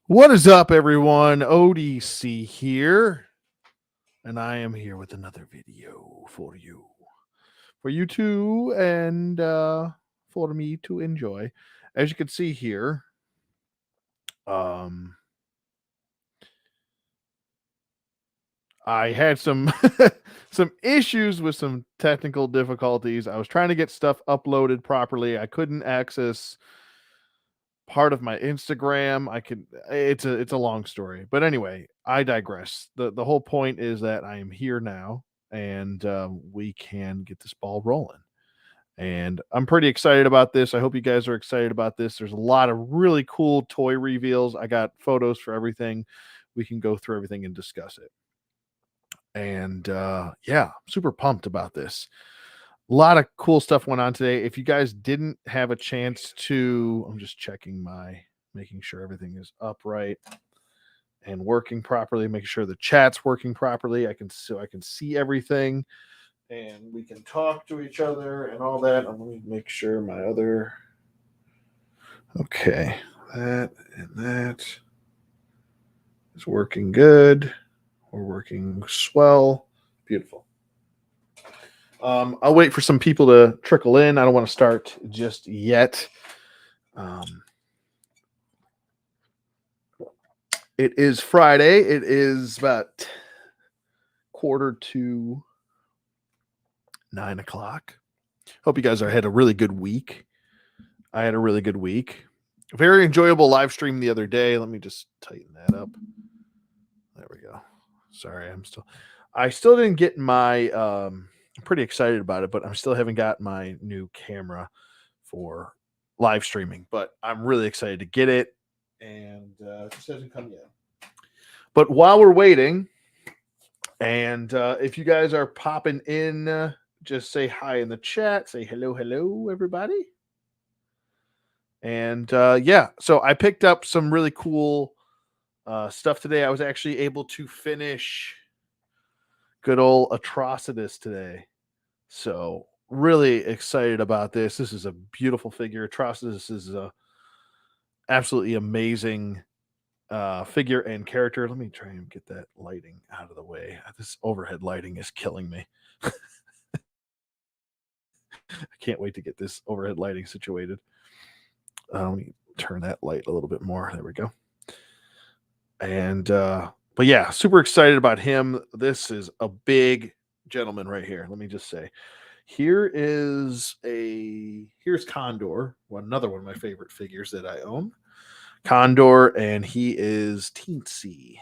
What is up, everyone? ODC here, and I am here with another video for you two, and for me to enjoy. As you can see here, um, I had some some issues with some technical difficulties. I was trying to get stuff uploaded properly. I couldn't access part of my Instagram. It's a long story. But anyway, I digress. The whole point is that I am here now and we can get this ball rolling. And I'm pretty excited about this. I hope you guys are excited about this. There's a lot of really cool toy reveals. I got photos for everything. We can go through everything and discuss it. And yeah, super pumped about this. A lot of cool stuff went on today. If you guys didn't have a chance to, I'm just checking making sure everything is upright and working properly, making sure the chat's working properly. I can see everything and we can talk to each other and all that. Let me make sure my other, okay, that and that is working good. We're working swell. Beautiful. I'll wait for some people to trickle in. I don't want to start just yet. It is Friday. It is about 8:45. Hope you guys had a really good week. I had a really good week. Very enjoyable live stream the other day. Let me just tighten that up. There we go. Sorry, I still didn't get my I'm pretty excited about it, but I still haven't got my new camera for live streaming, but I'm really excited to get it, and it just hasn't come yet. But while we're waiting, and if you guys are popping in, just say hi in the chat. Say hello, everybody. And yeah, so I picked up some really cool stuff today. I was actually able to finish good old Atrocitus today. So really excited about this. This is a beautiful figure. Atrocitus is a absolutely amazing figure and character. Let me try and get that lighting out of the way. This overhead lighting is killing me. I can't wait to get this overhead lighting situated. Let me turn that light a little bit more. There we go. And but yeah, super excited about him. This is a big gentleman right here. Let me just say, here's Condor, another one of my favorite figures that I own. Condor, and he is teensy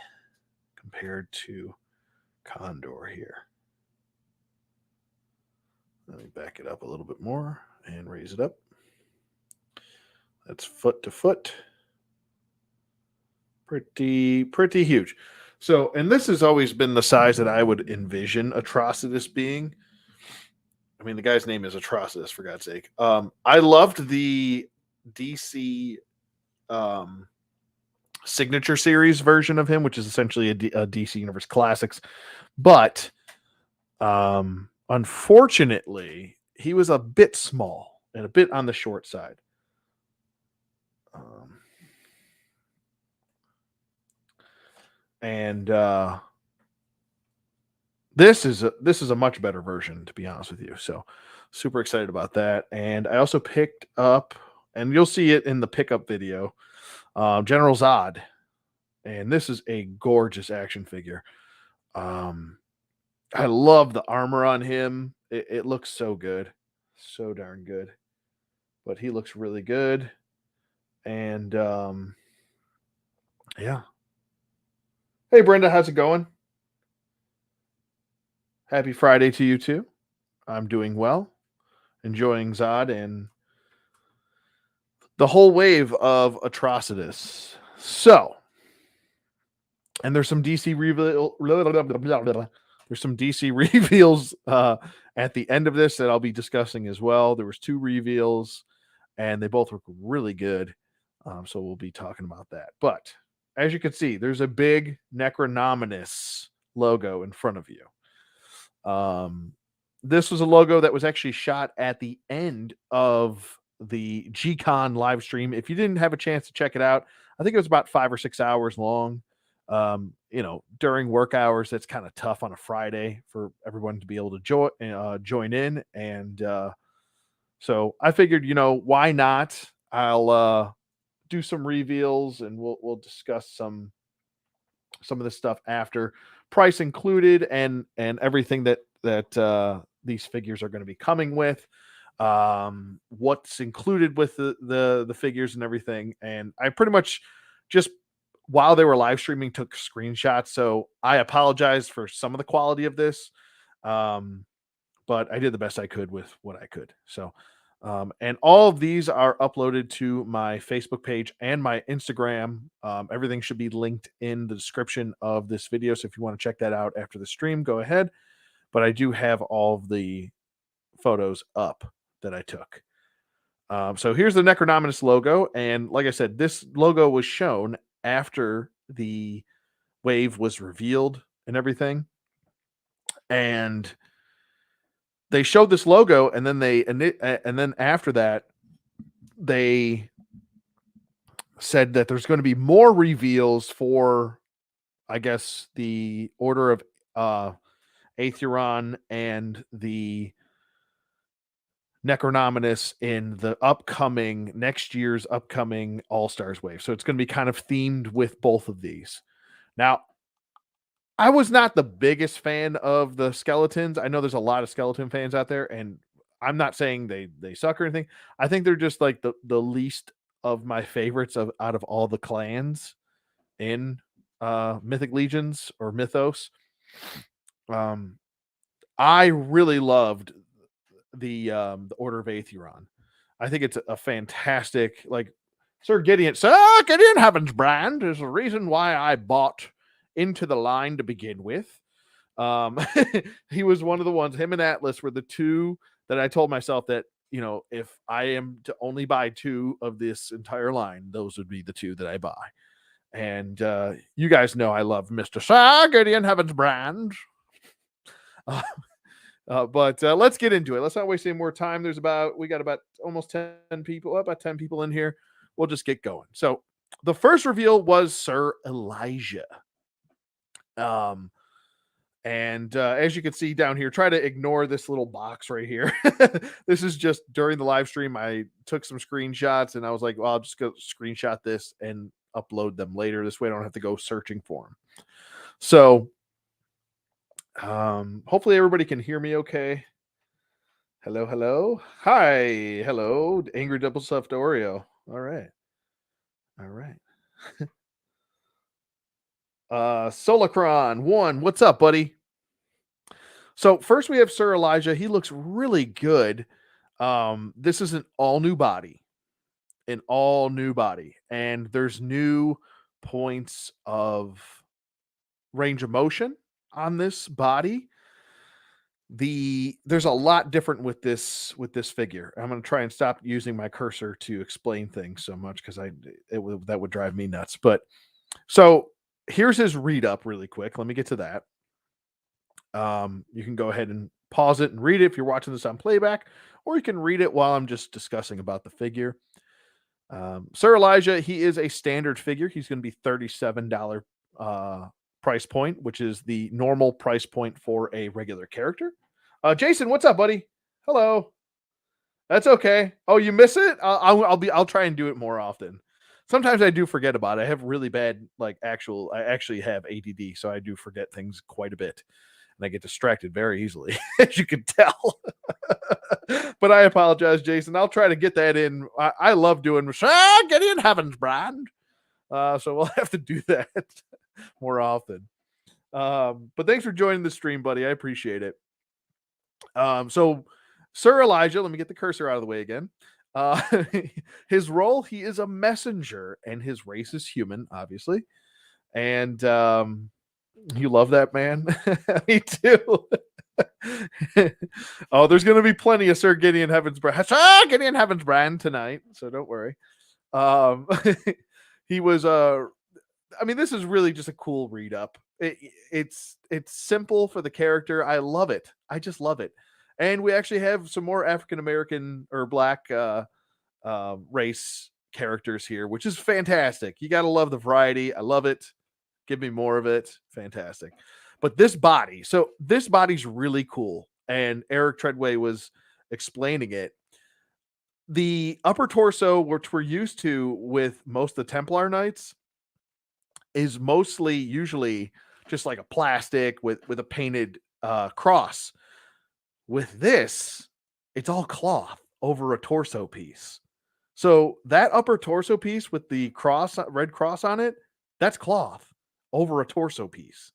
compared to Condor here. Let me back it up a little bit more and raise it up. That's foot to foot. Pretty huge. So, and this has always been the size that I would envision Atrocitus being. I mean, the guy's name is Atrocitus, for God's sake. I loved the DC signature series version of him, which is essentially a DC Universe Classics. But unfortunately, he was a bit small and a bit on the short side. And this is a much better version, to be honest with you. So super excited about that. And I also picked up, and you'll see it in the pickup video, General Zod. And this is a gorgeous action figure. I love the armor on him. It looks so good. So darn good. But he looks really good. And yeah. Hey Brenda, how's it going? Happy Friday to you too. I'm doing well. Enjoying Zod and the whole wave of Atrocitus. So, and there's some DC reveals at the end of this that I'll be discussing as well. There was 2 reveals, and they both look really good. So we'll be talking about that. But as you can see, there's a big Necronominus logo in front of you. This was a logo that was actually shot at the end of the G-Con live stream. If you didn't have a chance to check it out, I think it was about 5 or 6 hours long. During work hours, that's kind of tough on a Friday for everyone to be able to join in. And so I figured, why not? I'll do some reveals, and we'll discuss some of this stuff after, price included, and everything that these figures are going to be coming with, what's included with the figures and everything. And I pretty much just, while they were live streaming, took screenshots, so I apologize for some of the quality of this. um but I did the best I could with what I could. So, and all of these are uploaded to my Facebook page and my Instagram. Everything should be linked in the description of this video. So if you want to check that out after the stream, go ahead. But I do have all of the photos up that I took. So here's the Necronominus logo. And like I said, this logo was shown after the wave was revealed and everything. And they showed this logo, and then after that, they said that there's going to be more reveals for, I guess, the Order of Aetheron and the Necronominus in the next year's upcoming All Stars wave. So it's going to be kind of themed with both of these. Now, I was not the biggest fan of the skeletons. I know there's a lot of skeleton fans out there, and I'm not saying they suck or anything. I think they're just like the least of my favorites out of all the clans in Mythic Legions or Mythos. I really loved the Order of Aetheron. I think it's a fantastic, like, Sir Gideon Heaven's brand is the reason why I bought into the line to begin with. He was one of the ones, him and Atlas were the two that I told myself that, if I am to only buy 2 of this entire line, those would be the 2 that I buy. And you guys know I love Mr. Sir Gideon Heaven's brand. But let's get into it. Let's not waste any more time. We got about almost 10 people, about 10 people in here. We'll just get going. So the first reveal was Sir Elijah. And as you can see down here, try to ignore this little box right here. This is just during the live stream. I took some screenshots, and I was like, well, I'll just go screenshot this and upload them later. This way I don't have to go searching for them. So hopefully everybody can hear me okay. Hello. Hi. Hello. Angry Double Stuffed Oreo. All right. Solacron 1, what's up, buddy? So first we have Sir Elijah. He looks really good. This is an all new body, and there's new points of range of motion on this body. There's a lot different with this figure. I'm going to try and stop using my cursor to explain things so much, because that would drive me nuts. But so here's his read up really quick. Let me get to that. You can go ahead and pause it and read it if you're watching this on playback, or you can read it while I'm just discussing about the figure. Sir Elijah, he is a standard figure. He's going to be $37 price point, which is the normal price point for a regular character. Jason, what's up, buddy? Hello. That's okay. Oh, you miss it? I'll try and do it more often. Sometimes I do forget about it. I have really bad, I actually have ADD, so I do forget things quite a bit, and I get distracted very easily, as you can tell. But I apologize, Jason. I'll try to get that in. I love doing Gideon Heaven's brand. So we'll have to do that more often. But thanks for joining the stream, buddy. I appreciate it. So Sir Elijah, let me get the cursor out of the way again. His role, he is a messenger, and his race is human, obviously. And you love that, man? Me too. Oh, there's going to be plenty of Sir Gideon Heaven's brand. Sir Gideon Heaven's brand tonight, so don't worry. He was this is really just a cool read up. It's simple for the character. I love it. I just love it. And we actually have some more African American or Black race characters here, which is fantastic. You got to love the variety. I love it. Give me more of it. Fantastic. But this body's really cool. And Eric Treadway was explaining it. The upper torso, which we're used to with most of the Templar Knights, is mostly usually just like a plastic with a painted cross. With this, it's all cloth over a torso piece. So that upper torso piece with the red cross on it, that's cloth over a torso piece.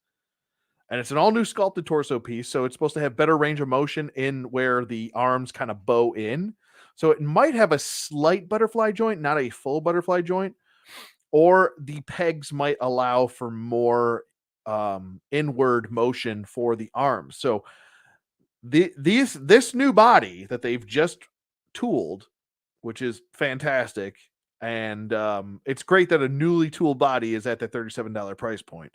And it's an all new sculpted torso piece. So it's supposed to have better range of motion in where the arms kind of bow in. So it might have a slight butterfly joint, not a full butterfly joint, or the pegs might allow for more inward motion for the arms. So this new body that they've just tooled, which is fantastic, and it's great that a newly tooled body is at the $37 price point.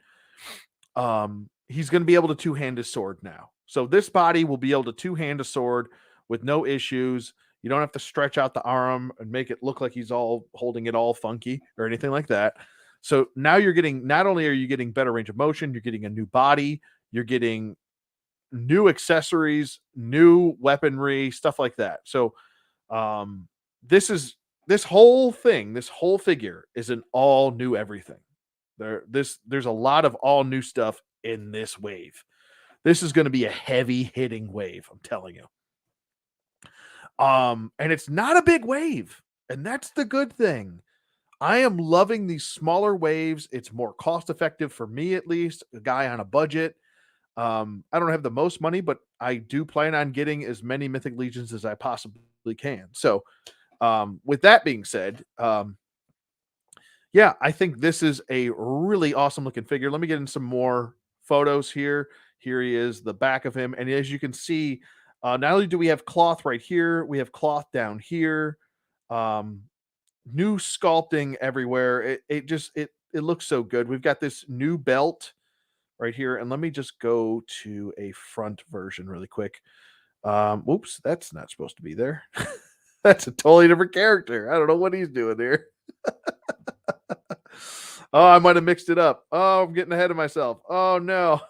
He's going to be able to two-hand his sword now. So this body will be able to two-hand a sword with no issues. You don't have to stretch out the arm and make it look like he's all holding it all funky or anything like that. So now you're getting, not only are you getting better range of motion, you're getting a new body, you're getting new accessories, new weaponry, stuff like that. So this whole figure is an all new everything. There's a lot of all new stuff in this wave. This is going to be a heavy hitting wave, I'm telling you. And it's not a big wave, and that's the good thing. I am loving these smaller waves. It's more cost effective for me, at least, a guy on a budget. I don't have the most money, but I do plan on getting as many Mythic Legions as I possibly can. So, with that being said, yeah, I think this is a really awesome looking figure. Let me get in some more photos here. Here he is, the back of him. And as you can see, not only do we have cloth right here, we have cloth down here. New sculpting everywhere. It looks so good. We've got this new belt right here. And let me just go to a front version really quick. Oops, that's not supposed to be there. That's a totally different character. I don't know what he's doing there. Oh, I might have mixed it up. Oh, I'm getting ahead of myself. Oh no.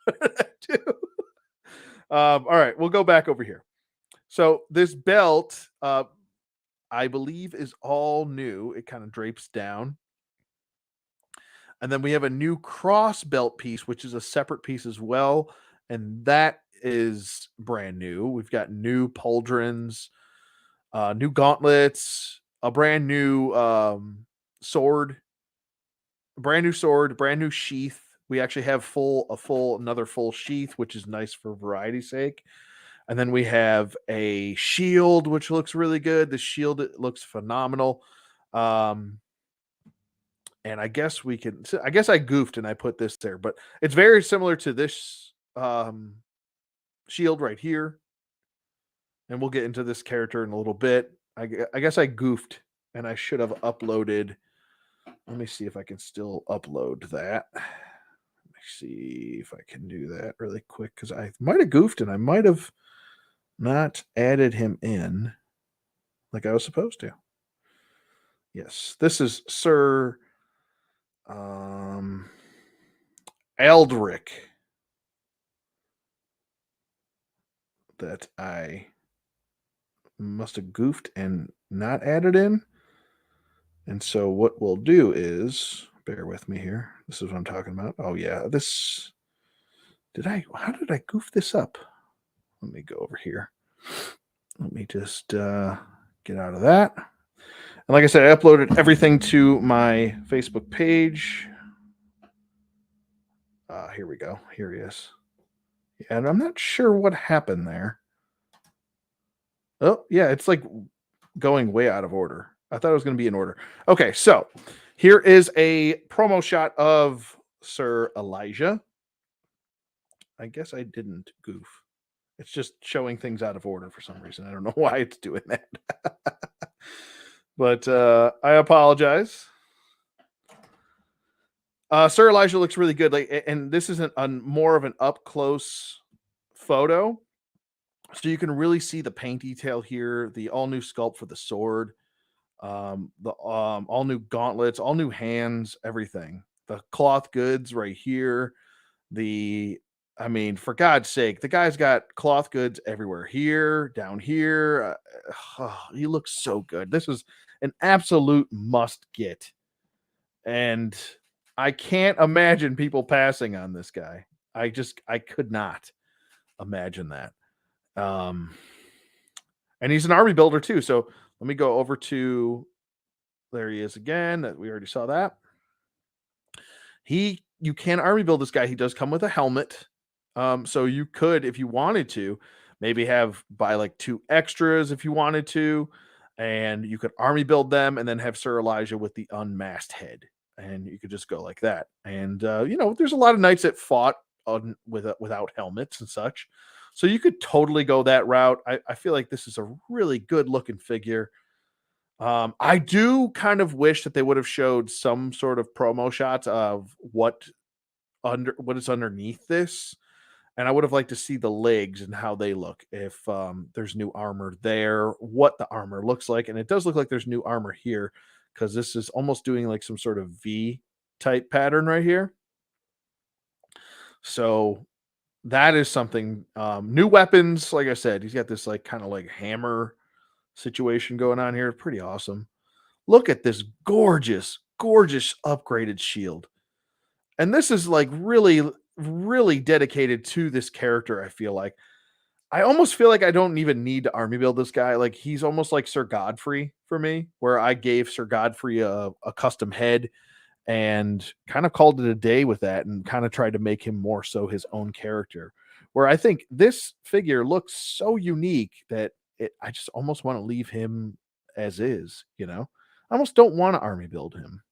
What did I do? All right, we'll go back over here. So this belt, I believe, is all new. It kind of drapes down. And then we have a new cross belt piece, which is a separate piece as well. And that is brand new. We've got new pauldrons, new gauntlets, a brand new sword, brand new sheath. We actually have another full sheath, which is nice for variety's sake. And then we have a shield, which looks really good. The shield looks phenomenal. And I guess I goofed and I put this there, but it's very similar to this shield right here. And we'll get into this character in a little bit. I guess I goofed and I should have uploaded. Let me see if I can still upload that. Let me see if I can do that really quick, because I might have goofed and I might have not added him in like I was supposed to. Yes, this is Sir Eldrick that I must have goofed and not added in. And so what we'll do is, bear with me here. This is what I'm talking about. Oh yeah, how did I goof this up? Let me go over here. Let me just get out of that. And like I said, I uploaded everything to my Facebook page. Here we go. Here he is. And I'm not sure what happened there. Oh, yeah, it's like going way out of order. I thought it was going to be in order. Okay, so here is a promo shot of Sir Elijah. I guess I didn't goof. It's just showing things out of order for some reason. I don't know why it's doing that. But I apologize. Sir Elijah looks really good. And this isn't more of an up close photo. So you can really see the paint detail here, the all new sculpt for the sword. The all new gauntlets, all new hands, everything. The cloth goods right here. The I mean, for God's sake, the guy's got cloth goods everywhere. Here, down here. He looks so good. This is an absolute must get. And I can't imagine people passing on this guy. I could not imagine that. Um and he's an army builder too. So let me go over to there he is again. That we already saw that. You can army build this guy. He does come with a helmet. So you could, if you wanted to, maybe have buy like two extras if you wanted to, and you could army build them and then have Sir Elijah with the unmasked head. And you could just go like that. And there's a lot of knights that fought without helmets and such. So you could totally go that route. I feel like this is a really good looking figure. I do kind of wish that they would have showed some sort of promo shots of what is underneath this, and I would have liked to see the legs and how they look. If there's new armor there, what the armor looks like, and it does look like there's new armor here because this is almost doing like some sort of V type pattern right here. So that is something. New weapons, like I said, he's got this like kind of like hammer situation going on here. Pretty awesome. Look at this gorgeous, gorgeous upgraded shield. And this is like really, really dedicated to this character. I feel like I almost feel like I don't even need to army build this guy. Like he's almost like Sir Godfrey for me, where I gave Sir Godfrey a custom head and kind of called it a day with that and kind of tried to make him more so his own character. Where I think this figure looks so unique that I just almost want to leave him as is. I almost don't want to army build him.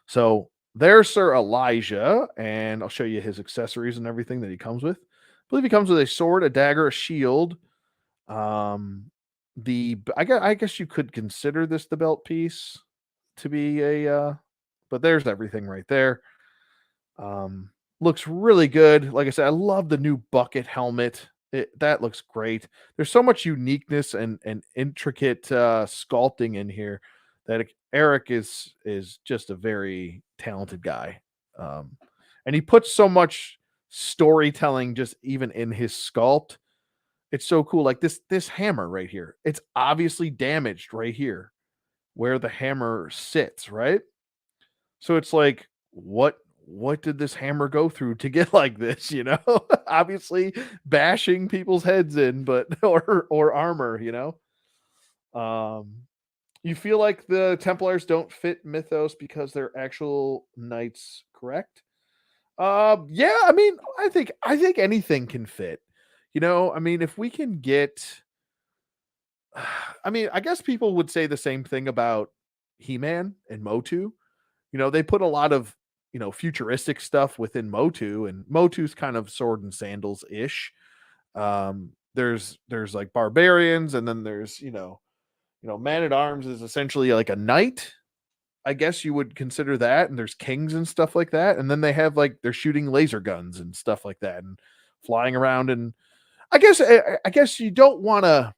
So there's Sir Elijah, and I'll show you his accessories and everything that he comes with. I believe he comes with a sword, a dagger, a shield. I guess you could consider this the belt piece to be but there's everything right there. Um, Looks really good. Like I said, I love the new bucket helmet. That looks great. There's so much uniqueness and intricate sculpting in here that Eric is just a very talented guy. Um, and he puts so much storytelling just even in his sculpt. It's so cool. Like this hammer right here. It's obviously damaged right here where the hammer sits, right? So it's like, what did this hammer go through to get like this? Obviously bashing people's heads in, but or armor. Um, you feel like the Templars don't fit Mythos because they're actual knights, correct? Yeah, I think anything can fit. I mean, if we can get I mean, I guess people would say the same thing about He-Man and Motu. They put a lot of, futuristic stuff within Motu, and Motu's kind of sword and sandals ish. There's like barbarians, and then there's, man at arms is essentially like a knight. I guess you would consider that, and there's kings and stuff like that. And then they have like they're shooting laser guns and stuff like that and flying around. And I guess you don't want to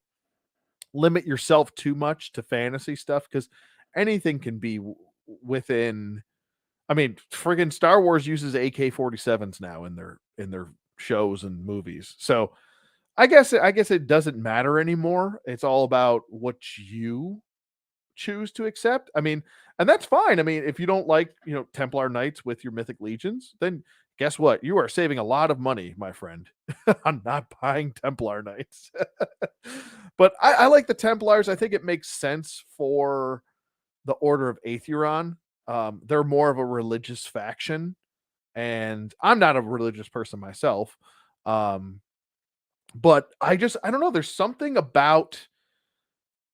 limit yourself too much to fantasy stuff because anything can be within. I mean, friggin' Star Wars uses AK-47s now in their shows and movies. So I guess it doesn't matter anymore. It's all about what you choose to accept. I mean, and that's fine. I mean, if you don't like, Templar Knights with your Mythic Legions, then guess what? You are saving a lot of money, my friend, on not buying Templar Knights. But I like the Templars. I think it makes sense for the Order of Aethuron. They're more of a religious faction, and I'm not a religious person myself. Um, but I don't know. There's something about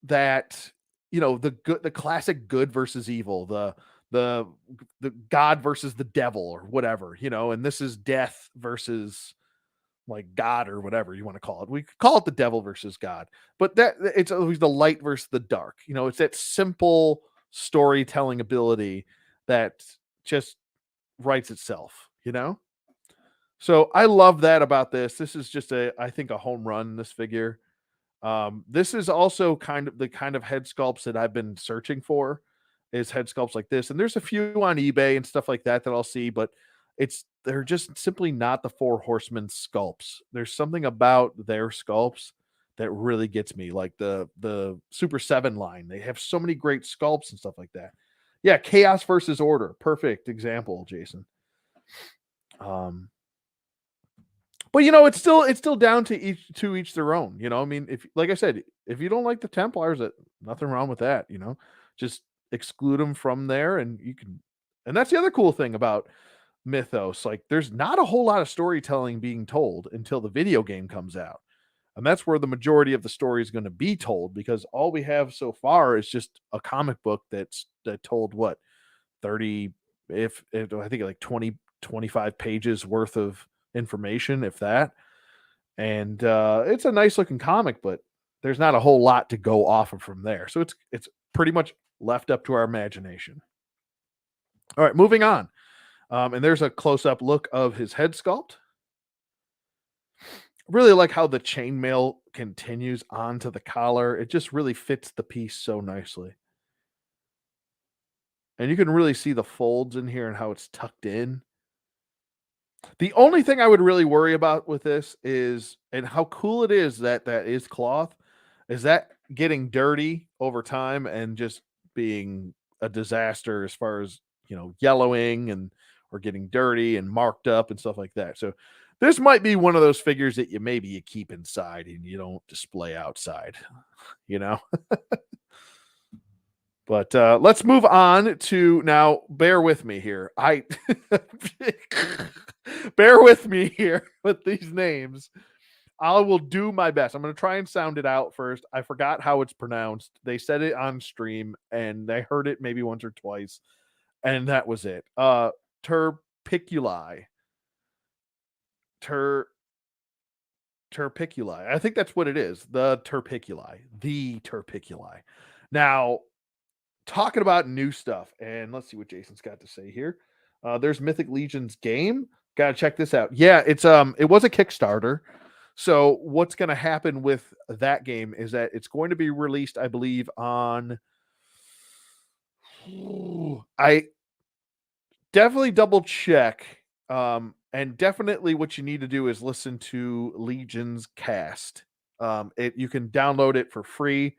that, the classic good versus evil, the the God versus the devil or whatever, and this is death versus like God or whatever you want to call it. We could call it the devil versus God, but that it's always the light versus the dark. It's that simple storytelling ability that just writes itself. So I love that about this. This is just I think a home run, this figure. This is also kind of the kind of head sculpts that I've been searching for, is head sculpts like this. And there's a few on eBay and stuff like that that I'll see, but they're just simply not the Four Horsemen sculpts. There's something about their sculpts that really gets me, like the Super 7 line. They have so many great sculpts and stuff like that. Yeah, Chaos versus Order. Perfect example, Jason. Um, but it's still down to each their own. I mean, if like I said, if you don't like the Templars, nothing wrong with that. Just exclude them from there, and you can. And that's the other cool thing about Mythos. Like, there's not a whole lot of storytelling being told until the video game comes out, and that's where the majority of the story is going to be told, because all we have so far is just a comic book that told what 30, if I think like 20, 25 pages worth of information, if that. And it's a nice looking comic, but there's not a whole lot to go off of from there. So it's pretty much left up to our imagination. All right, moving on. And there's a close up look of his head sculpt. Really like how the chainmail continues onto the collar. It just really fits the piece so nicely. And you can really see the folds in here and how it's tucked in. The only thing I would really worry about with this is, and how cool it is that is cloth, is that getting dirty over time and just being a disaster as far as, yellowing and or getting dirty and marked up and stuff like that. So this might be one of those figures that you keep inside and you don't display outside, you know. But let's move on to now. Bear with me here. Bear with me here with these names. I will do my best. I'm going to try and sound it out first. I forgot how it's pronounced. They said it on stream, and I heard it maybe once or twice, and that was it. Terpiculi. Ter Terpiculi. I think that's what it is. The Terpiculi. The Terpiculi. Now, talking about new stuff, and let's see what Jason's got to say here. There's Mythic Legion's game. Gotta check this out. Yeah, it was a Kickstarter. So what's gonna happen with that game is that it's going to be released, I believe, on I definitely double check. And definitely what you need to do is listen to Legion's cast. You can download it for free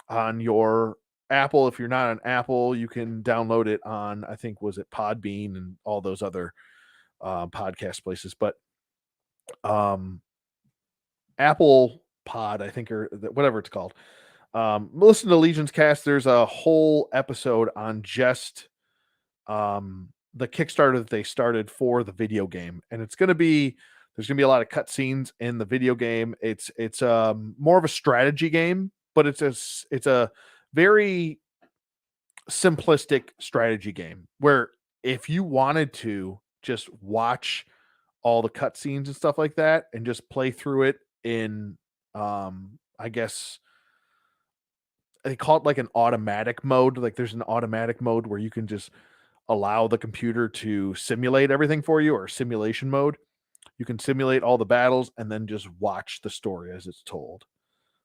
on your Apple. If you're not on Apple, you can download it on, I think, was it Podbean and all those other podcast places. But Apple Pod, I think, or whatever it's called. Listen to Legion's cast. There's a whole episode on just the Kickstarter that they started for the video game, and there's gonna be a lot of cutscenes in the video game. It's more of a strategy game, but it's a very simplistic strategy game where if you wanted to just watch all the cutscenes and stuff like that and just play through it in I guess they call it like an automatic mode. Like, there's an automatic mode where you can just allow the computer to simulate everything for you, or simulation mode. You can simulate all the battles and then just watch the story as it's told.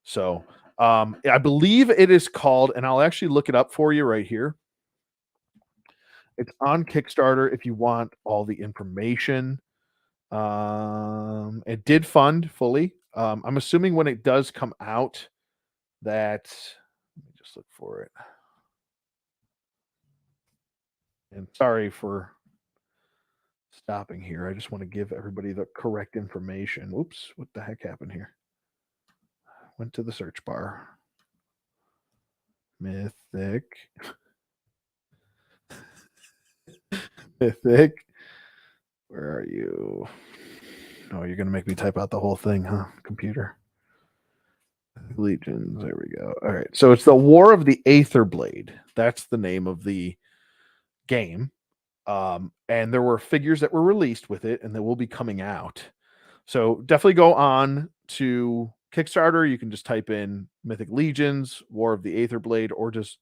So I believe it is called, and I'll actually look it up for you right here. It's on Kickstarter if you want all the information. It did fund fully. I'm assuming when it does come out that, let me just look for it. And sorry for stopping here. I just want to give everybody the correct information. Oops, what the heck happened here? Went to the search bar. Mythic. Mythic. Where are you? Oh, you're going to make me type out the whole thing, huh, computer? Legions. There we go. All right. So it's the War of the Aether Blade. That's the name of the game. And there were figures that were released with it and that will be coming out. So definitely go on to Kickstarter. You can just type in Mythic Legions, War of the Aether Blade, or just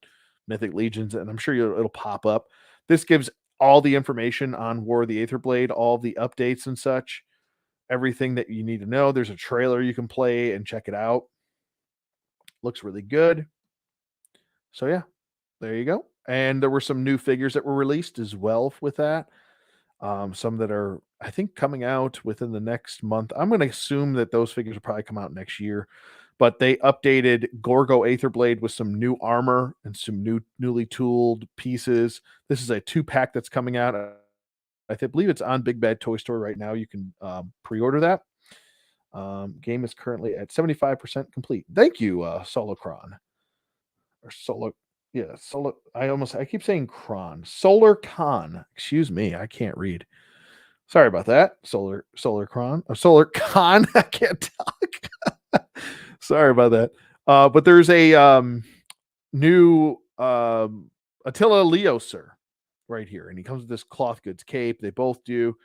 Mythic Legions, and I'm sure it'll pop up. This gives all the information on War of the Aether Blade, all the updates and such, everything that you need to know. There's a trailer you can play and check it out. Looks really good. So yeah, there you go. And there were some new figures that were released as well with that. Some that are, I think, coming out within the next month. I'm going to assume that those figures will probably come out next year. But they updated Gorgo Aetherblade with some new armor and some newly tooled pieces. This is a 2-pack that's coming out. Believe it's on Big Bad Toy Store right now. You can pre-order that. Game is currently at 75% complete. Thank you, Solocron. Or Solo. Yeah, Solo. I keep saying Cron. Solar Con. Excuse me, I can't read. Sorry about that. Solar Con. Solar Con. I can't talk. Sorry about that. But there's a new Attila Leoser right here, and he comes with this cloth goods cape. They both do,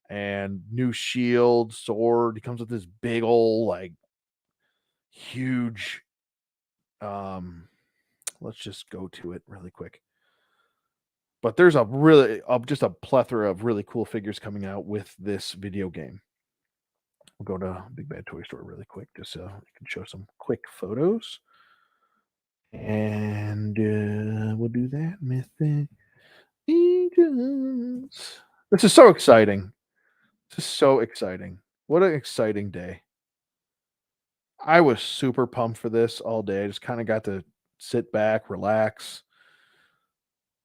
and new shield, sword. He comes with this big old, like, huge. Let's just go to it really quick. But there's a really just a plethora of really cool figures coming out with this video game. We'll go to Big Bad Toy Store really quick just so I can show some quick photos. And we'll do that. Mythic Agents. This is so exciting. This is so exciting. What an exciting day. I was super pumped for this all day. I just kind of got to sit back, relax,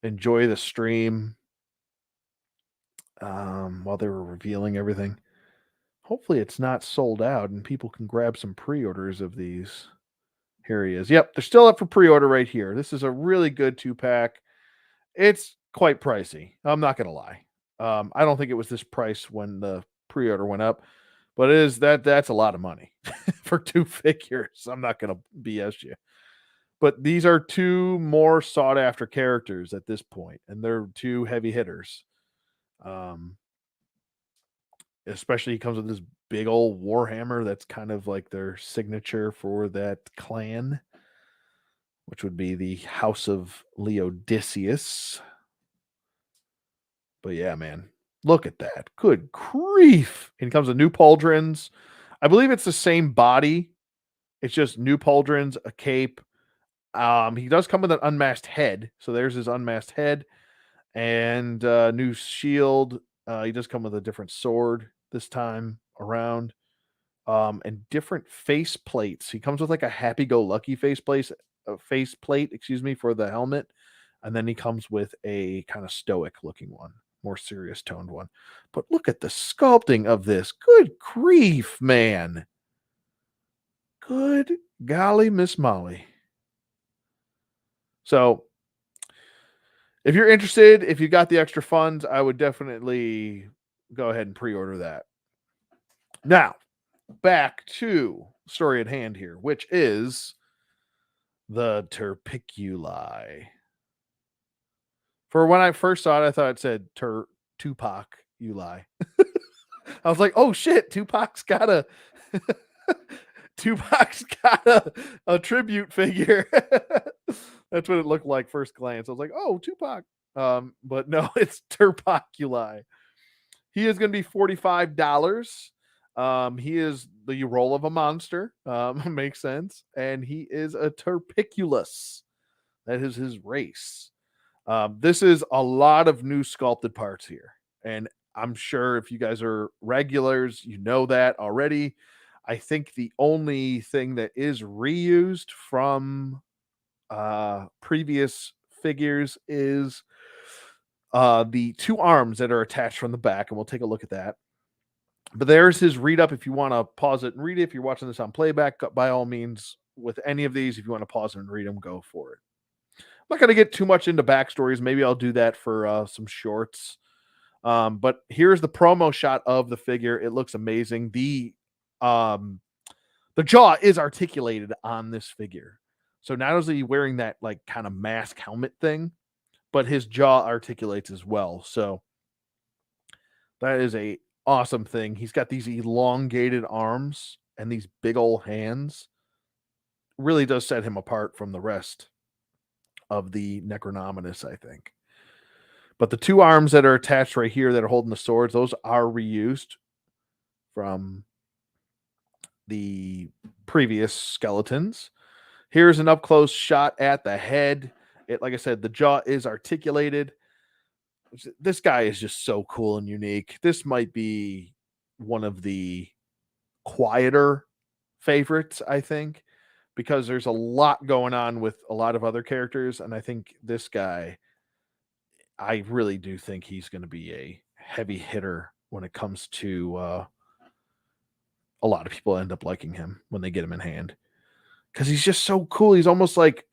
enjoy the stream while they were revealing everything. Hopefully it's not sold out and people can grab some pre-orders of these. Here he is. Yep, they're still up for pre-order right here. This is a really good 2-pack. It's quite pricey. I'm not going to lie. I don't think it was this price when the pre-order went up, but it is that's a lot of money for 2 figures. I'm not going to BS you. But these are 2 more sought after characters at this point, and they're 2 heavy hitters. Especially he comes with this big old warhammer that's kind of like their signature for that clan, which would be the House of Leodicius. But yeah, man, look at that. Good grief. And he comes with new pauldrons. I believe it's the same body. It's just new pauldrons, a cape. He does come with an unmasked head. So there's his unmasked head and new shield. He does come with a different sword this time around. And different face plates. He comes with like a happy-go-lucky faceplate, for the helmet, and then he comes with a kind of stoic-looking one, more serious toned one. But look at the sculpting of this. Good grief, man! Good golly, Miss Molly. So, if you're interested, if you got the extra funds, I would definitely go ahead and pre-order that. Now, back to the story at hand here, which is the Turpiculi. For when I first saw it, I thought it said Tupac Uli. I was like, oh shit, Tupac's got a a tribute figure. That's what it looked like first glance. I was like, oh, Tupac. But no, it's Turpiculi. He is going to be $45. He is the role of a monster. Makes sense. And he is a Turpiculus. That is his race. This is a lot of new sculpted parts here. And I'm sure if you guys are regulars, you know that already. I think the only thing that is reused from previous figures is the 2 arms that are attached from the back. And we'll take a look at that. But there's his read up if you want to pause it and read it. If you're watching this on playback, by all means, with any of these, if you want to pause and read them, go for it. I'm not going to get too much into backstories. Maybe I'll do that for some shorts. But here's the promo shot of the figure. It looks amazing. The jaw is articulated on this figure. So not only is he wearing that like kind of mask helmet thing, but his jaw articulates as well. So that is a awesome thing. He's got these elongated arms and these big old hands. Really does set him apart from the rest of the Necronominus, I think. But the 2 arms that are attached right here that are holding the swords, those are reused from the previous skeletons. Here's an up close shot at the head. Like I said, the jaw is articulated. This guy is just so cool and unique. This might be one of the quieter favorites, I think, because there's a lot going on with a lot of other characters. And I think this guy, I really do think he's going to be a heavy hitter when it comes to a lot of people end up liking him when they get him in hand because he's just so cool. He's almost like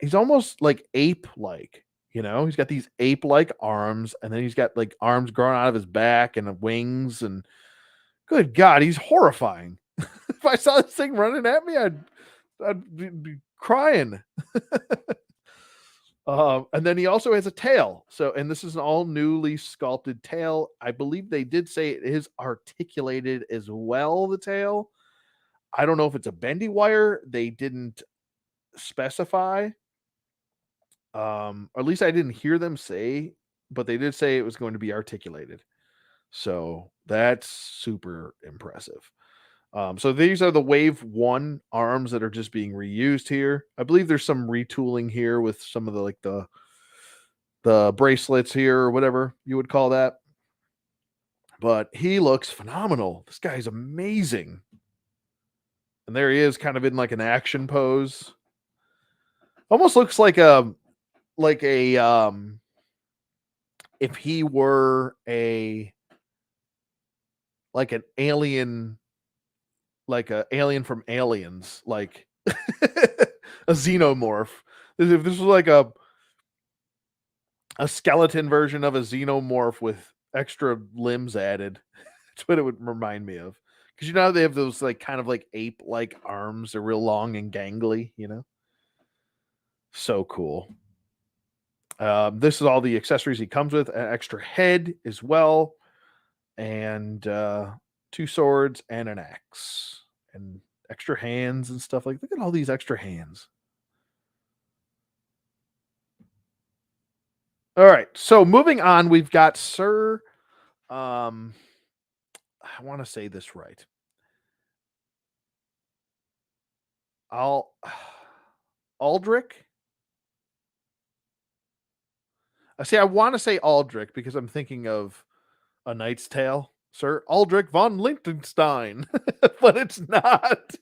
ape like. You know, he's got these ape like arms, and then he's got like arms growing out of his back and wings. And good God, he's horrifying. If I saw this thing running at me, I'd be crying. And then he also has a tail. So, and this is an all newly sculpted tail. I believe they did say it is articulated as well, the tail. I don't know if it's a bendy wire. They didn't specify. Or at least I didn't hear them say, but they did say it was going to be articulated. So that's super impressive. So these are the wave 1 arms that are just being reused here. I believe there's some retooling here with some of the bracelets here or whatever you would call that. But he looks phenomenal. This guy's amazing. And there he is, kind of in like an action pose. Almost looks like a if he were like an alien, like a alien from Aliens, like a xenomorph. If this was like a skeleton version of a xenomorph with extra limbs added, that's what it would remind me of. Because you know how they have those like kind of like ape like arms, they're real long and gangly, you know? So cool. This is all the accessories he comes with, an extra head as well, and 2 swords and an axe, and extra hands and stuff. Like, look at all these extra hands. All right, so moving on, we've got Sir. I want to say this right. Aldrich. I see. I want to say Aldrich because I'm thinking of A Knight's Tale, Sir Aldrich von Liechtenstein, but it's not.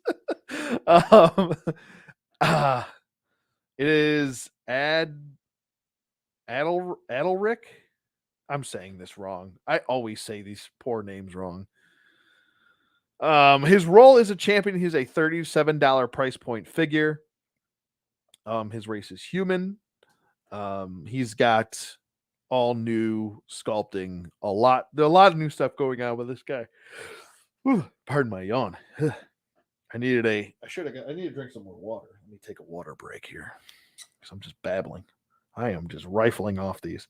um, uh, it is Adelric. I'm saying this wrong. I always say these poor names wrong. His role is a champion. He's a $37 price point figure. His race is human. He's got all new sculpting, a lot of new stuff going on with this guy. Whew, pardon my yawn. I need to drink some more water. Let me take a water break here because I'm just babbling. I am just rifling off these.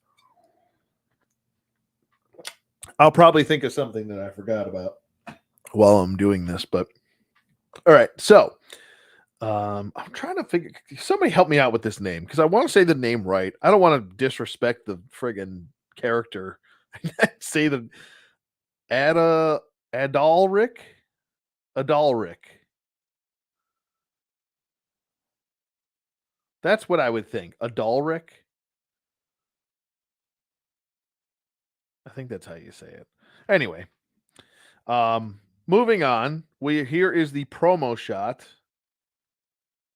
I'll probably think of something that I forgot about while I'm doing this, but all right. So I'm trying to figure. Somebody help me out with this name because I want to say the name right. I don't want to disrespect the friggin' character. Say the Adalric. That's what I would think. Adalric. I think that's how you say it. Anyway, moving on. Here is the promo shot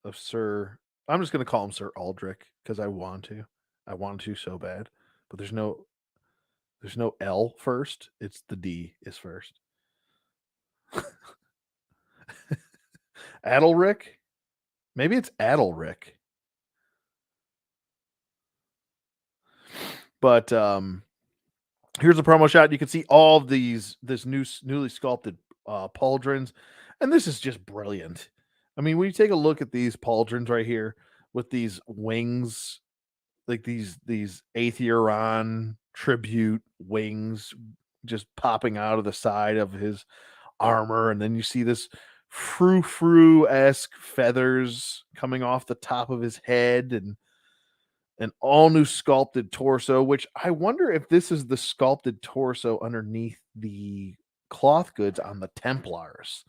of Sir. I'm just going to call him Sir Aldrich because I want to. I want to so bad, but there's no L first. It's the D is first. Adalric. Maybe it's Adalric. But here's a promo shot. You can see all of this newly sculpted pauldrons, and this is just brilliant. I mean, when you take a look at these pauldrons right here with these wings, like these Aetheron tribute wings just popping out of the side of his armor, and then you see this frou-frou-esque feathers coming off the top of his head, and an all new sculpted torso, which I wonder if this is the sculpted torso underneath the cloth goods on the Templars.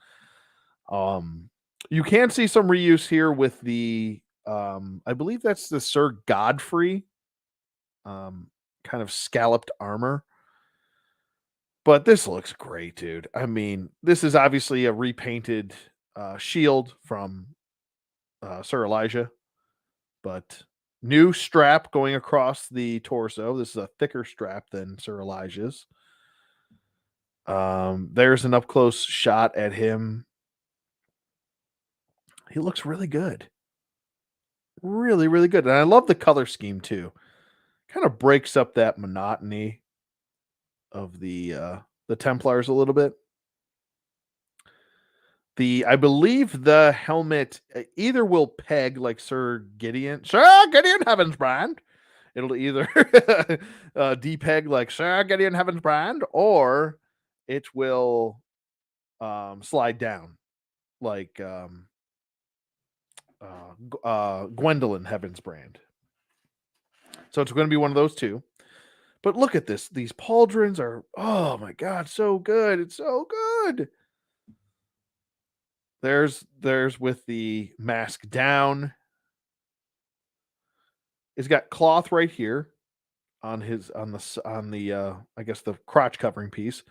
You can see some reuse here with the I believe that's the Sir Godfrey kind of scalloped armor. But this looks great, dude. I mean, this is obviously a repainted shield from Sir Elijah, but new strap going across the torso. This is a thicker strap than Sir Elijah's. There's an up close shot at him. He looks really good. Really, really good. And I love the color scheme too. Kind of breaks up that monotony of the Templars a little bit. I believe the helmet either will peg like Sir Gideon Heavensbrand. It'll either depeg like Sir Gideon Heavensbrand, or it will slide down like Gwendolyn Heavensbrand. So it's going to be one of those two. But look at this. These pauldrons are, oh my God, so good. It's so good. There's with the mask down. He's got cloth right here on the I guess the crotch covering piece.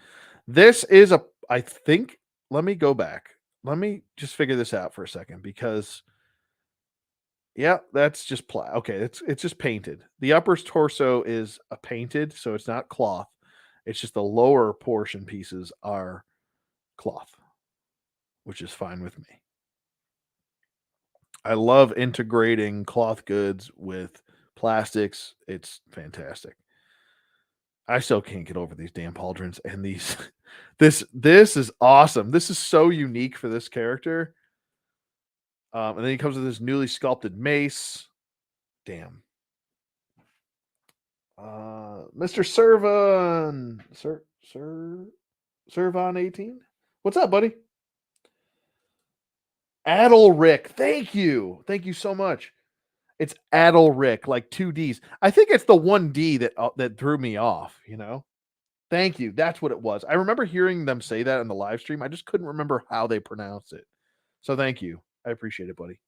This is I think, let me go back. Let me just figure this out for a second, because yeah, that's just okay, it's just painted. The upper torso is a painted, so it's not cloth. It's just the lower portion pieces are cloth, which is fine with me. I love integrating cloth goods with plastics. It's fantastic. I still can't get over these damn pauldrons and these. This is awesome. This is so unique for this character. And then he comes with this newly sculpted mace. Damn. Mr. Servan. Servan 18. What's up, buddy? Adalric. Thank you. Thank you so much. It's Adalric, like 2 Ds. I think it's the 1 D that threw me off, you know? Thank you. That's what it was. I remember hearing them say that in the live stream. I just couldn't remember how they pronounce it. So thank you. I appreciate it, buddy.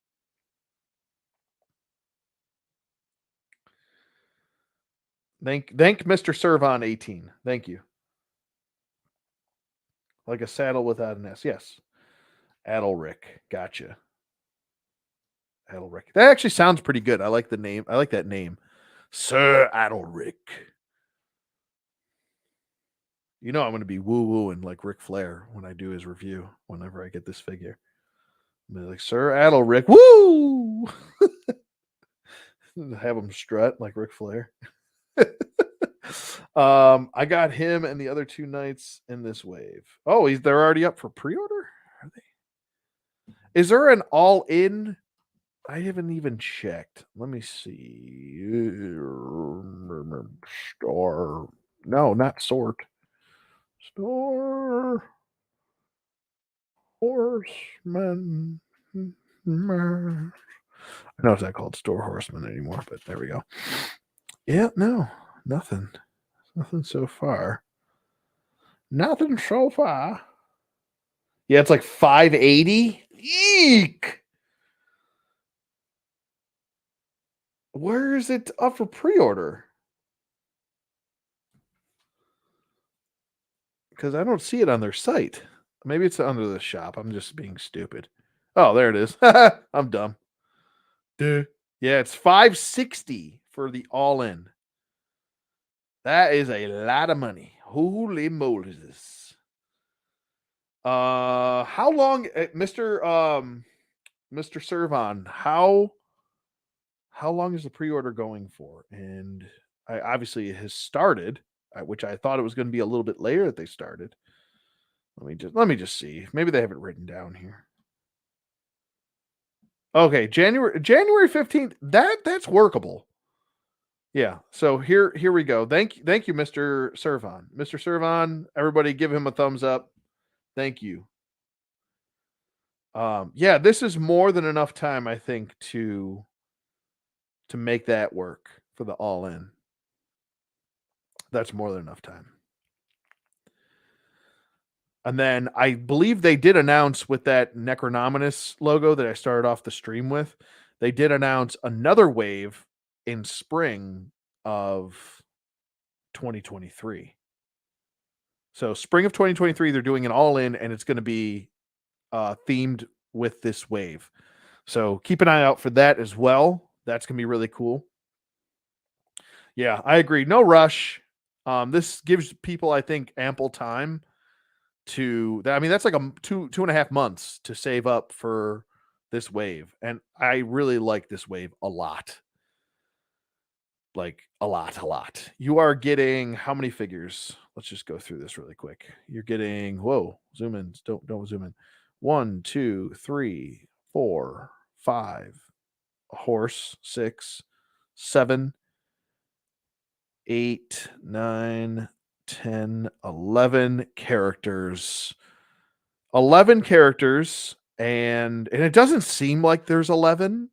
Thank Mr. Servan 18. Thank you. Like a saddle without an S. Yes. Adalric. Gotcha. Adalric. That actually sounds pretty good. I like the name. I like that name. Sir Adalric. You know I'm going to be woo-wooing like Ric Flair when I do his review, whenever I get this figure. I'm gonna be like, Sir Adalric, woo! Have him strut like Ric Flair. I got him and the other 2 knights in this wave. Oh, they're already up for pre-order? Are they? Is there an all-in? I haven't even checked. Let me see. Store. No, not sort. Store Horseman. I know it's not called Store Horseman anymore, but there we go. Yeah, no, nothing. Nothing so far. Nothing so far. Yeah, it's like 580. Eek! Where is it up for pre-order? Because I don't see it on their site. Maybe it's under the shop. I'm just being stupid. Oh, there it is. I'm dumb. Duh. Yeah, it's 560 for the all-in. That is a lot of money. Holy Moses. How long, Mr. Servan, how long is the pre-order going for? And obviously it has started, which I thought it was going to be a little bit later that they started. Let me just see. Maybe they have it written down here. Okay, January 15th. That's workable. Yeah. So here we go. Thank you, Mr. Servan. Mr. Servan, everybody give him a thumbs up. Thank you. Yeah, this is more than enough time, I think, to make that work for the all-in. That's more than enough time. And then I believe they did announce with that Necronominus logo that I started off the stream with, they did announce another wave in spring of 2023. So spring of 2023, they're doing an all in, and it's going to be themed with this wave. So keep an eye out for that as well. That's going to be really cool. Yeah, I agree. No rush. This gives people, I think, ample time to. I mean, that's like a 2.5 months to save up for this wave, and I really like this wave a lot. Like a lot. You are getting how many figures? Let's just go through this really quick. You're getting zoom in. Don't zoom in. 1, 2, 3, 4, 5, a horse, 6, 7, 8, 9, 10, 11 characters. 11 characters, and it doesn't seem like there's 11,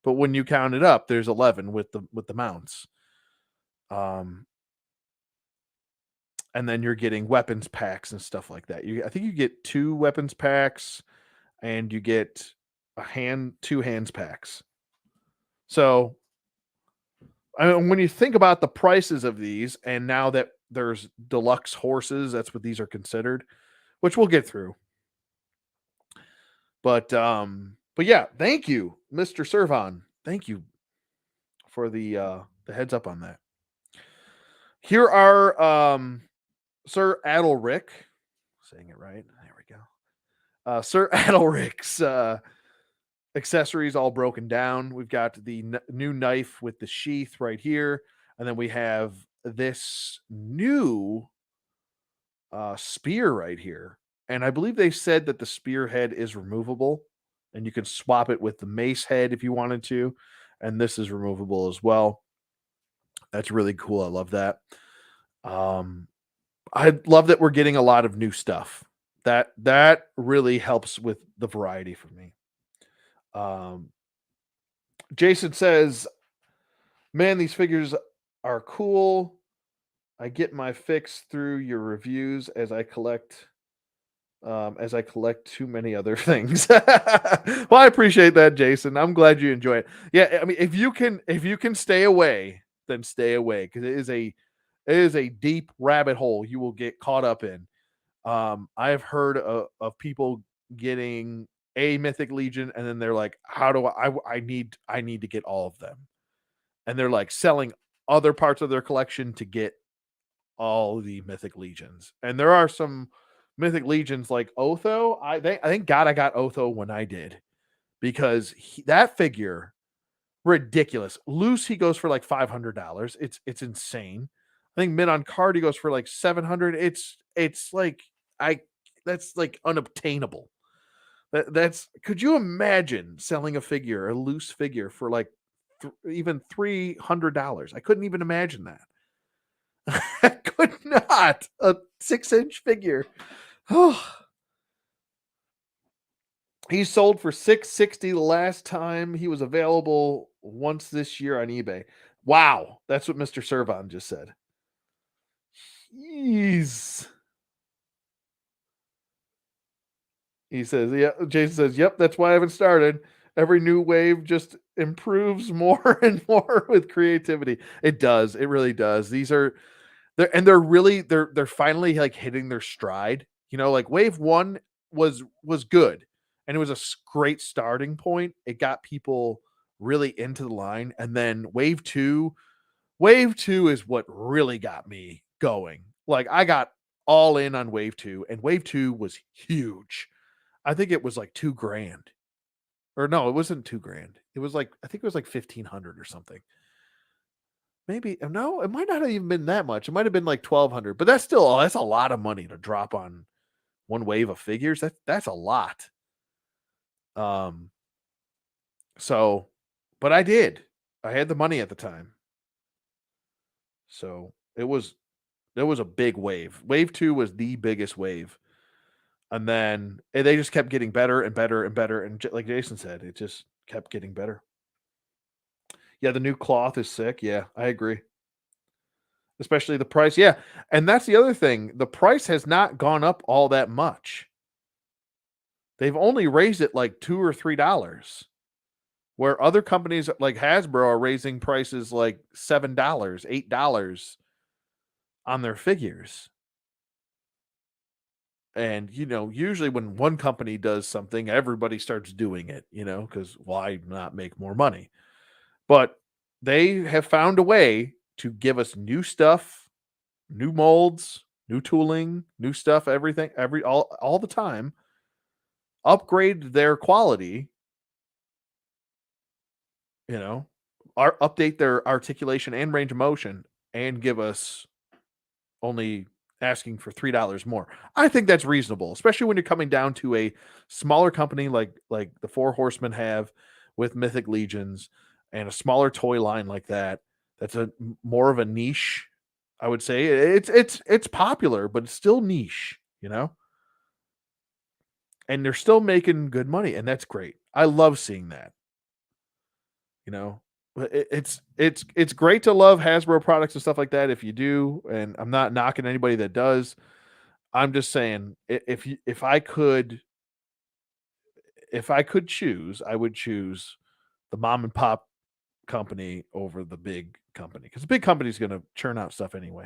but when you count it up, there's 11 with the mounts. And then you're getting weapons packs and stuff like that. I think you get 2 weapons packs, and you get 2 hands packs. So, I mean, when you think about the prices of these, and now that there's deluxe horses, that's what these are considered, which we'll get through. But yeah, thank you, Mr. Servon. Thank you for the heads up on that. Here are Sir Adalric, saying it right. There we go. Sir Adalric's accessories all broken down. We've got the new knife with the sheath right here, and then we have this new spear right here. And I believe they said that the spear head is removable, and you can swap it with the mace head if you wanted to. And this is removable as well. That's really cool. I love that. I love that we're getting a lot of new stuff. That really helps with the variety for me. Jason says, "Man, these figures are cool. I get my fix through your reviews as I collect too many other things." Well, I appreciate that, Jason. I'm glad you enjoy it. Yeah, I mean, if you can stay away, then stay away, because it is a deep rabbit hole you will get caught up in. I have heard of people getting a Mythic Legion, and then they're like, "How do I need to get all of them?" And they're like selling other parts of their collection to get all the Mythic Legions. And there are some Mythic Legions like Otho. I thank God I got Otho when I did, because that figure, ridiculous. Loose, he goes for like $500. It's insane. I think mid on card he goes for like 700. It's like that's like unobtainable. That's could you imagine selling a loose figure for like even $300? I couldn't even imagine that. I could not. A 6-inch figure. Oh. He sold for $660 the last time he was available once this year on eBay. Wow, that's what Mr. Servon just said. Jeez. He says, yeah, Jason says, yep, that's why I haven't started. Every new wave just improves more and more with creativity. It does. It really does. They're finally like hitting their stride. You know, like wave 1 was good, and it was a great starting point. It got people really into the line, and then wave 2 is what really got me going. Like I got all in on wave 2, and wave 2 was huge. I think it was like $2,000. Or no, it wasn't $2,000. It was like, I think it was like 1,500 or something. Maybe no, it might not have even been that much. It might have been like 1,200, but that's a lot of money to drop on one wave of figures. That's a lot. So, but I did. I had the money at the time. So there was a big wave. Wave 2 was the biggest wave. And then they just kept getting better and better and better. And like Jason said, it just kept getting better. Yeah, the new cloth is sick. Yeah, I agree. Especially the price. Yeah. And that's the other thing. The price has not gone up all that much. They've only raised it like $2 or $3. where other companies like Hasbro are raising prices like $7, $8 on their figures. And, usually when one company does something, everybody starts doing it, because why not make more money? But they have found a way to give us new stuff, new molds, new tooling, new stuff, everything, all the time, upgrade their quality, you know, update their articulation and range of motion, and give us only asking for $3 more. I think that's reasonable, especially when you're coming down to a smaller company like the Four Horsemen have with Mythic Legions, and a smaller toy line like that. That's more of a niche. I would say it's popular, but it's still niche, and they're still making good money, and that's great. I love seeing that. You know, it's great to love Hasbro products and stuff like that if you do, and I'm not knocking anybody that does. I'm just saying if I could choose, I would choose the mom and pop company over the big company, because the big company is going to churn out stuff anyway.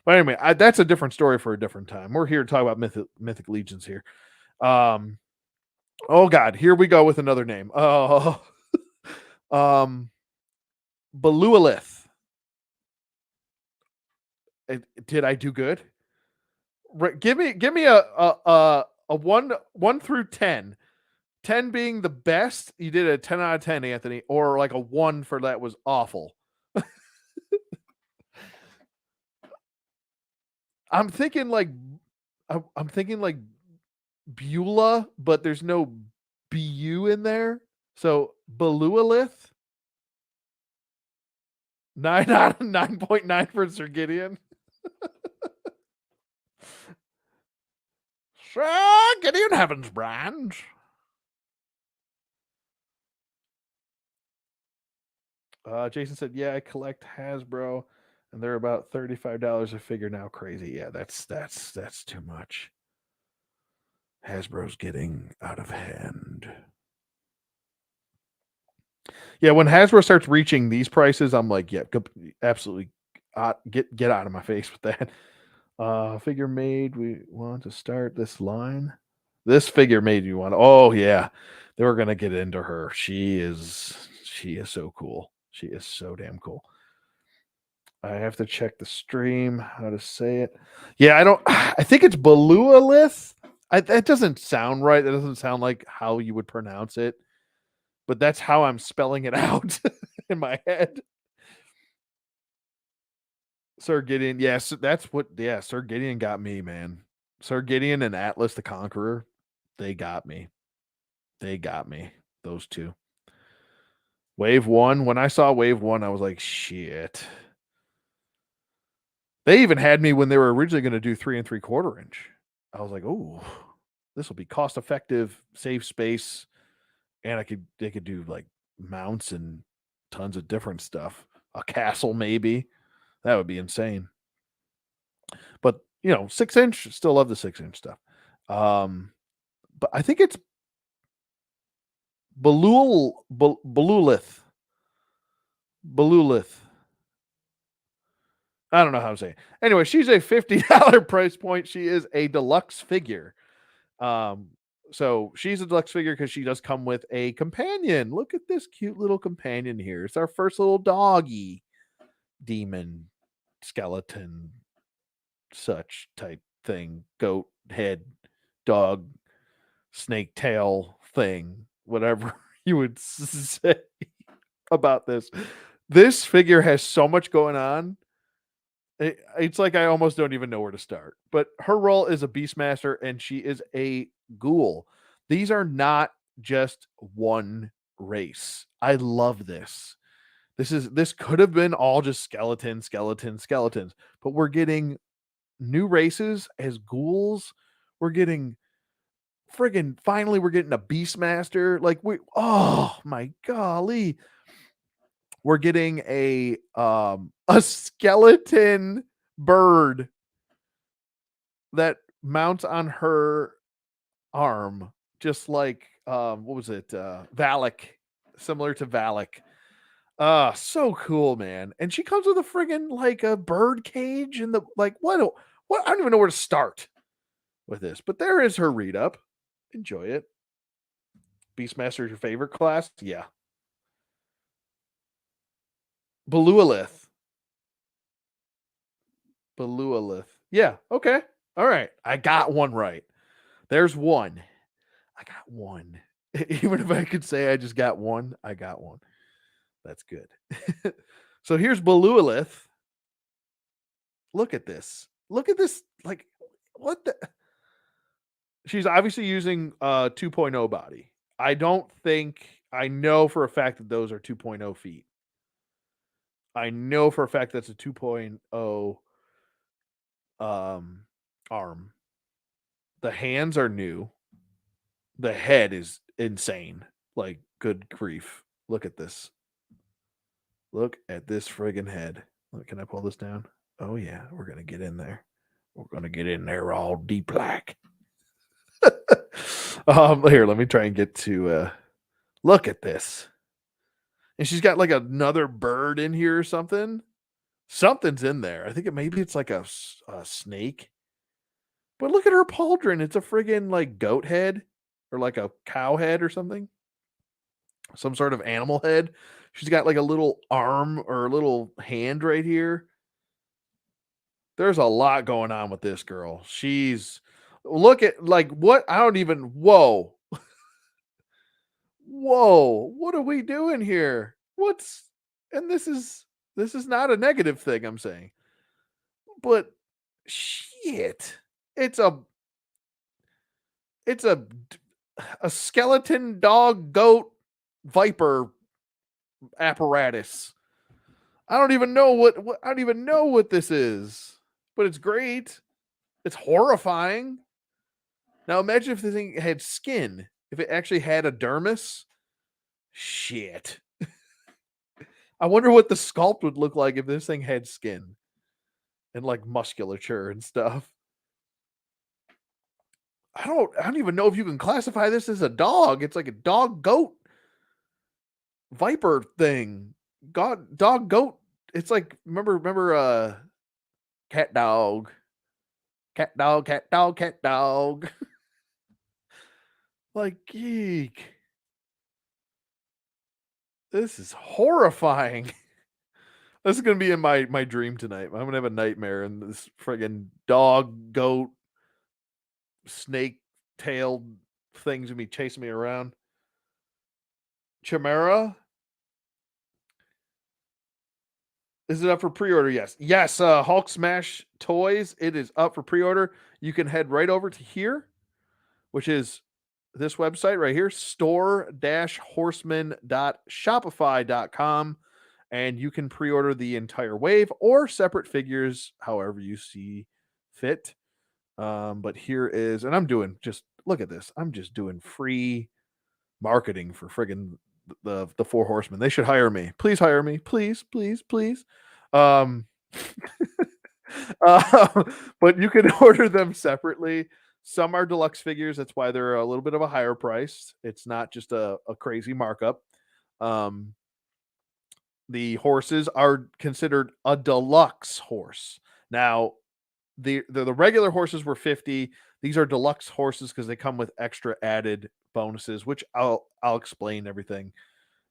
But anyway, that's a different story for a different time. We're here to talk about Mythic Legions here. Um, oh God, here we go with another name. Oh, um, Belualith. Did I do good? Give me a one through 10. 10 being the best. You did a 10 out of 10, Anthony, or like a 1 for that was awful. I'm thinking like I'm thinking like Beulah, but there's no BU in there. So Belualith, 9 out of 9.9 for Sir Gideon. Sir Gideon Heavens brand. Jason said, "Yeah, I collect Hasbro, and they're about $35 a figure now. Crazy. Yeah, that's too much. Hasbro's getting out of hand." Yeah, when Hasbro starts reaching these prices, I'm like, yeah, absolutely, get out of my face with that. Figure made. We want to start this line. This figure made you want. Oh yeah, they were gonna get into her. She is so cool. She is so damn cool. I have to check the stream how to say it. Yeah, I don't. I think it's Belualith. That doesn't sound right. That doesn't sound like how you would pronounce it. But that's how I'm spelling it out in my head. Sir Gideon, yes, that's what. Yeah, Sir Gideon got me, man. Sir Gideon and Atlas the Conqueror, they got me. They got me. Those two. Wave one. When I saw Wave one, I was like, shit. They even had me when they were originally going to do 3 3/4 inch. I was like, oh, this will be cost effective, save space, and they could do like mounts and tons of different stuff. A castle, maybe. That would be insane. But 6 inch, still love the 6 inch stuff. But I think it's Belulith. Belulith. I don't know how to say it. Anyway, she's a $50 price point. She is a deluxe figure. Um, so she's a deluxe figure because she does come with a companion. Look at this cute little companion here. It's our first little doggy demon skeleton such type thing. Goat head, dog, snake tail thing, whatever you would say about this. This figure has so much going on. It's like I almost don't even know where to start. But her role is a Beastmaster, and she is a ghoul. These are not just one race. I love this. This could have been all just skeletons, but we're getting new races as ghouls. We're getting finally we're getting a Beastmaster. Like oh my golly. We're getting a skeleton bird that mounts on her arm, just like what was it? Valak similar to Valak. So cool, man. And she comes with a friggin' like a bird cage and the like what I don't even know where to start with this. But there is her read up. Enjoy it. Beastmaster is your favorite class? Yeah. Belualith. Belualith. Yeah, okay. All right. I got one right. There's one. I got one. Even if I could say I just got one, I got one. That's good. So here's Belualith. Look at this. Look at this. Like, what the? She's obviously using 2.0 body. I don't think I know for a fact that those are 2.0 feet. I know for a fact that's a 2.0 arm. The hands are new. The head is insane. Like, good grief. Look at this. Look at this friggin' head. Can I pull this down? Oh yeah, we're gonna get in there. We're gonna get in there all deep like. Here, let me try and get to look at this. And she's got like another bird in here or something. Something's in there. I think maybe it's like a snake. But look at her pauldron. It's a friggin' like goat head or like a cow head or something. Some sort of animal head. She's got like a little arm or a little hand right here. There's a lot going on with this girl. She's look at like what I don't even whoa. Whoa, what are we doing here? What's and this is not a negative thing I'm saying. But shit. It's a it's a skeleton dog goat viper apparatus. I don't even know what I don't even know what this is. But it's great. It's horrifying. Now imagine if the thing had skin. If it actually had a dermis. Shit. I wonder what the sculpt would look like if this thing had skin and like musculature and stuff. I don't even know if you can classify this as a dog. It's like a dog goat viper thing. God dog goat. It's like remember cat dog. Cat dog, cat dog, cat dog. Like geek. This is horrifying. This is gonna be in my dream tonight. I'm gonna have a nightmare and this friggin' dog, goat, snake tailed things gonna be chasing me around. Chimera. Is it up for pre-order? Yes. Yes, Hulk Smash Toys. It is up for pre-order. You can head right over to here, which is this website right here, store-horseman.shopify.com. And you can pre-order the entire wave or separate figures, however you see fit. But here is, and I'm doing just look at this. I'm just doing free marketing for friggin' the Four Horsemen. They should hire me. Please hire me. Please, please, please. Um, uh, but you can order them separately. Some are deluxe figures. That's why they're a little bit of a higher price. It's not just a crazy markup. Um, the horses are considered a deluxe horse. Now, the regular horses were 50. These are deluxe horses because they come with extra added bonuses, which I'll explain everything.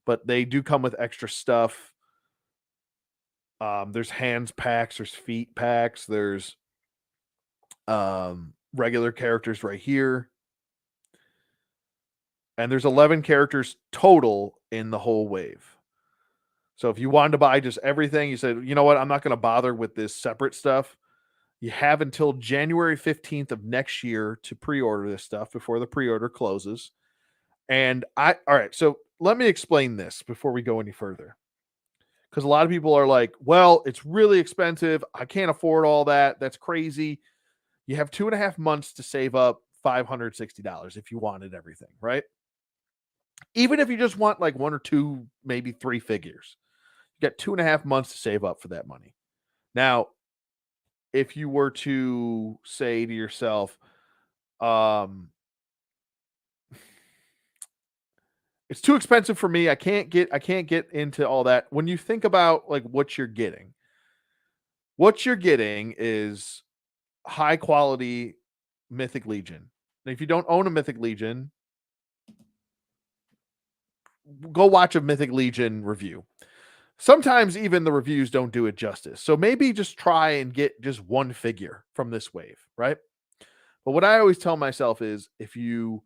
But they do come with extra stuff. There's hands packs, there's feet packs, there's regular characters right here. And there's 11 characters total in the whole wave. So if you wanted to buy just everything, you said, you know what, I'm not going to bother with this separate stuff. You have until January 15th of next year to pre-order this stuff before the pre-order closes. And all right, so let me explain this before we go any further. Because a lot of people are like, well, it's really expensive. I can't afford all that. That's crazy. You have 2.5 months to save up $560 if you wanted everything, right? Even if you just want like one or two, maybe three figures, you got 2.5 months to save up for that money. Now, if you were to say to yourself, It's too expensive for me. I can't get into all that. When you think about like what you're getting is high quality Mythic Legion. And if you don't own a Mythic Legion, go watch a Mythic Legion review. Sometimes even the reviews don't do it justice. So maybe just try and get just one figure from this wave, right? But what I always tell myself is if you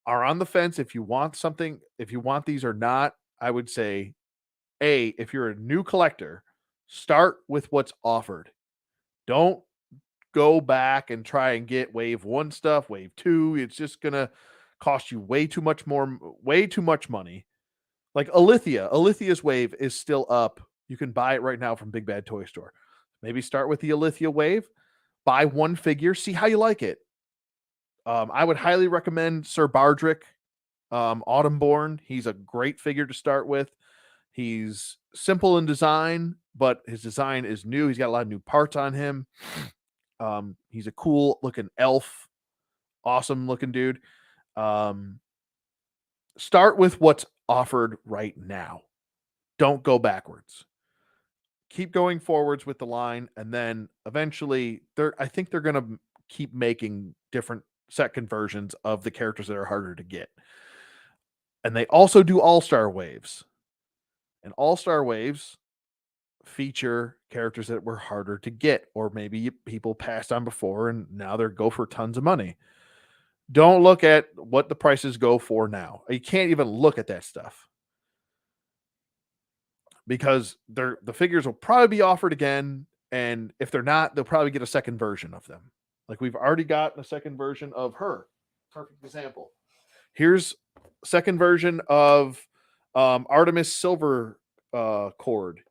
are on the fence, if you want something, if you want these or not, I would say, if you're a new collector, start with what's offered. Don't go back and try and get wave one stuff, wave two. It's just going to cost you way too much money. Like Alithia's wave is still up. You can buy it right now from Big Bad Toy Store. Maybe start with the Alithia wave, buy one figure, see how you like it. I would highly recommend Sir Bardrick, Autumnborn. He's a great figure to start with. He's simple in design, but his design is new. He's got a lot of new parts on him. He's a cool looking elf, awesome looking dude. Start with what's offered right now. Don't go backwards. Keep going forwards with the line, and then eventually, I think they're going to keep making different set conversions of the characters that are harder to get. And they also do all-star waves. And all-star waves feature characters that were harder to get, or maybe people passed on before and now they're go for tons of money. Don't look at what the prices go for now. You can't even look at that stuff because the figures will probably be offered again, and if they're not, they'll probably get a second version of them. Like we've already gotten a second version of her. Perfect example. Here's second version of Artemis Silver Cord.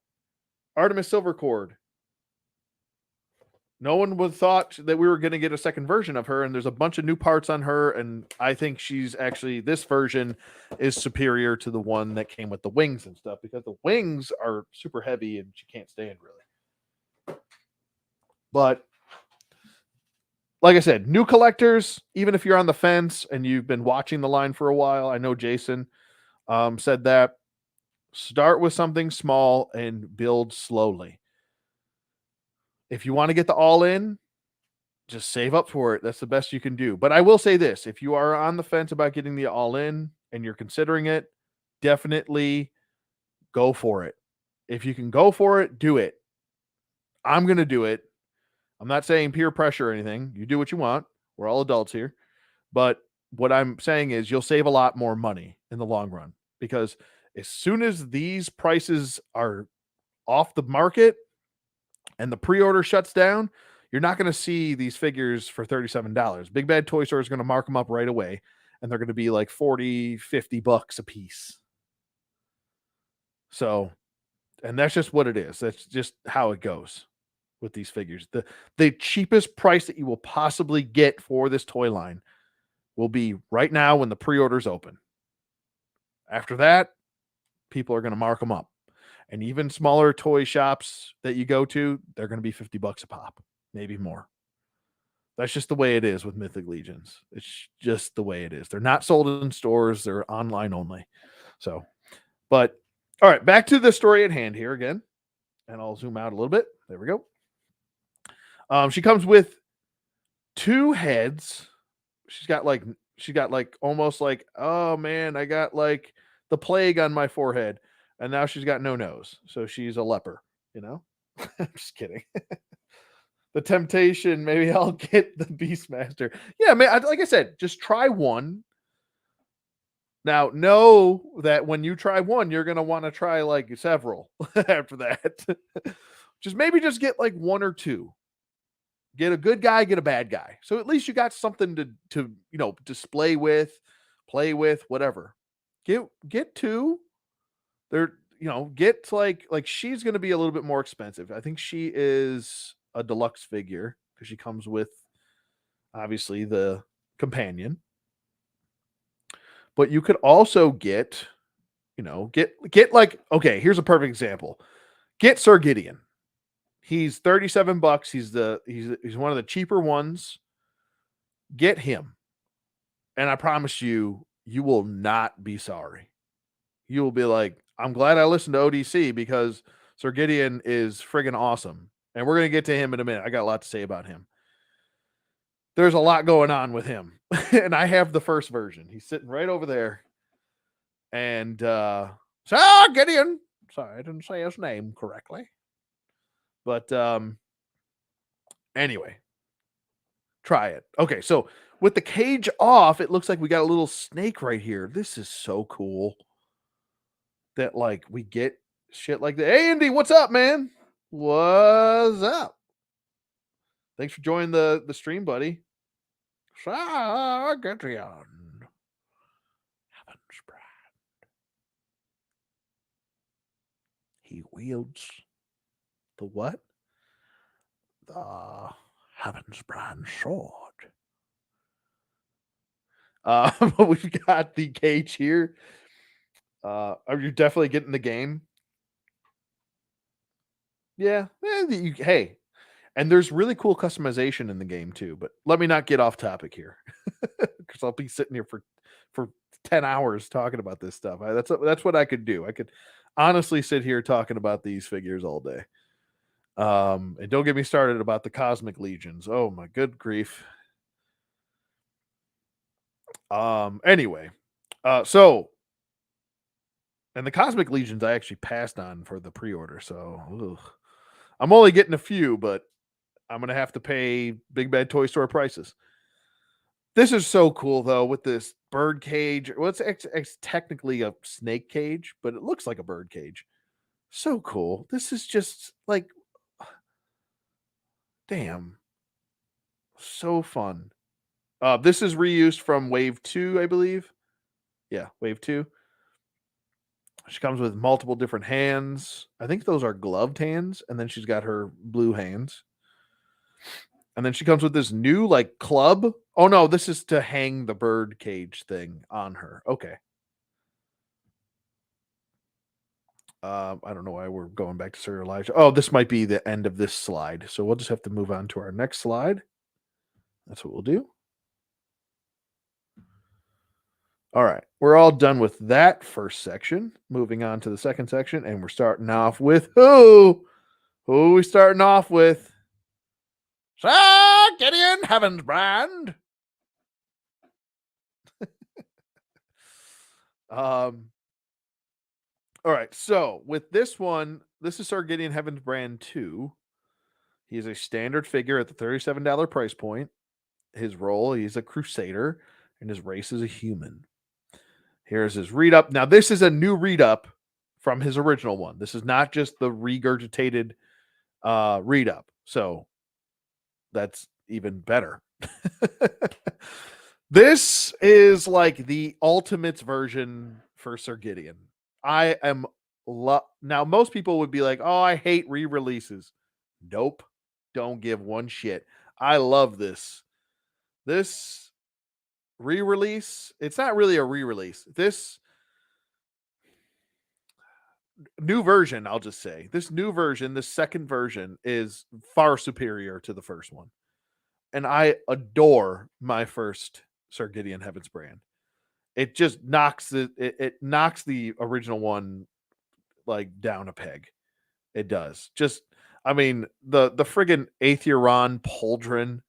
Artemis Silver Cord. No one would thought that we were going to get a second version of her, and there's a bunch of new parts on her, and I think she's actually, this version is superior to the one that came with the wings and stuff, because the wings are super heavy and she can't stand really. But like I said, new collectors, even if you're on the fence and you've been watching the line for a while, I know Jason said that, start with something small and build slowly. If you want to get the all-in, just save up for it. That's the best you can do. But I will say this, if you are on the fence about getting the all-in and you're considering it, definitely go for it. If you can go for it, do it. I'm going to do it. I'm not saying peer pressure or anything. You do what you want. We're all adults here. But what I'm saying is you'll save a lot more money in the long run, because as soon as these prices are off the market and the pre-order shuts down, you're not going to see these figures for $37. Big Bad Toy Store is going to mark them up right away, and they're going to be like 40, 50 bucks a piece. So, and that's just what it is. That's just how it goes with these figures. The cheapest price that you will possibly get for this toy line will be right now when the pre-orders open. After that, people are going to mark them up. And even smaller toy shops that you go to, they're going to be 50 bucks a pop, maybe more. That's just the way it is with Mythic Legions. It's just the way it is. They're not sold in stores. They're online only. So, but all right, back to the story at hand here again. And I'll zoom out a little bit. There we go. She comes with 2 heads. She's got like almost like, oh man, I got like the plague on my forehead. And now she's got no nose. So she's a leper, you know? I'm just kidding. The temptation, maybe I'll get the Beastmaster. Yeah, man, like I said, just try one. Now, know that when you try one, you're going to want to try like several after that. Just get like 1 or 2. Get a good guy, get a bad guy. So at least you got something to display with, play with, whatever. Get 2. They're, get like she's going to be a little bit more expensive. I think she is a deluxe figure because she comes with obviously the companion. But you could also get like, okay, here's a perfect example. Get Sir Gideon. He's 37 bucks. He's one of the cheaper ones. Get him. And I promise you, you will not be sorry. you will be like, I'm glad I listened to ODC because Sir Gideon is friggin' awesome. And we're going to get to him in a minute. I got a lot to say about him. There's a lot going on with him. And I have the first version. He's sitting right over there. And Sir Gideon. Sorry, I didn't say his name correctly. But anyway, try it. Okay, so with the cage off, it looks like we got a little snake right here. This is so cool that like we get shit like that. Hey Andy, what's up, man? What's up? Thanks for joining the stream, buddy. Sargatrion. Heaven's brand. He wields the what? The Heaven's brand sword. We've got the cage here. Are you definitely getting the game? Yeah. Hey, and there's really cool customization in the game too. But let me not get off topic here, because I'll be sitting here for 10 hours talking about this stuff. That's what I could do. I could honestly sit here talking about these figures all day. And don't get me started about the Cosmic Legions. Oh my good grief. Anyway, so and the Cosmic Legions I actually passed on for the pre-order, so ugh. I'm only getting a few, but I'm gonna have to pay Big Bad Toy Store prices. This is so cool though with this bird cage. Well, it's technically a snake cage, but it looks like a bird cage. So cool. This is just like, damn, so fun. This is reused from Wave 2, I believe. Yeah, Wave 2. She comes with multiple different hands. I think those are gloved hands, and then she's got her blue hands. And then she comes with this new like club. Oh no, this is to hang the bird cage thing on her. Okay. I don't know why we're going back to Sir Elijah. Oh, this might be the end of this slide. So we'll just have to move on to our next slide. That's what we'll do. All right. We're all done with that first section. Moving on to the second section. And we're starting off with who? Who are we starting off with? Sir Gideon Heaven's brand. All right, so with this one, this is Sir Gideon Heaven's brand 2. He is a standard figure at the $37 price point. His role, he's a crusader, and his race is a human. Here's his read up. Now, this is a new read up from his original one. This is not just the regurgitated read up. So that's even better. This is like the ultimate version for Sir Gideon. I am now most people would be like, "Oh, I hate re-releases." Nope. Don't give one shit. I love this. This re-release, it's not really a re-release. This new version, I'll just say. This new version, the second version is far superior to the first one. And I adore my first Sir Gideon Heaven's brand. It just knocks it knocks the original one like down a peg. It does. Just I mean the friggin' Aetheron Pauldron.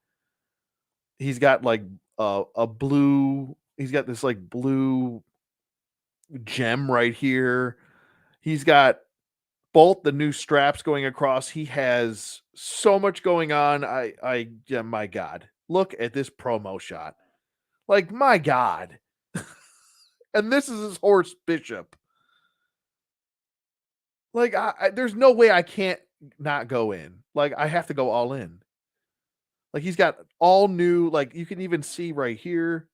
He's got like a blue. He's got this like blue gem right here. He's got both the new straps going across. He has so much going on. Yeah, my God, look at this promo shot. Like my God. And this is his horse Bishop. Like there's no way I can't not go in. Like I have to go all in. Like he's got all new, like you can even see right here.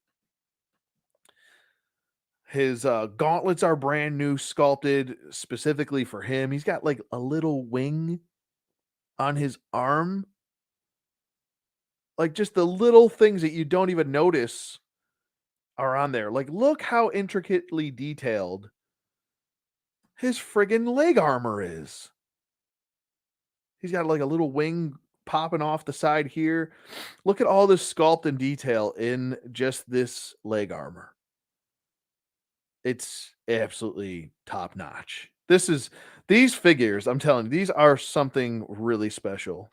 His gauntlets are brand new, sculpted specifically for him. He's got like a little wing on his arm. Like just the little things that you don't even notice are on there. Like look how intricately detailed his friggin' leg armor is. He's got like a little wing popping off the side here. Look at all this sculpt and detail in just this leg armor. It's absolutely top notch. These figures, I'm telling you, these are something really special.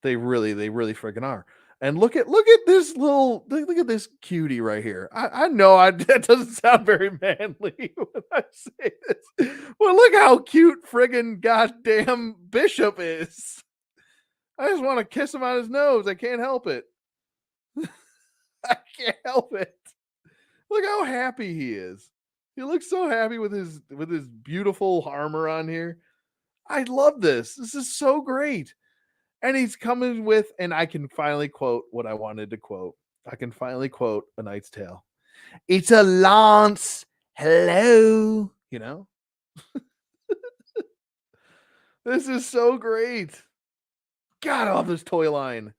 They really freaking are. And look at this look at this cutie right here. I know that doesn't sound very manly when I say this. But look how cute friggin' goddamn Bishop is. I just want to kiss him on his nose. I can't help it. I can't help it. Look how happy he is. He looks so happy with his beautiful armor on here. I love this. This is so great. And he's coming with, and I can finally quote what I wanted to quote. I can finally quote A Knight's Tale. It's a lance. Hello. You know, this is so great. God, I love this toy line.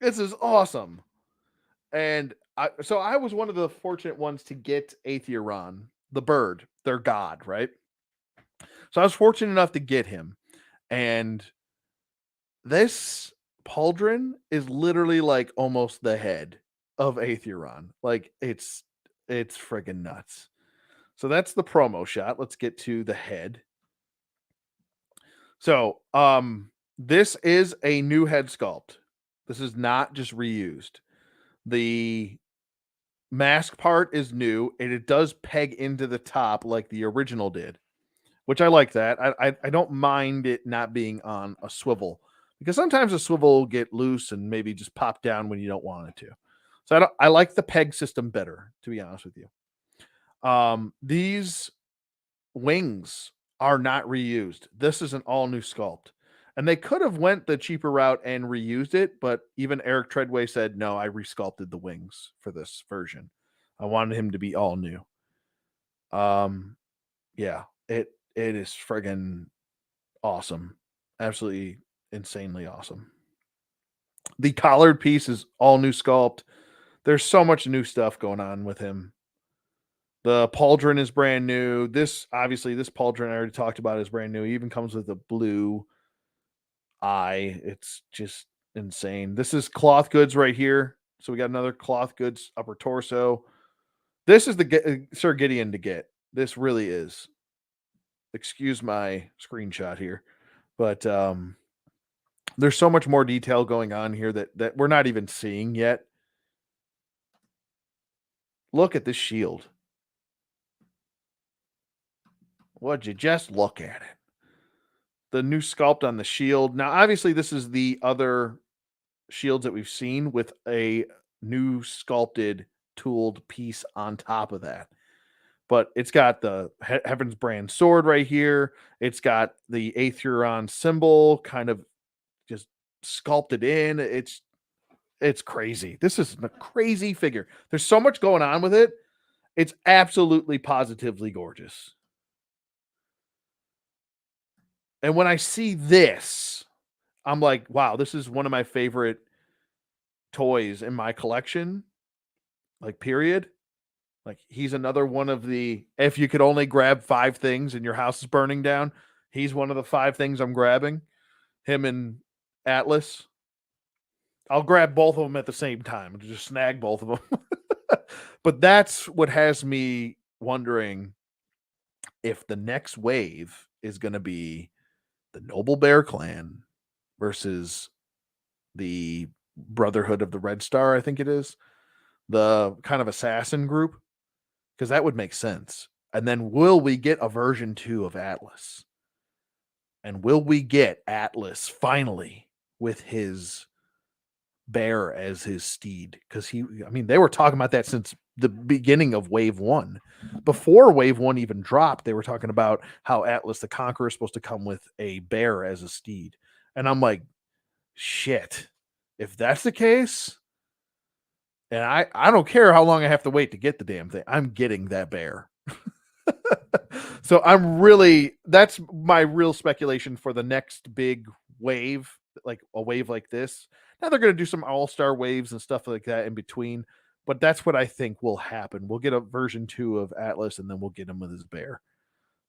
This is awesome. And so I was one of the fortunate ones to get Aetheron, the bird, their god, right? So I was fortunate enough to get him. And this pauldron is literally like almost the head of Aetheron. Like it's friggin' nuts. So that's the promo shot. Let's get to the head. So, this is a new head sculpt. This is not just reused. The mask part is new and it does peg into the top like the original did, which I like that. I don't mind it not being on a swivel because sometimes a swivel will get loose and maybe just pop down when you don't want it to. So I like the peg system better, to be honest with you. These wings are not reused. This is an all new sculpt. And they could have went the cheaper route and reused it, but even Eric Treadway said, "No, I resculpted the wings for this version. I wanted him to be all new." Um yeah, it is friggin' awesome. Absolutely insanely awesome. The collared piece is all new sculpt. There's so much new stuff going on with him. The pauldron is brand new. This pauldron I already talked about is brand new. It even comes with a blue eye. It's just insane. This is cloth goods right here. So we got another cloth goods upper torso. This is the Sir Gideon to get. This really is. Excuse my screenshot here, but there's so much more detail going on here that we're not even seeing yet. Look at this shield. Would you just look at it? The new sculpt on the shield. Now, obviously, this is the other shields that we've seen with a new sculpted tooled piece on top of that. But it's got the Heaven's Brand sword right here. It's got the Aetheron symbol kind of just sculpted in. It's crazy. This is a crazy figure. There's so much going on with it. It's absolutely positively gorgeous. And when I see this, I'm like, wow, this is one of my favorite toys in my collection. Like, period. Like, he's another one of the if you could only grab 5 things and your house is burning down, he's one of the 5 things I'm grabbing. Him and Atlas. I'll grab both of them at the same time and just snag both of them. But that's what has me wondering if the next wave is going to be the Noble Bear Clan versus the Brotherhood of the Red Star, I think it is, the kind of assassin group, because that would make sense. And then will we get a version 2 of Atlas? And will we get Atlas finally with his bear as his steed? Because they were talking about that since the beginning of Wave 1. Before Wave 1 even dropped, they were talking about how Atlas the Conqueror is supposed to come with a bear as a steed. And I'm like, shit. If that's the case, and I don't care how long I have to wait to get the damn thing, I'm getting that bear. So that's my real speculation for the next big wave, like a wave like this. Now they're going to do some all-star waves and stuff like that in between, but that's what I think will happen. We'll get a version 2 of Atlas and then we'll get him with his bear.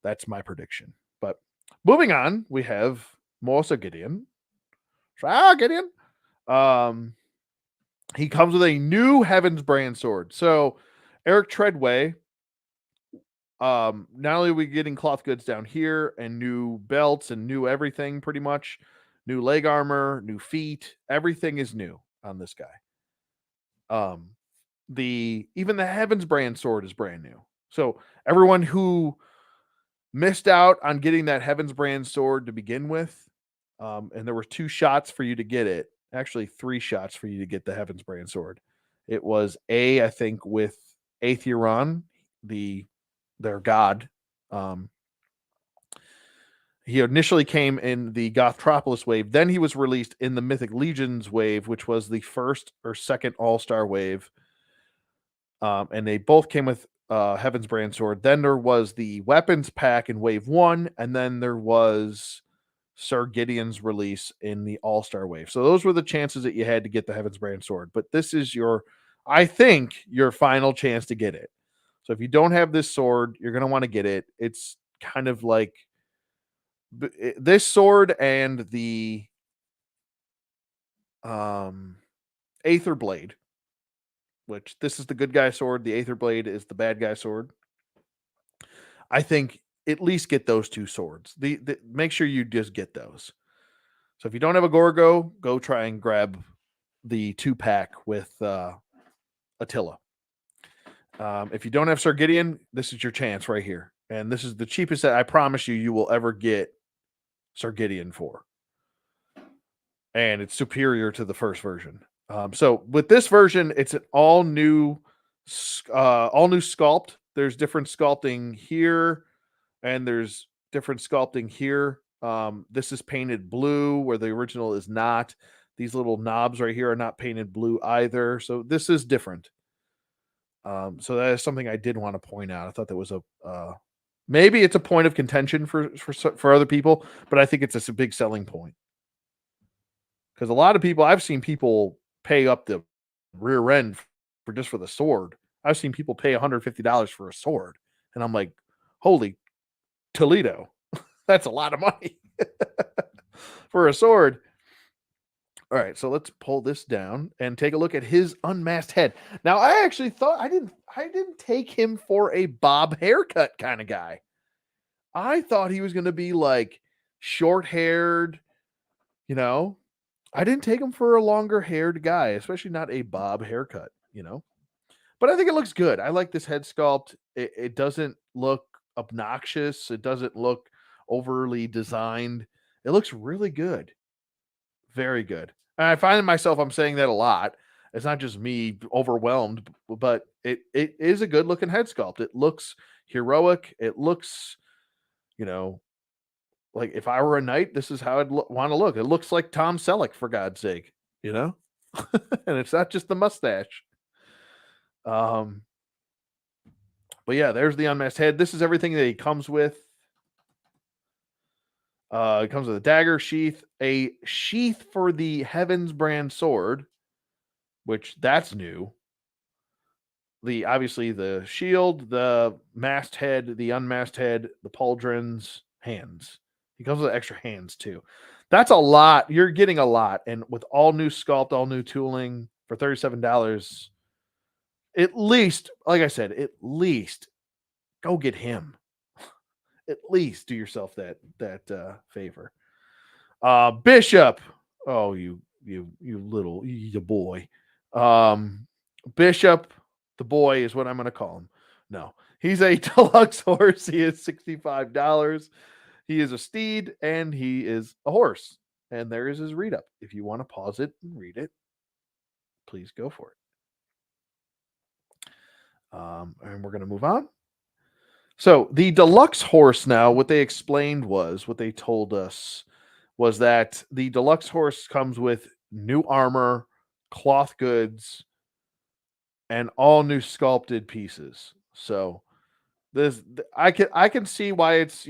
That's my prediction. But moving on, we have Mosa Gideon. Gideon. he comes with a new Heaven's Brand sword. So Eric Treadway, not only are we getting cloth goods down here and new belts and new everything, pretty much new leg armor, new feet, everything is new on this guy. Even the Heaven's Brand sword is brand new. So everyone who missed out on getting that Heaven's Brand sword to begin with, and there were 2 shots for you to get it. Actually, 3 shots for you to get the Heaven's Brand sword. It was I think, with Aetheron, their god. He initially came in the Gothtropolis wave. Then he was released in the Mythic Legions wave, which was the first or second All-Star wave. And they both came with Heaven's Brand sword. Then there was the weapons pack in wave 1, and then there was Sir Gideon's release in the All-Star wave. So those were the chances that you had to get the Heaven's Brand sword. But this is I think, your final chance to get it. So if you don't have this sword, you're going to want to get it. It's kind of like this sword and the Aether Blade, which this is the good guy sword. The Aether Blade is the bad guy sword. I think at least get those 2 swords. Make sure you just get those. So if you don't have a Gorgo, go try and grab the 2-pack with Attila. If you don't have Sir Gideon, this is your chance right here. And this is the cheapest that I promise you will ever get Sir Gideon for. And it's superior to the first version. So with this version, it's an all new sculpt. There's different sculpting here, and there's different sculpting here. This is painted blue where the original is not. These little knobs right here are not painted blue either. So this is different. So that is something I did want to point out. I thought that was maybe it's a point of contention for other people, but I think it's a big selling point. Because a lot of people, I've seen people pay up the rear end for the sword. I've seen people pay $150 for a sword. And I'm like, holy Toledo, that's a lot of money for a sword. All right, so let's pull this down and take a look at his unmasked head. Now, I actually thought I didn't take him for a bob haircut kind of guy. I thought he was going to be like short-haired, I didn't take him for a longer-haired guy, especially not a bob haircut, But I think it looks good. I like this head sculpt. It doesn't look obnoxious. It doesn't look overly designed. It looks really good. Very good. And I find myself, I'm saying that a lot. It's not just me overwhelmed, but it is a good looking head sculpt. It looks heroic. It looks, like if I were a knight, this is how I'd want to look. It looks like Tom Selleck, for God's sake, and it's not just the mustache. But yeah, there's the unmasked head. This is everything that he comes with. It comes with a dagger sheath, a sheath for the Heaven's Brand sword, which that's new. Obviously the shield, the masked head, the unmasked head, the pauldrons, hands. He comes with extra hands too. That's a lot. You're getting a lot, and with all new sculpt, all new tooling for $37, at least, like I said, at least go get him. At least do yourself that favor. Bishop. Oh, you little boy. Bishop, the boy is what I'm going to call him. No, he's a deluxe horse. He is $65. He is a steed and he is a horse. And there is his read up. If you want to pause it and read it, please go for it. And we're going to move on. So the deluxe horse now, what they told us was that the deluxe horse comes with new armor, cloth goods, and all new sculpted pieces. So I can see why it's,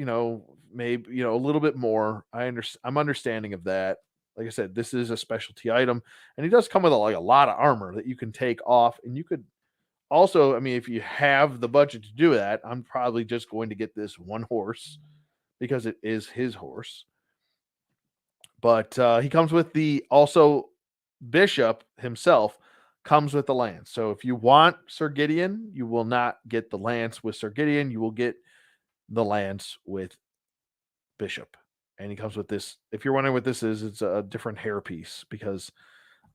maybe, a little bit more. I'm understanding of that. Like I said, this is a specialty item, and he does come with a lot of armor that you can take off, and you could also, if you have the budget to do that, I'm probably just going to get this one horse because it is his horse. But he comes with the also Bishop himself comes with the lance. So if you want Sir Gideon, you will not get the lance with Sir Gideon. You will get the lance with Bishop. And he comes with this. If you're wondering what this is, it's a different hairpiece because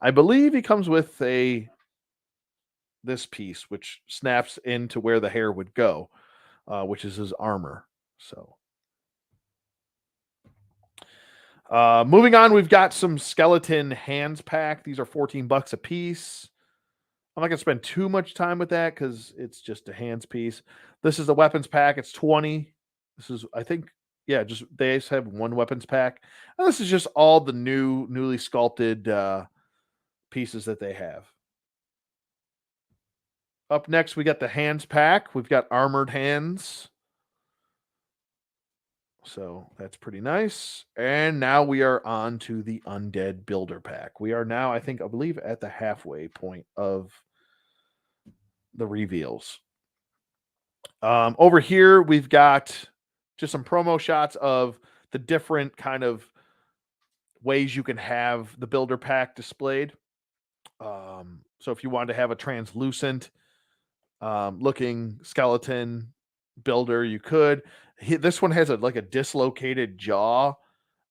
I believe he comes with this piece which snaps into where the hair would go, which is his armor. So moving on, we've got some skeleton hands pack. These are $14 a piece. I'm not gonna spend too much time with that because it's just a hands piece. This is the weapons pack. It's 20. This is, I think, yeah, just they just have one weapons pack. And this is just all the newly sculpted pieces that they have. Up next, we got the hands pack. We've got armored hands. So that's pretty nice. And now we are on to the undead builder pack. We are now, I believe, at the halfway point of the reveals. Over here, we've got just some promo shots of the different kind of ways you can have the builder pack displayed. So if you wanted to have a translucent looking skeleton builder, you could. This one has like a dislocated jaw,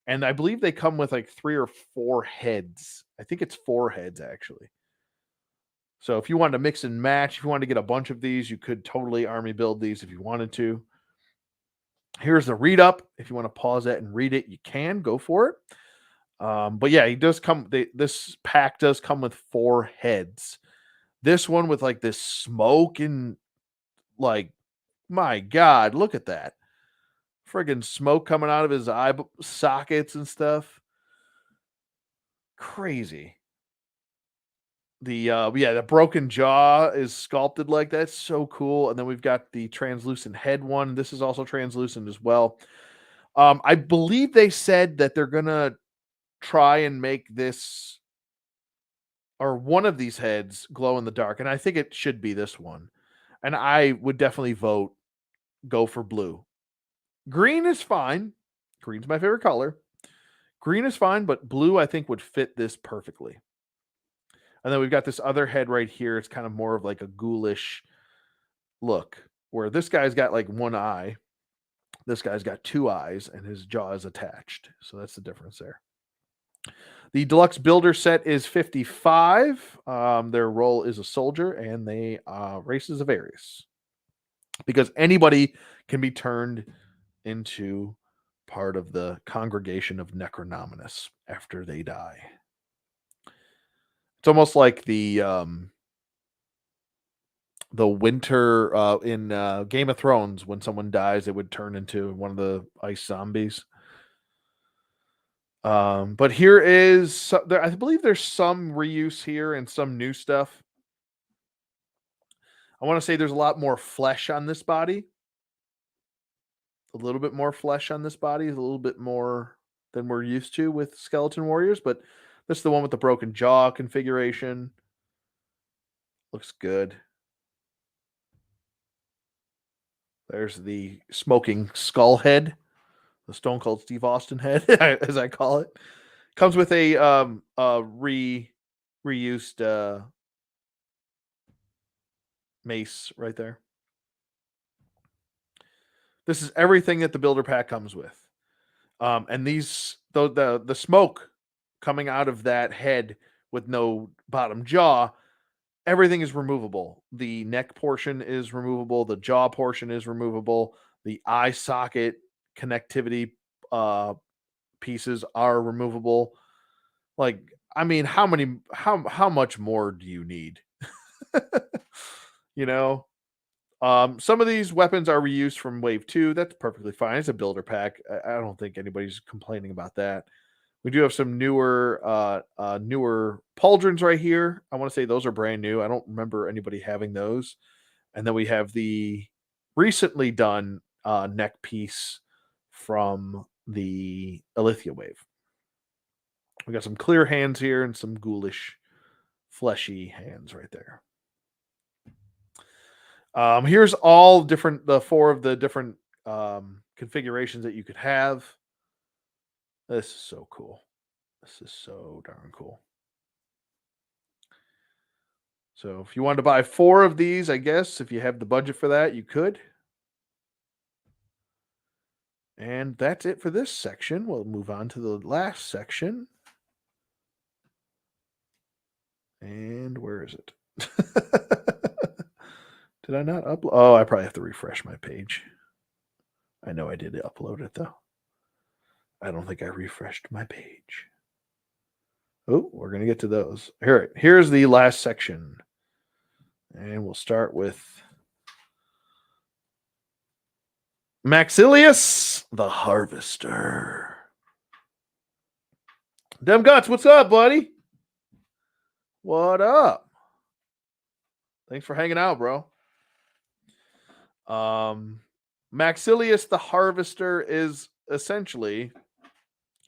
and I believe they come with like 3 or 4 heads. I think it's 4 heads actually. So if you wanted to mix and match, if you wanted to get a bunch of these, you could totally army build these if you wanted to. Here's the read up. If you want to pause that and read it, you can go for it. But yeah, he does come. This pack does come with 4 heads. This one with like this smoke and like, my God, look at that. Friggin' smoke coming out of his eye sockets and stuff. Crazy. The broken jaw is sculpted like that. So cool. And then we've got the translucent head one. This is also translucent as well. I believe they said that they're gonna try and make this or one of these heads glow in the dark, and I think it should be this one. And I would definitely go for blue. Green is fine. Green's my favorite color. Green is fine, but blue I think would fit this perfectly. And then we've got this other head right here. It's kind of more of like a ghoulish look, where this guy's got like one eye. This guy's got 2 eyes, and his jaw is attached. So that's the difference there. The deluxe builder set is 55. Their role is a soldier, and they races of Aries. Because anybody can be turned into part of the congregation of Necronominus after they die. It's almost like the winter in Game of Thrones when someone dies, it would turn into one of the ice zombies. But here is I believe there's some reuse here and some new stuff. I want to say there's a lot more flesh on this body. A little bit more flesh on this body, a little bit more than we're used to with skeleton warriors, but this is the one with the broken jaw configuration. Looks good. There's the smoking skull head, the Stone Cold Steve Austin head, as I call it. Comes with a reused mace right there. This is everything that the builder pack comes with. And these the smoke coming out of that head with no bottom jaw, everything is removable. The neck portion is removable, the jaw portion is removable, the eye socket connectivity pieces are removable. Like, I mean, how much more do you need? You know? Some of these weapons are reused from Wave 2. That's perfectly fine. It's a builder pack. I don't think anybody's complaining about that. We do have some newer pauldrons right here. I want to say those are brand new. I don't remember anybody having those. And then we have the recently done neck piece from the Alithia wave. We got some clear hands here and some ghoulish, fleshy hands right there. Here's all the 4 of the different configurations that you could have. This is so cool. This is so darn cool. So if you wanted to buy 4 of these, I guess if you have the budget for that, you could. And that's it for this section. We'll move on to the last section. And where is it? Did I not upload? Oh, I probably have to refresh my page. I know I did upload it though. I don't think I refreshed my page. Oh, we're going to get to those. Here's the last section. And we'll start with Maxilius the Harvester. Dem Guts, what's up, buddy? What up? Thanks for hanging out, bro. Maxilius the Harvester is essentially,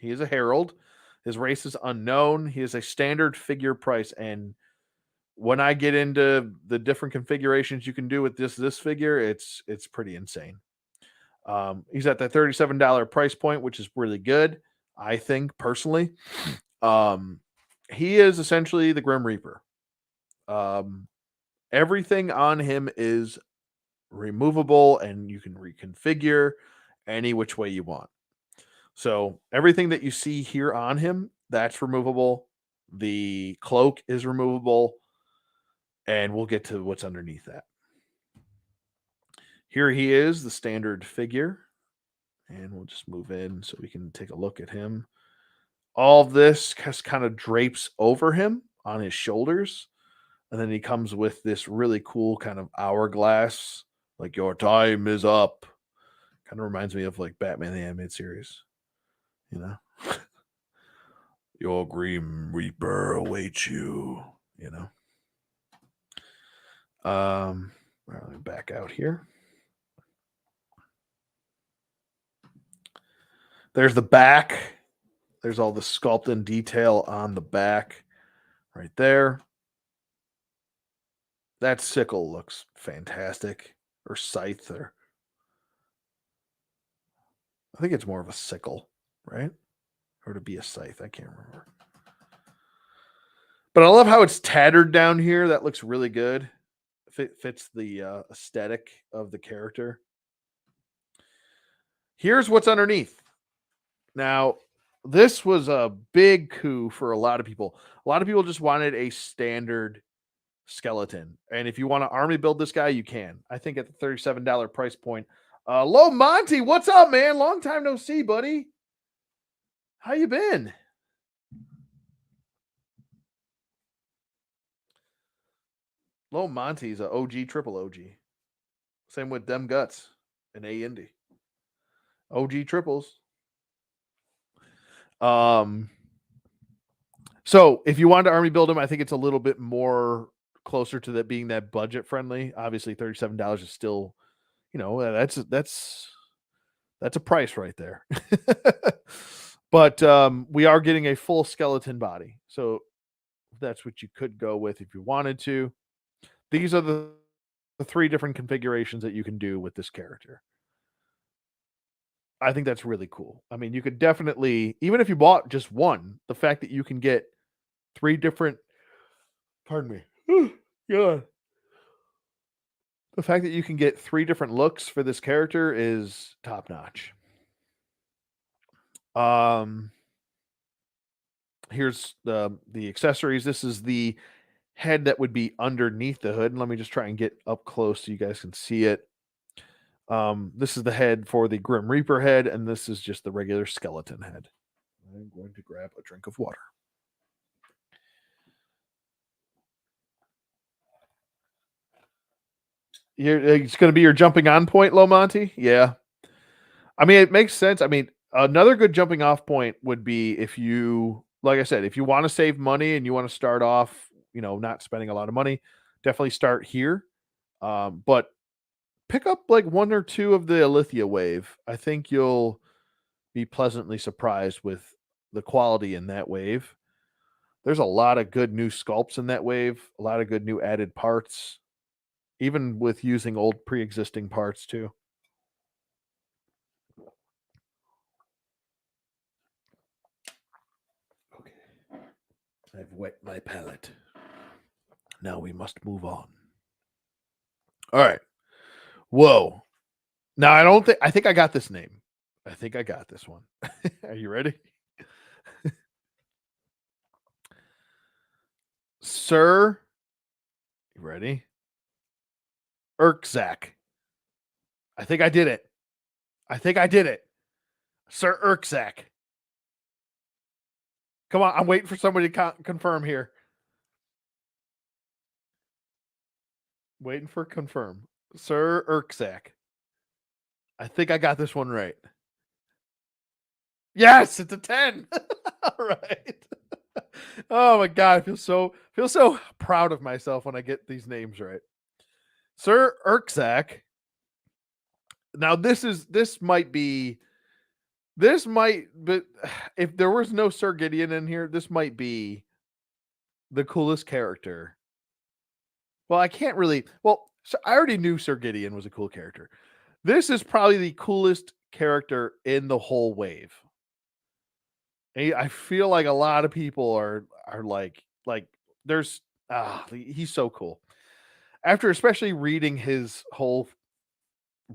he is a herald. His race is unknown. He is a standard figure price. And when I get into the different configurations you can do with this figure, it's pretty insane. He's at the $37 price point, which is really good, I think, personally. He is essentially the Grim Reaper. Everything on him is removable and you can reconfigure any which way you want. So everything that you see here on him, that's removable. The cloak is removable, and we'll get to what's underneath that. Here he is, the standard figure, and we'll just move in so we can take a look at him. All of this kind of drapes over him on his shoulders, and then he comes with this really cool kind of hourglass, like your time is up. Kind of reminds me of like Batman the Animated Series, you know. Your Grim Reaper awaits you, you know. Let me back out here. There's the back. There's all the sculpt and detail on the back right there. That sickle looks fantastic. Or scythe, or I think it's more of a sickle, right? Or to be a scythe, I can't remember. But I love how it's tattered down here. That looks really good. Fits the aesthetic of the character. Here's what's underneath. Now, this was a big coup for a lot of people. A lot of people just wanted a standard skeleton. And if you want to army build this guy, you can. I think at the $37 price point. Low Monty, what's up, man? Long time no see, buddy. How you been? Low Monty's a OG, triple OG. Same with Dem Guts and A Indy. OG triples. So if you wanted to army build him, I think it's a little bit more closer to that being that budget friendly. Obviously, $37 is still, you know, that's a price right there. But we are getting a full skeleton body. So that's what you could go with if you wanted to. These are the 3 different configurations that you can do with this character. I think that's really cool. I mean, you could definitely, even if you bought just one, the fact that you can get 3 different, pardon me. Yeah. The fact that you can get 3 different looks for this character is top notch. Here's the accessories. This is the head that would be underneath the hood. And let me just try and get up close so you guys can see it. This is the head for the Grim Reaper head, and this is just the regular skeleton head. I'm going to grab a drink of water. It's going to be your jumping on point, Low Monty? Yeah. I mean, it makes sense. I mean, another good jumping off point would be if you, like I said, if you want to save money and you want to start off, you know, not spending a lot of money, definitely start here. But pick up like 1 or 2 of the Alithia wave. I think you'll be pleasantly surprised with the quality in that wave. There's a lot of good new sculpts in that wave, a lot of good new added parts, even with using old pre-existing parts too. Okay. I've wet my palate. Now we must move on. All right. Whoa. Now I think I got this name. I think I got this one. Are you ready? Sir, you ready? Urkzak. I think I did it. I think I did it. Sir Urkzak. Come on, I'm waiting for somebody to confirm here. Waiting for confirm. Sir Urkzak. I think I got this one right. Yes, it's a 10. All right. Oh my god, I feel so proud of myself when I get these names right. Sir Urkzak. Now this might be but if there was no Sir Gideon in here, this might be the coolest character. Well, I can't really. Well, so I already knew Sir Gideon was a cool character. This is probably the coolest character in the whole wave. I feel like a lot of people are like there's he's so cool. After especially reading his whole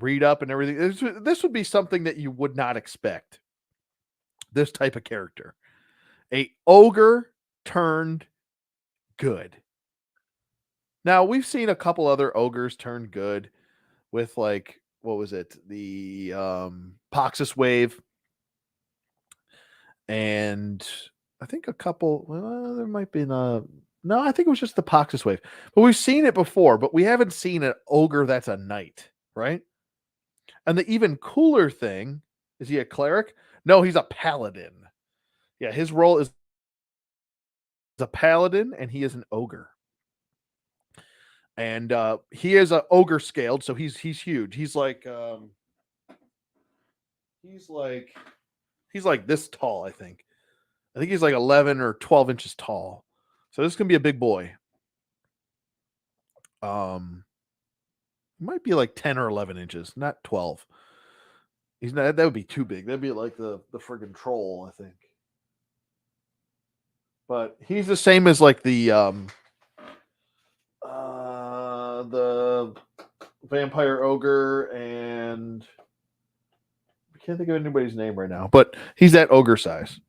read up and everything, this would be something that you would not expect. This type of character, a ogre turned good. Now we've seen a couple other ogres turn good with like what was it, the Poxus wave, and I think a couple. Well, there might be no. I think it was just the Poxus wave, but we've seen it before. But we haven't seen an ogre that's a knight, right? And the even cooler thing is he a cleric? No, he's a paladin. Yeah, his role is a paladin, and he is an ogre. And he is a ogre scaled, so he's huge. He's like he's like this tall, I think. I think he's like 11 or 12 inches tall. So this can be a big boy. Might be like 10 or 11 inches, not 12. He's not that would be too big. That'd be like the friggin' troll, I think. But he's the same as like the vampire ogre, and I can't think of anybody's name right now, but he's that ogre size.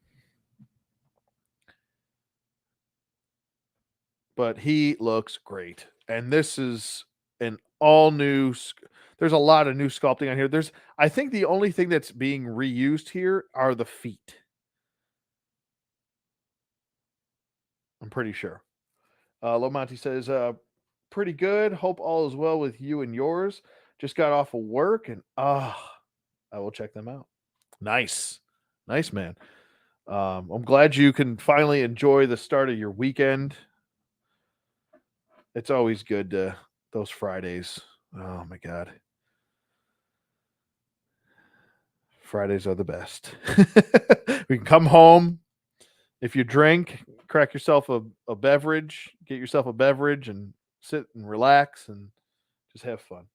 But he looks great. And this is an all new. There's a lot of new sculpting on here. I think the only thing that's being reused here are the feet. I'm pretty sure. Lomonti says, pretty good. Hope all is well with you and yours. Just got off of work and I will check them out. Nice. Nice, man. I'm glad you can finally enjoy the start of your weekend. It's always good to those Fridays. Oh my god. Fridays are the best. We can come home. If you drink, crack yourself a beverage, get yourself a beverage and sit and relax and just have fun.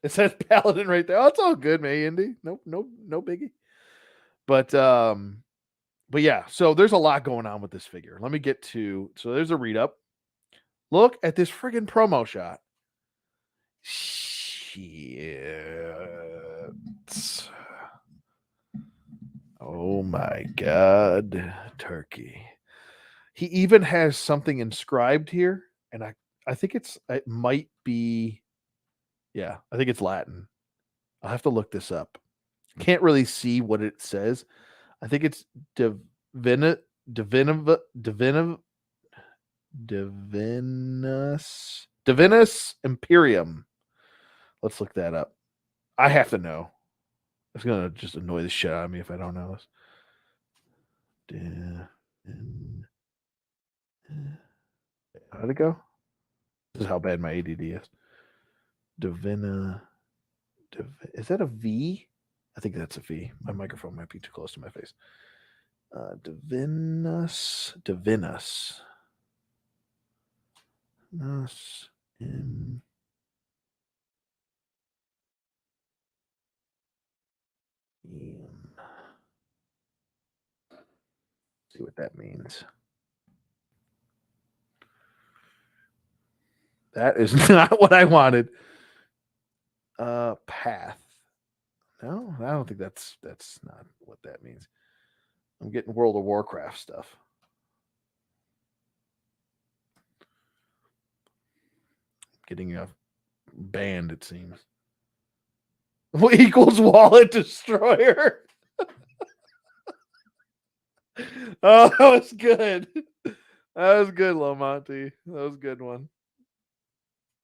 It says Paladin right there. Oh, it's all good, man, Indy. No biggie. But yeah, so there's a lot going on with this figure. Let me get to so there's a read up. Look at this friggin' promo shot. Shit. Oh my god, turkey. He even has something inscribed here, and I think it might be yeah, I think it's Latin. I'll have to look this up. Can't really see what it says. I think it's Divina Divinum Divinus Imperium. Let's look that up. I have to know. It's gonna just annoy the shit out of me if I don't know this. How'd it go? This is how bad my ADD is. Divina. Is that a V? I think that's a V. My microphone might be too close to my face. Divinus. Nas in see what that means. That is not what I wanted. Path. No, I don't think that's not what that means. I'm getting World of Warcraft stuff. Getting a band, it seems. What equals wallet destroyer? Oh, that was good. That was good, Lomonte. That was a good one.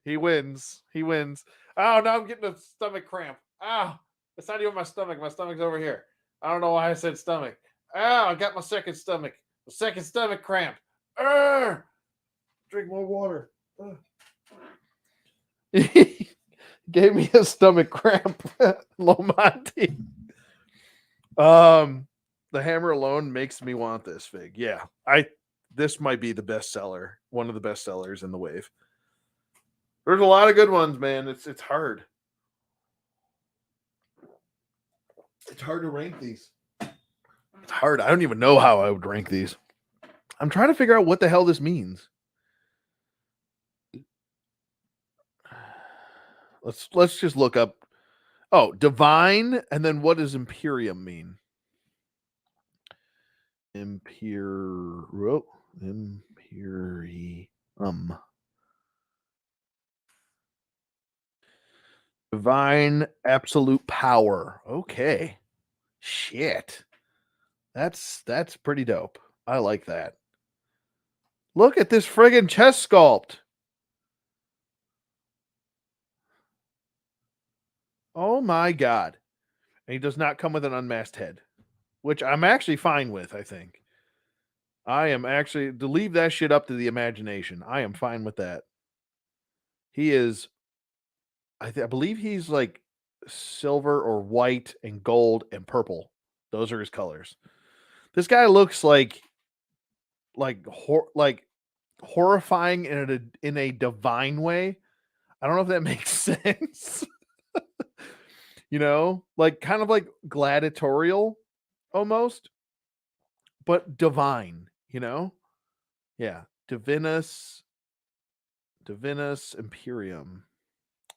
He wins. He wins. Oh, now I'm getting a stomach cramp. Oh, it's not even my stomach. My stomach's over here. I don't know why I said stomach. Oh, I got my second stomach. The second stomach cramp. Urgh! Drink more water. Gave me a stomach cramp. Lomonte. The hammer alone makes me want this fig. Yeah, this might be the best seller, one of the best sellers in the wave. There's a lot of good ones, man. It's hard. It's hard to rank these. It's hard. I don't even know how I would rank these. I'm trying to figure out what the hell this means. Let's just look up. Oh, divine, and then what does Imperium mean? Imperium. Divine absolute power. Okay. Shit. That's pretty dope. I like that. Look at this friggin' chest sculpt. Oh my god. And he does not come with an unmasked head, which I'm actually fine with, I think. I am actually to leave that shit up to the imagination. I am fine with that. He is I believe he's like silver or white and gold and purple. Those are his colors. This guy looks like horrifying in a divine way. I don't know if that makes sense. You know, like kind of like gladiatorial almost, but divine, you know? Yeah. Divinus Imperium.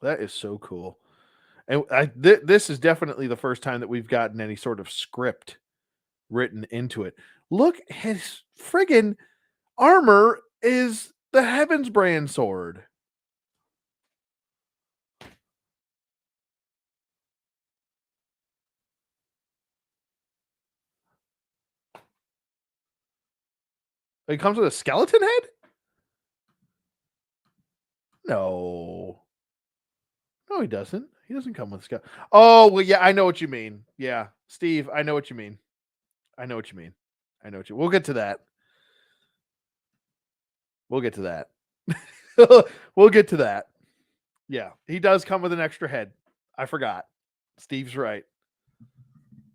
That is so cool. And this is definitely the first time that we've gotten any sort of script written into it. Look, his friggin' armor is the Heaven's Brand sword. It comes with a skeleton head? No. No, he doesn't. He doesn't come with skeleton. Oh, well, yeah, I know what you mean. Yeah. Steve, I know what you mean. I know what you mean. We'll get to that. We'll get to that. We'll get to that. Yeah, he does come with an extra head. I forgot. Steve's right.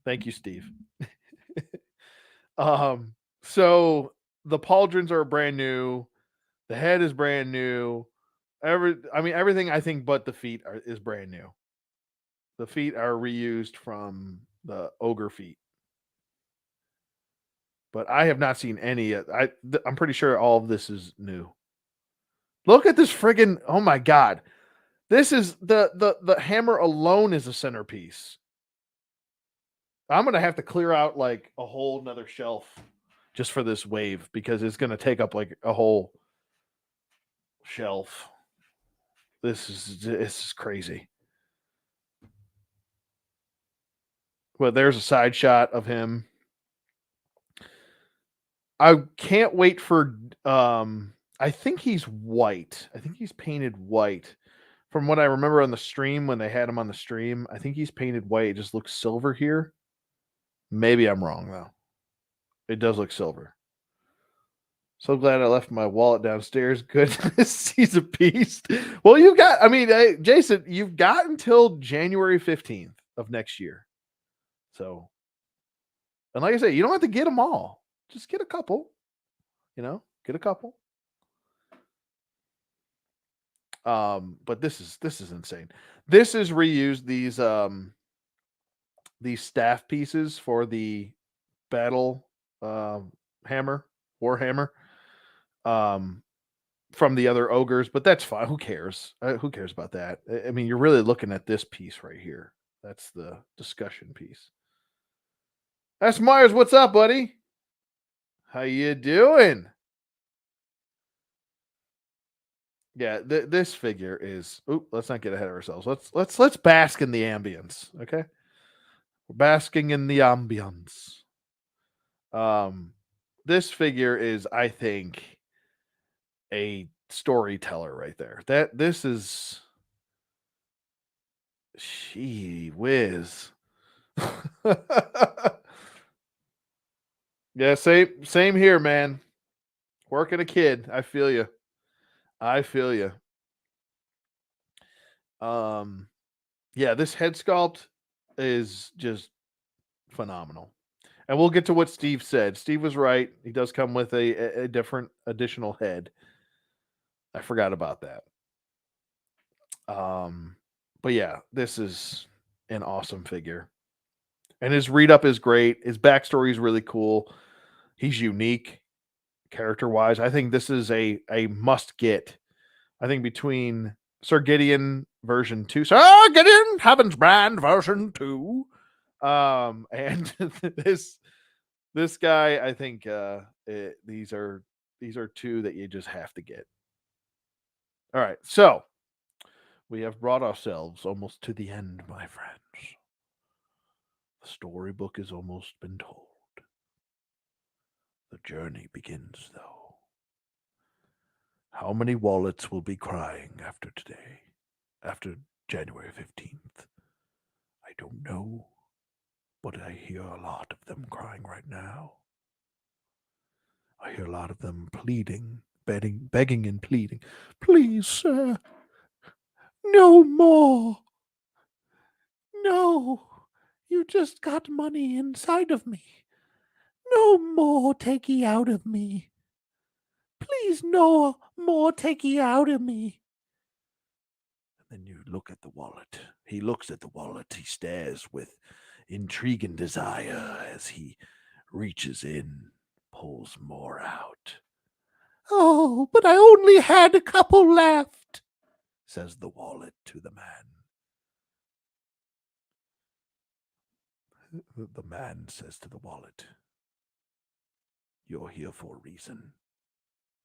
Thank you, Steve. So the pauldrons are brand new. The head is brand new. Everything I think but the feet is brand new. The feet are reused from the ogre feet. But I have not seen any. I'm pretty sure all of this is new. Look at this friggin'! Oh my god! This is the hammer alone is a centerpiece. I'm gonna have to clear out like a whole nother shelf just for this wave because it's gonna take up like a whole shelf. This is crazy. Well, there's a side shot of him. I can't wait for I think he's white. I think he's painted white. From what I remember on the stream when they had him on the stream, I think he's painted white. It just looks silver here. Maybe I'm wrong though. It does look silver. So glad I left my wallet downstairs. Goodness, he's a beast. Well, hey, Jason, you've got until January 15th of next year. So, and like I say, you don't have to get them all. Just get a couple. Get a couple. But this is insane. This is reused these staff pieces for the battle hammer, war hammer. from the other ogres, but that's fine. Who cares? Who cares about that? I mean, you're really looking at this piece right here. That's the discussion piece. That's Myers. What's up, buddy? How you doing? Yeah, this figure is. Oop, let's not get ahead of ourselves. Let's bask in the ambience. Okay, we're basking in the ambience. This figure is, I think, a storyteller right there. This is. Gee whiz. Yeah, same here, man. Working a kid. I feel you. I feel you. Yeah, this head sculpt is just phenomenal. And we'll get to what Steve said. Steve was right. He does come with a different additional head. I forgot about that. But yeah, this is an awesome figure. And his read up is great. His backstory is really cool. He's unique character wise. I think this is a must get. I think between Sir Gideon version 2, Sir Gideon Heaven's Brand version 2, and this guy, I think these are two that you just have to get. All right, so we have brought ourselves almost to the end, my friends. The storybook has almost been told. The journey begins, though. How many wallets will be crying after today? After January 15th? I don't know, but I hear a lot of them crying right now. I hear a lot of them pleading, begging and pleading. Please, sir, no more. No, you just got money inside of me. No more take ye out of me. Please, no more take ye out of me. And then you look at the wallet. He looks at the wallet. He stares with intrigue and desire as he reaches in, pulls more out. Oh, but I only had a couple left, says the wallet to the man. The man says to the wallet, you're here for a reason.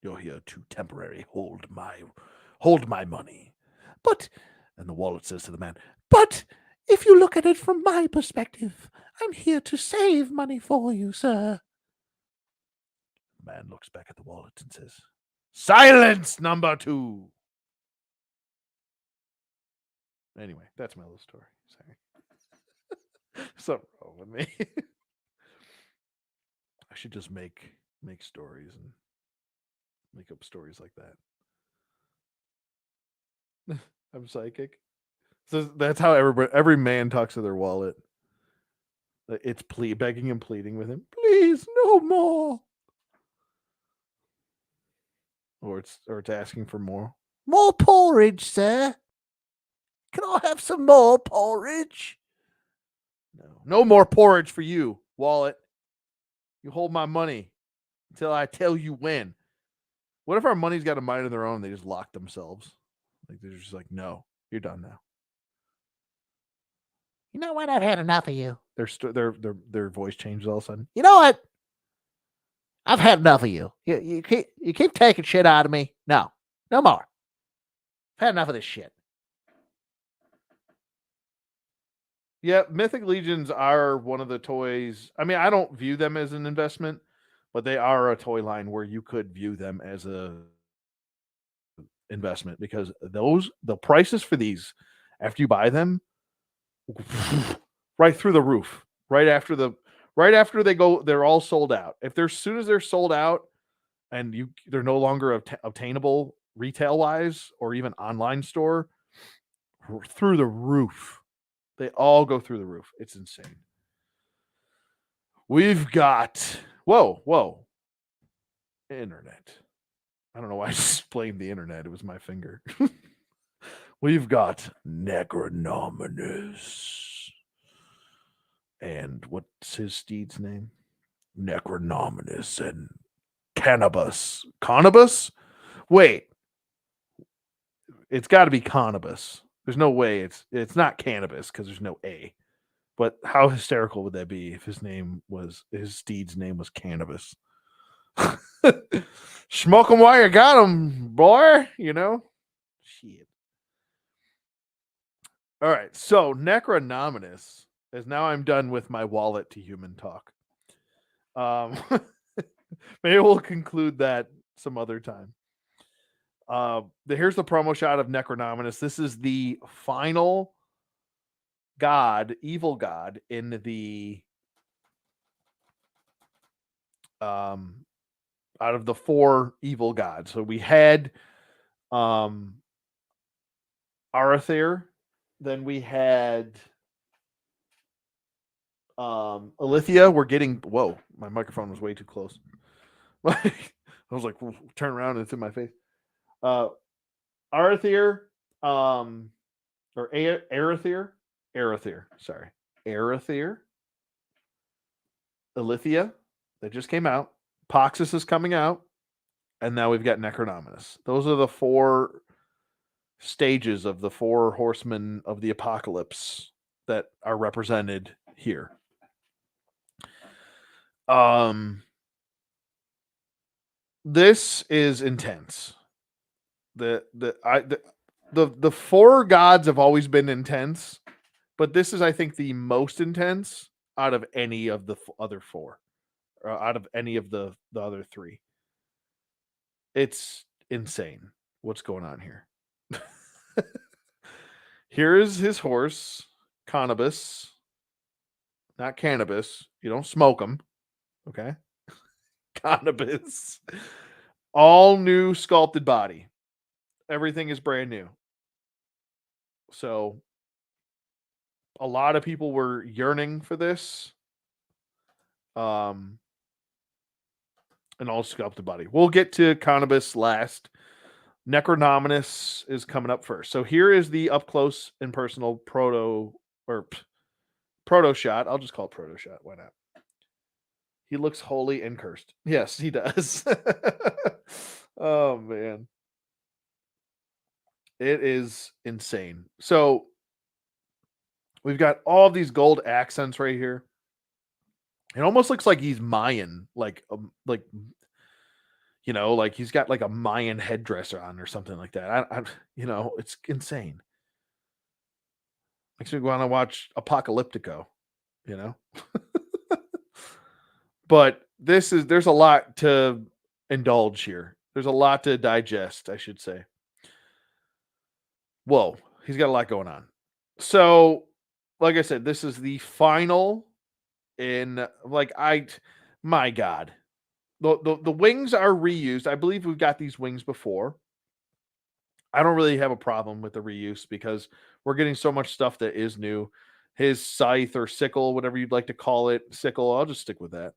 You're here to temporarily hold my money. But, and the wallet says to the man, but if you look at it from my perspective, I'm here to save money for you, sir. The man looks back at the wallet and says, silence, number 2. Anyway, that's my little story. Sorry. Something wrong with me. I should just make stories and make up stories like that. I'm psychic. So that's how every man talks to their wallet. It's begging and pleading with him. Please, no more. Or it's asking for more. More porridge, sir. Can I have some more porridge? No more porridge for you, wallet. You hold my money until I tell you when. What if our money's got a mind of their own? They just lock themselves. Like they're just like, no, you're done now. You know what? I've had enough of you. Their voice changes all of a sudden. You know what? I've had enough of you. You keep taking shit out of me. No more. I've had enough of this shit. Yeah, Mythic Legions are one of the toys. I mean, I don't view them as an investment, but they are a toy line where you could view them as a investment because the prices for these after you buy them right through the roof. Right after they go, they're all sold out. If they're as soon as they're sold out and they're no longer obtainable retail wise or even online store, through the roof. They all go through the roof. It's insane. We've got whoa. Internet. I don't know why I explained the internet. It was my finger. We've got Necronominus. And what's his steed's name? Necronominus and Cannabis. Cannabis? Wait. It's got to be cannabis. There's no way it's not cannabis because there's no A. But how hysterical would that be if his steed's name was cannabis? Smoke 'em while you got 'em, boy. You know, shit. All right, so Necronominus is now. I'm done with my wallet to human talk. Maybe we'll conclude that some other time. Here's the promo shot of Necronominus. This is the final god, evil god in the out of the 4 evil gods. So we had Arathair, then we had Alithia. We're getting my microphone was way too close. I was like, turn around and it's in my face. Arathair, or Arathair, sorry. Arathair, Alithia, that just came out. Poxus is coming out. And now we've got Necronominus. Those are the 4 stages of the 4 horsemen of the apocalypse that are represented here. This is intense. The 4 gods have always been intense, but this is, I think, the most intense out of any of the other 4, or out of any of the other 3. It's insane what's going on here. Here is his horse, cannabis, not cannabis. You don't smoke them, okay? Cannabis. All new sculpted body. Everything is brand new. So a lot of people were yearning for this. And all sculpted body. We'll get to cannabis last. Necronominus is coming up first. So here is the up close and personal proto shot. I'll just call it proto shot. Why not? He looks holy and cursed. Yes, he does. Oh man. It is insane. So we've got all these gold accents right here. It almost looks like he's Mayan, like he's got like a Mayan headdress on or something like that. It's insane. Makes me want to watch Apocalyptico, But there's a lot to indulge here. There's a lot to digest, I should say. Whoa, he's got a lot going on. So, like I said, this is the final my God. The wings are reused. I believe we've got these wings before. I don't really have a problem with the reuse because we're getting so much stuff that is new. His scythe or sickle, whatever you'd like to call it, sickle, I'll just stick with that.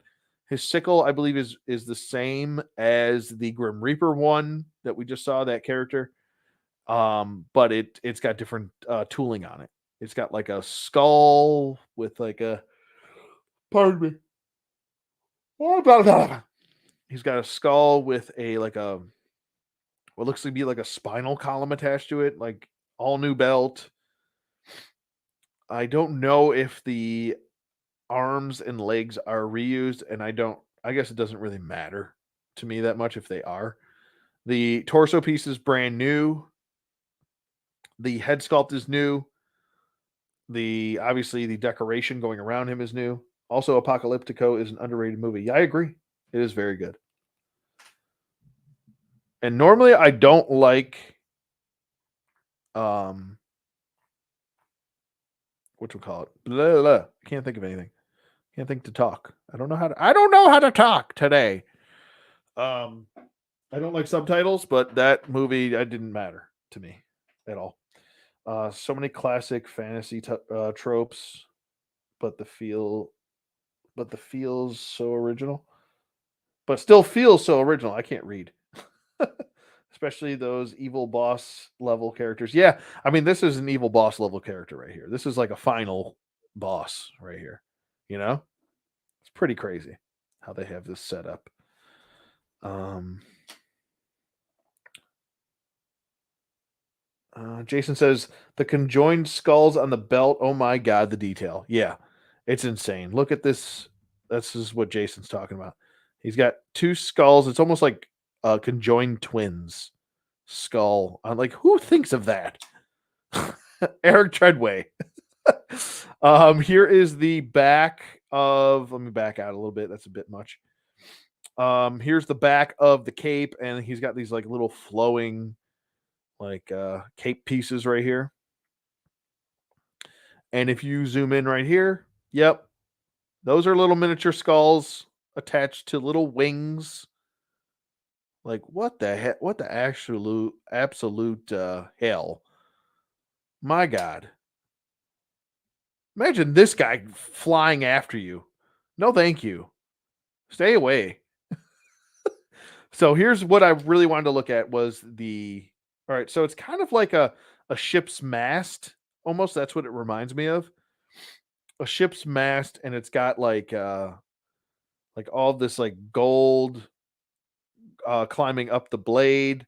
His sickle, I believe, is the same as the Grim Reaper one that we just saw, that character. But it's got different tooling on it. It's got like a skull with like a pardon me. He's got a skull with what looks to be like a spinal column attached to it, like all new belt. I don't know if the arms and legs are reused, and I guess it doesn't really matter to me that much if they are. The torso piece is brand new. The head sculpt is new. Obviously the decoration going around him is new. Also, Apocalyptico is an underrated movie. Yeah, I agree. It is very good. And normally I don't like what we call it. Blah, blah, blah. Can't think of anything. Can't think to talk. I don't know how to talk today. I don't like subtitles, but that movie didn't matter to me at all. So many classic fantasy tropes, but the feels so original. But still feels so original. I can't read. Especially those evil boss level characters. Yeah, I mean, this is an evil boss level character right here. This is like a final boss right here. It's pretty crazy how they have this set up. Jason says the conjoined skulls on the belt. Oh my god, the detail. Yeah, it's insane. Look at this. This is what Jason's talking about. He's got two skulls. It's almost like conjoined twins skull. I'm like, who thinks of that? Eric Treadway. Here is the back of. Let me back out a little bit. That's a bit much. Here's the back of the cape, and he's got these like little flowing like cape pieces right here. And if you zoom in right here, yep, those are little miniature skulls attached to little wings. Like what the heck? What the absolute hell? My God! Imagine this guy flying after you. No, thank you. Stay away. So here's what I really wanted to look at was the. All right, so it's kind of like a ship's mast. Almost that's what it reminds me of. A ship's mast, and it's got like all this like gold climbing up the blade,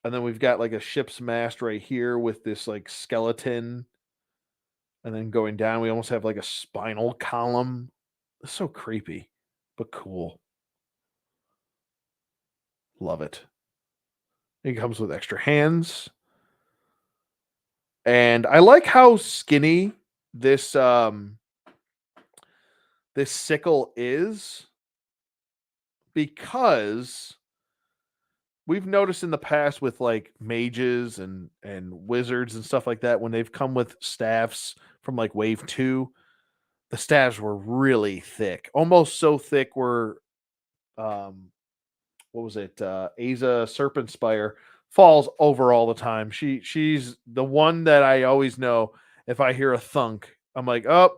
and then we've got like a ship's mast right here with this like skeleton, and then going down we almost have like a spinal column. It's so creepy but cool. Love it. It comes with extra hands, and I like how skinny this this sickle is, because we've noticed in the past with like mages and wizards and stuff like that, when they've come with staffs from like wave 2, the staffs were really thick, almost so thick where um what was it, Aza Serpent Spire falls over all the time. She's the one that I always know. If I hear a thunk, I'm like, oh,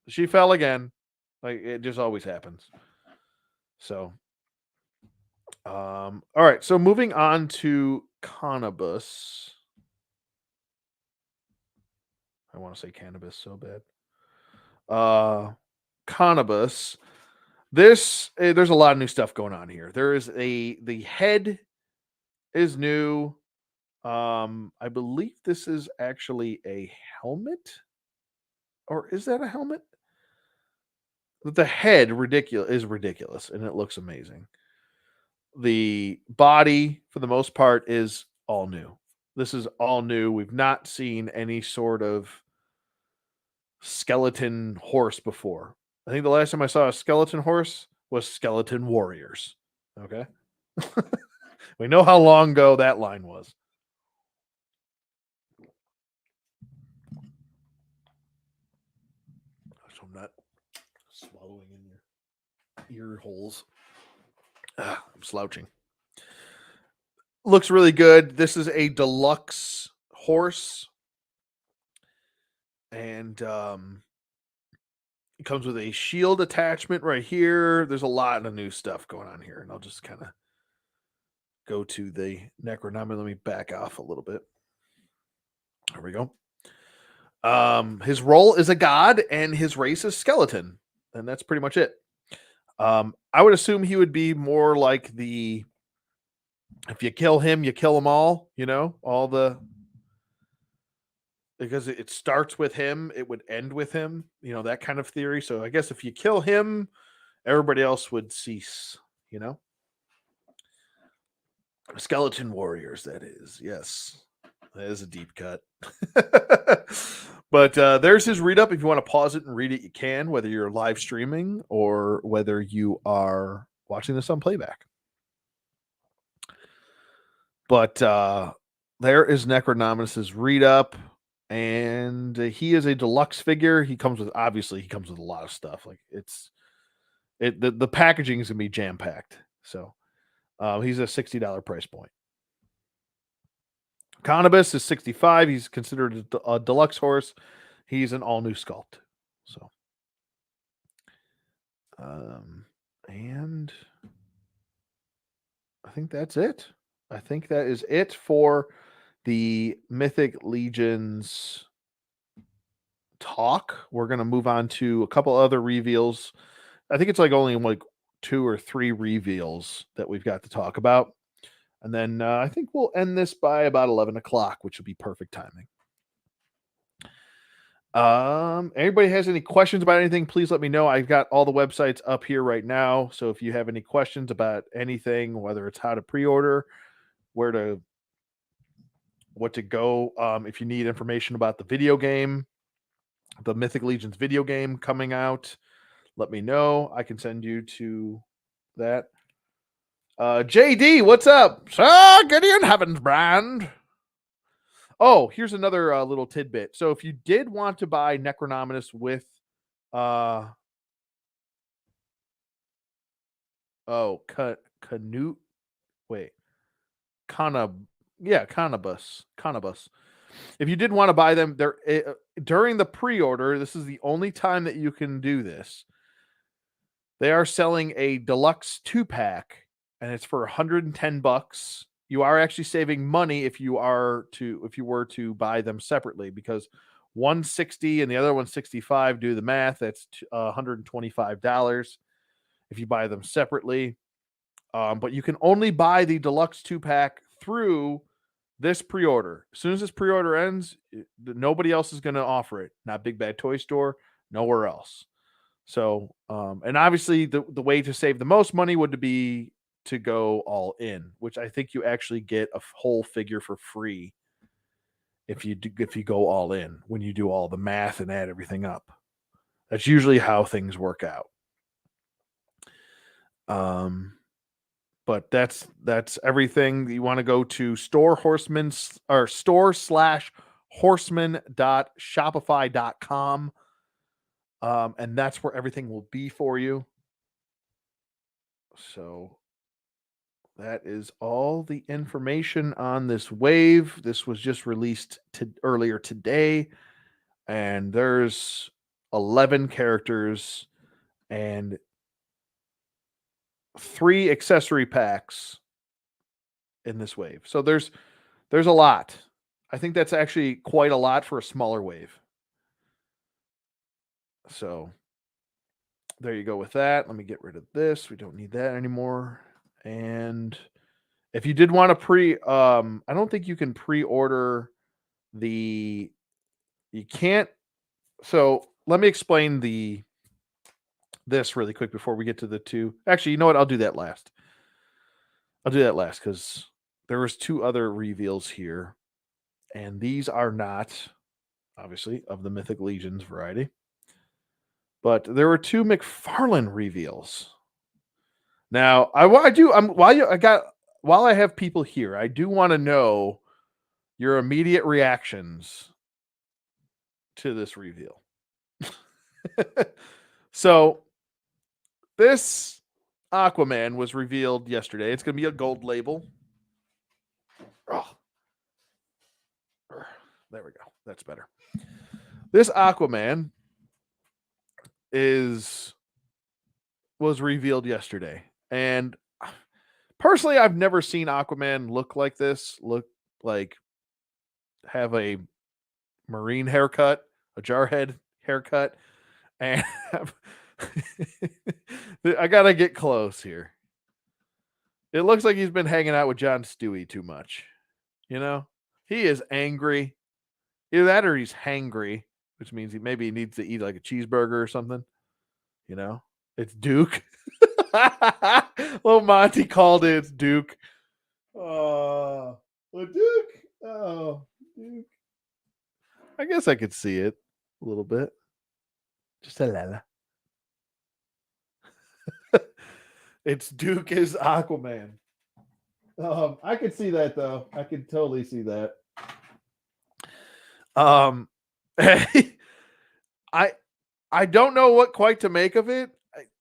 she fell again. Like it just always happens. So all right, so moving on to cannabis. I want to say cannabis so bad. Cannabis. There's a lot of new stuff going on here. There is the head is new. I believe this is actually a helmet, or is that a helmet? The head ridiculous, and it looks amazing. The body, for the most part, is all new. This is all new. We've not seen any sort of skeleton horse before. I think the last time I saw a skeleton horse was Skeleton Warriors. Okay. We know how long ago that line was. So I'm not swallowing in your ear holes. I'm slouching. Looks really good. This is a deluxe horse, and it comes with a shield attachment right here. There's a lot of new stuff going on here, and I'll just kind of go to the Necronominus. Let me back off a little bit. There we go. His role is a god, and his race is skeleton, and that's pretty much it. I would assume he would be more like the, if you kill him, you kill them all. You know, all the, because it starts with him, it would end with him. You know, that kind of theory. So I guess if you kill him, everybody else would cease. You know, skeleton warriors. That is, yes, that is a deep cut. But there's his read up. If you want to pause it and read it, you can, whether you're live streaming or whether you are watching this on playback. But there is Necronominus's read up, and he is a deluxe figure. He comes with, obviously, he comes with a lot of stuff. Like the packaging is gonna be jam packed. So he's a $60 price point. Cannabis is 65. He's considered a deluxe horse. He's an all new sculpt. So, and I think that's it. I think that is it for the Mythic Legions talk. We're going to move on to a couple other reveals. I think it's like only like 2 or 3 reveals that we've got to talk about. And then I think we'll end this by about 11 o'clock, which will be perfect timing. Anybody has any questions about anything, please let me know. I've got all the websites up here right now. So if you have any questions about anything, whether it's how to pre-order, what to go, if you need information about the video game, the Mythic Legions video game coming out, let me know. I can send you to that. JD, what's up? Sir Gideon Heavens brand. Oh, here's another little tidbit. So if you did want to buy Necronominus with Canute, wait, Cannabis. If you did want to buy them, there during the pre-order, this is the only time that you can do this. They are selling a deluxe 2-pack, and it's for $110. You are actually saving money if you were to buy them separately, because 160 and the other 165. Do the math. That's $125 if you buy them separately. But you can only buy the deluxe 2-pack through this pre-order. As soon as this pre-order ends, nobody else is going to offer it. Not Big Bad Toy Store, nowhere else. So, and obviously the way to save the most money would be to go all in, which I think you actually get a whole figure for free if you go all in, when you do all the math and add everything up. That's usually how things work out. But that's everything. You want to go to store/horseman.shopify.com. And that's where everything will be for you. So that is all the information on this wave. This was just released earlier today, and there's 11 characters and 3 accessory packs in this wave. So there's a lot. I think that's actually quite a lot for a smaller wave. So there you go with that. Let me get rid of this. We don't need that anymore. And if you did want to I don't think you can pre-order you can't. So let me explain this really quick before we get to the 2. Actually, you know what? I'll do that last because there was 2 other reveals here, and these are not obviously of the Mythic Legions variety, but there were 2 McFarlane reveals. Now, while I have people here, I do want to know your immediate reactions to this reveal. So, this Aquaman was revealed yesterday. It's going to be a gold label. Oh. There we go. That's better. This Aquaman was revealed yesterday. And personally, I've never seen Aquaman look like this. Have a marine haircut, a jarhead haircut. And I gotta get close here. It looks like he's been hanging out with John Stewie too much. You know, he is angry. Either that or he's hangry, which means he needs to eat like a cheeseburger or something. You know, it's Duke. Well, Monty called it. It's Duke. Oh, Duke. Oh, Duke. I guess I could see it a little bit. Just a little. It's Duke is Aquaman. I could see that though. I could totally see that. I don't know what quite to make of it.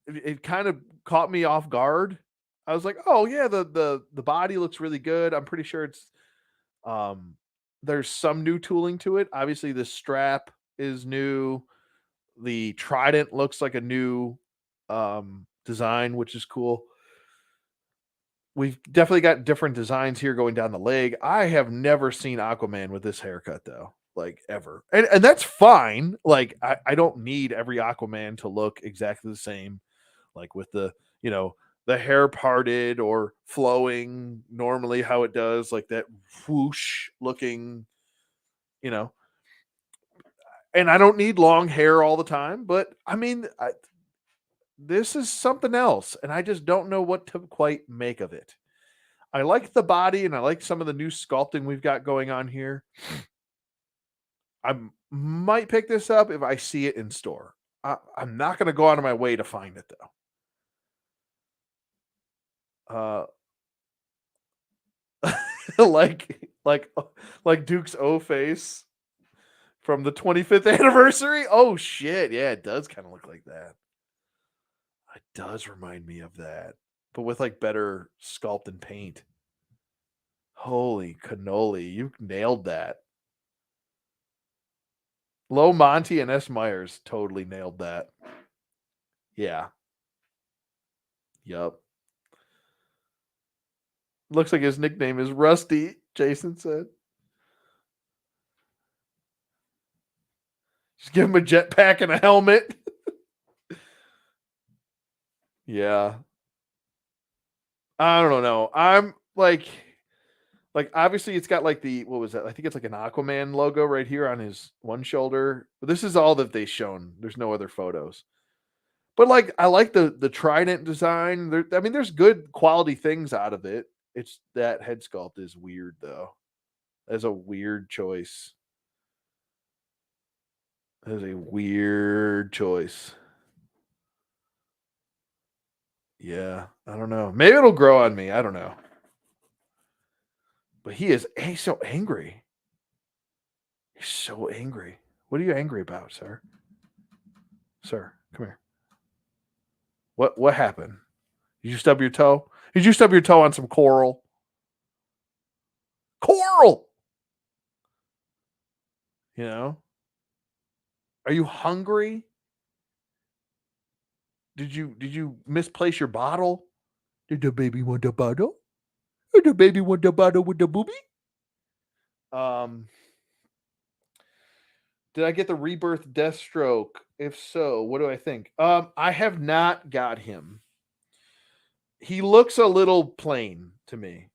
It kind of caught me off guard. I was like, oh yeah, the body looks really good. I'm pretty sure it's there's some new tooling to it. Obviously, the strap is new. The trident looks like a new design, which is cool. We've definitely got different designs here going down the leg. I have never seen Aquaman with this haircut though, like ever. And that's fine. Like I don't need every Aquaman to look exactly the same, like with the, the hair parted or flowing normally how it does, like that whoosh looking, you know. And I don't need long hair all the time, but I mean, this is something else, and I just don't know what to quite make of it. I like the body, and I like some of the new sculpting we've got going on here. I might pick this up if I see it in store. I'm not going to go out of my way to find it though. Like like Duke's O face from the 25th anniversary. Oh shit, yeah, it does kind of look like that. It does remind me of that, but with like better sculpt and paint. Holy cannoli, you nailed that. Low Monty and S. Myers totally nailed that. Yeah. Yup. Looks like his nickname is Rusty, Jason said. Just give him a jetpack and a helmet. Yeah. I don't know. I'm like obviously it's got like the what was that? I think it's like an Aquaman logo right here on his one shoulder. But this is all that they've shown. There's no other photos. But like I like the trident design. I mean, there's good quality things out of it. It's that head sculpt is weird though. That's a weird choice. That is a weird choice. Yeah, I don't know. Maybe it'll grow on me. I don't know. But he's so angry. He's so angry. What are you angry about, sir? Sir, come here. What happened? Did you stub your toe? Did you stub your toe on some coral? Coral! You know? Are you hungry? Did you misplace your bottle? Did the baby want the bottle? Did the baby want the bottle with the booby? Um, did I get the rebirth Deathstroke? If so, what do I think? I have not got him. He looks a little plain to me.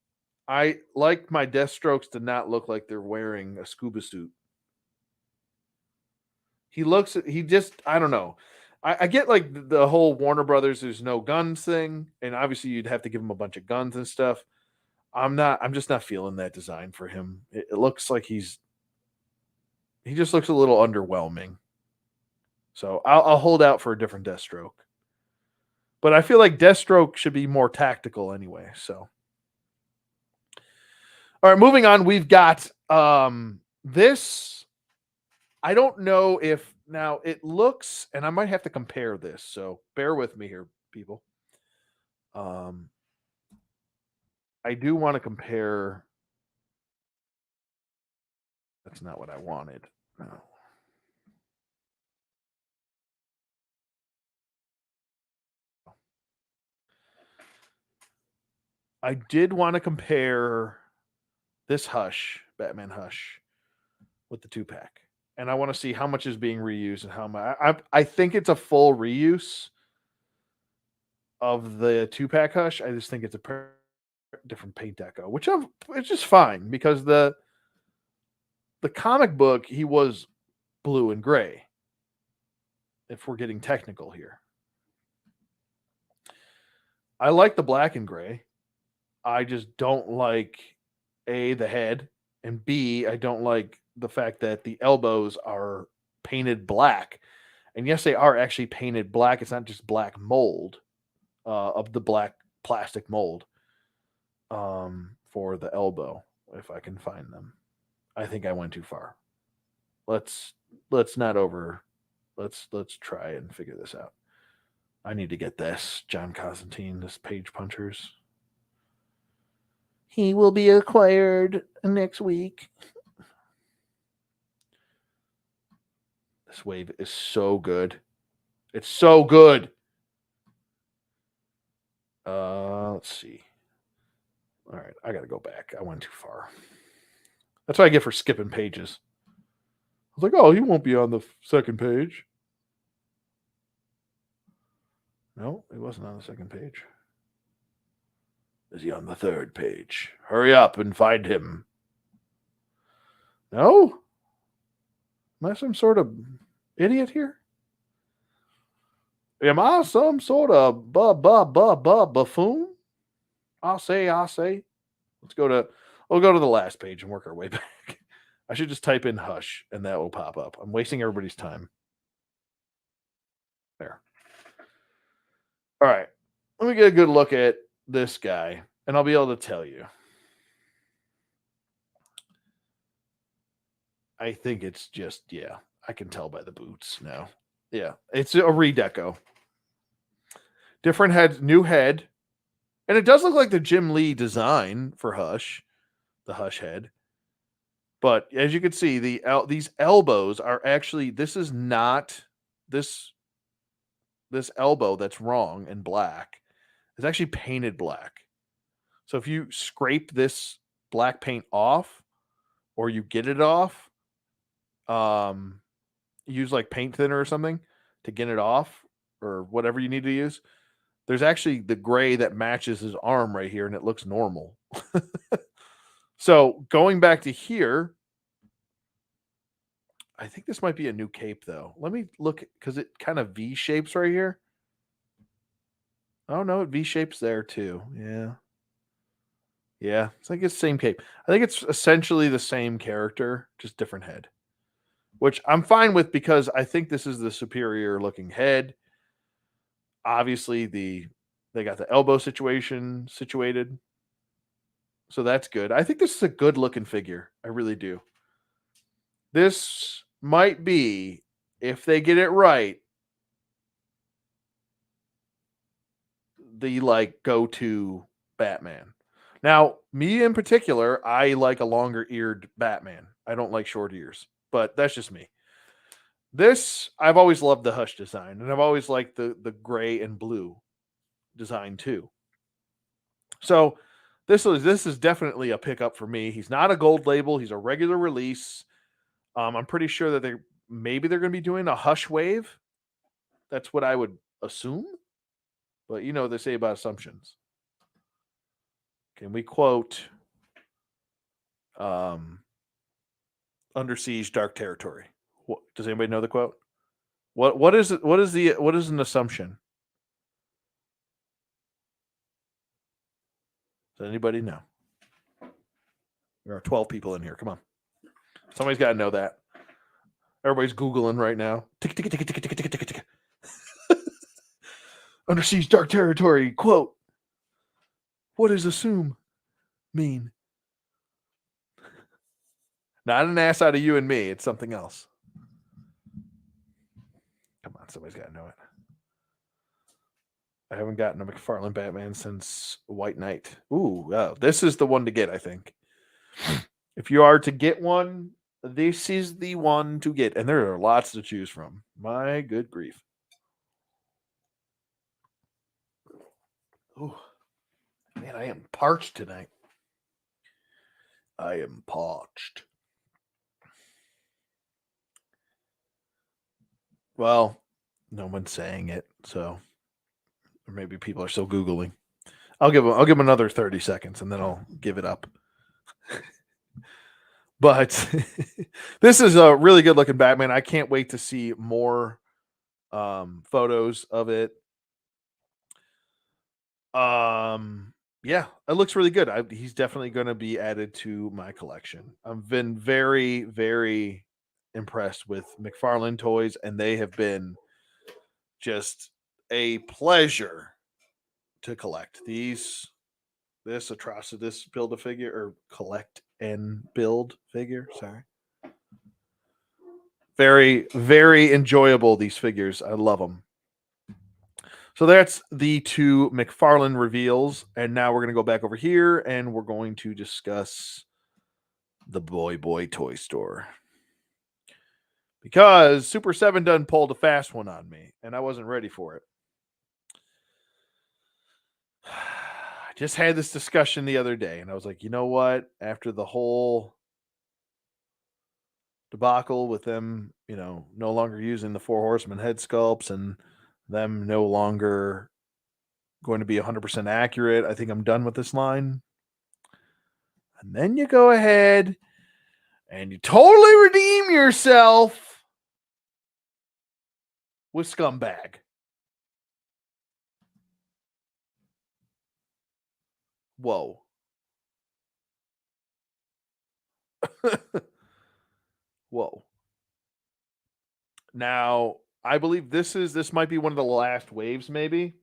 I like my Deathstrokes to not look like they're wearing a scuba suit. He just, I don't know. I get like the whole Warner Brothers, there's no guns thing. And obviously you'd have to give him a bunch of guns and stuff. I'm just not feeling that design for him. It looks like he just looks a little underwhelming. So I'll hold out for a different Deathstroke. But I feel like Deathstroke should be more tactical anyway. So, all right, moving on. We've got this. I don't know if now it looks, and I might have to compare this. So bear with me here, people. Um, I do want to compare. That's not what I wanted. No. I did want to compare this Hush, Batman Hush, with the 2-pack. And I want to see how much is being reused and how much. I think it's a full reuse of the 2-pack Hush. I just think it's a different paint deco, which is fine because the comic book he was blue and gray. If we're getting technical here, I like the black and gray. I just don't like the head, and B, I don't like the fact that the elbows are painted black. And yes, they are actually painted black. It's not just black mold of the black plastic mold for the elbow. If I can find them, I think I went too far. Let's not over. Let's try and figure this out. I need to get this John Constantine, this Page Punchers. He will be acquired next week. This wave is so good. It's so good. Let's see. All right, I got to go back. I went too far. That's what I get for skipping pages. I was like, oh, he won't be on the second page. No, it wasn't on the second page. Is he on the third page? Hurry up and find him. No? Am I some sort of idiot here? Am I some sort of buffoon? I say. We'll go to the last page and work our way back. I should just type in hush and that will pop up. I'm wasting everybody's time. There. All right. Let me get a good look at this guy and I'll be able to tell you. I think it's just, yeah, I can tell by the boots now. Yeah, it's a redeco. Different head, new head. And it does look like the Jim Lee design for Hush, the Hush head. But as you can see, these elbows are actually, this is not this elbow that's wrong and black. It's actually painted black. So if you scrape this black paint off or you get it off, use like paint thinner or something to get it off or whatever you need to use. There's actually the gray that matches his arm right here and it looks normal. So going back to here, I think this might be a new cape though. Let me look because it kind of V shapes right here. Oh no, it V shapes there too. Yeah. Yeah. I think it's the same cape. I think it's essentially the same character, just different head. Which I'm fine with because I think this is the superior looking head. Obviously, they got the elbow situation situated. So that's good. I think this is a good looking figure. I really do. This might be, if they get it right, the like go-to Batman. Now, me in particular, I like a longer eared Batman. I don't like short ears, but that's just me. This, I've always loved the Hush design, and I've always liked the gray and blue design too. So this is definitely a pickup for me. He's not a gold label, he's a regular release. I'm pretty sure that they're going to be doing a Hush wave. That's what I would assume. But you know what they say about assumptions. Can we quote Under Siege Dark Territory? Does anybody know the quote? What is it? What is an assumption? Does anybody know? There are 12 people in here. Come on. Somebody's got to know that. Everybody's Googling right now. Under Siege Dark Territory, quote. What does assume mean? Not an ass out of you and me. It's something else. Come on, somebody's got to know it. I haven't gotten a McFarlane Batman since White Knight. Ooh, wow. This is the one to get, I think. If you are to get one, this is the one to get. And there are lots to choose from. My good grief. Ooh. Man, I am parched tonight. I am parched. Well, no one's saying it, so or maybe people are still Googling. I'll give them another 30 seconds and then I'll give it up. But this is a really good looking Batman. I can't wait to see more photos of it. Yeah, it looks really good. He's definitely going to be added to my collection. I've been very, very impressed with McFarlane toys, and they have been just a pleasure to collect. This build a figure or collect and build figure. Sorry. Very, very enjoyable, these figures. I love them. So that's the two McFarlane reveals. And now we're going to go back over here and we're going to discuss the Boy Toy Store. Because Super 7 done pulled a fast one on me and I wasn't ready for it. I just had this discussion the other day and I was like, you know what? After the whole debacle with them, no longer using the Four Horsemen head sculpts and them no longer going to be 100% accurate. I think I'm done with this line. And then you go ahead and you totally redeem yourself with Scumbag. Whoa. Whoa. Now, I believe this might be one of the last waves, maybe.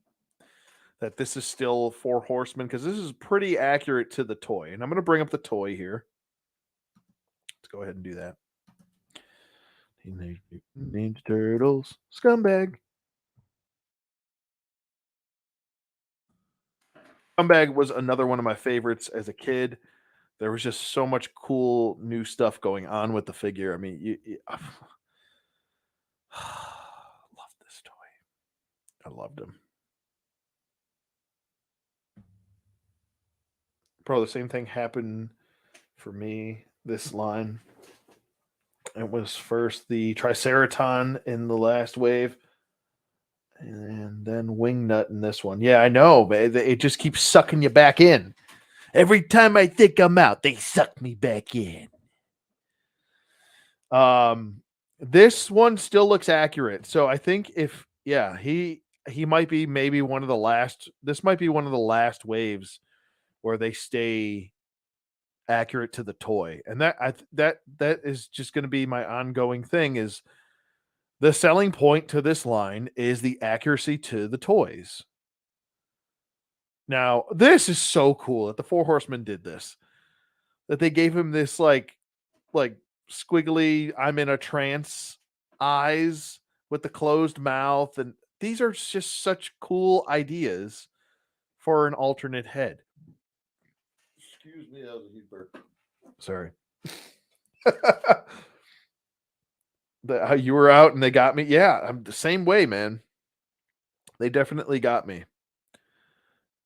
That this is still 4 horsemen, because this is pretty accurate to the toy. And I'm going to bring up the toy here. Let's go ahead and do that. Teenage Mutant Ninja Turtles, Scumbag. Scumbag was another one of my favorites as a kid. There was just so much cool new stuff going on with the figure. I mean, love this toy. I loved him. Bro, the same thing happened for me. This line. It was first the Triceraton in the last wave, and then Wingnut in this one. Yeah, I know, but it just keeps sucking you back in. Every time I think I'm out, they suck me back in. This one still looks accurate. So I think he might be maybe one of the last. This might be one of the last waves where they stay accurate to the toy, and that is just going to be my ongoing thing. Is the selling point to this line is the accuracy to the toys. Now, this is so cool that the Four Horsemen did this. That they gave him this like squiggly, I'm in a trance eyes with the closed mouth, and these are just such cool ideas for an alternate head. Excuse me, that was a huge burp. Sorry. How you were out and they got me. Yeah, I'm the same way, man. They definitely got me.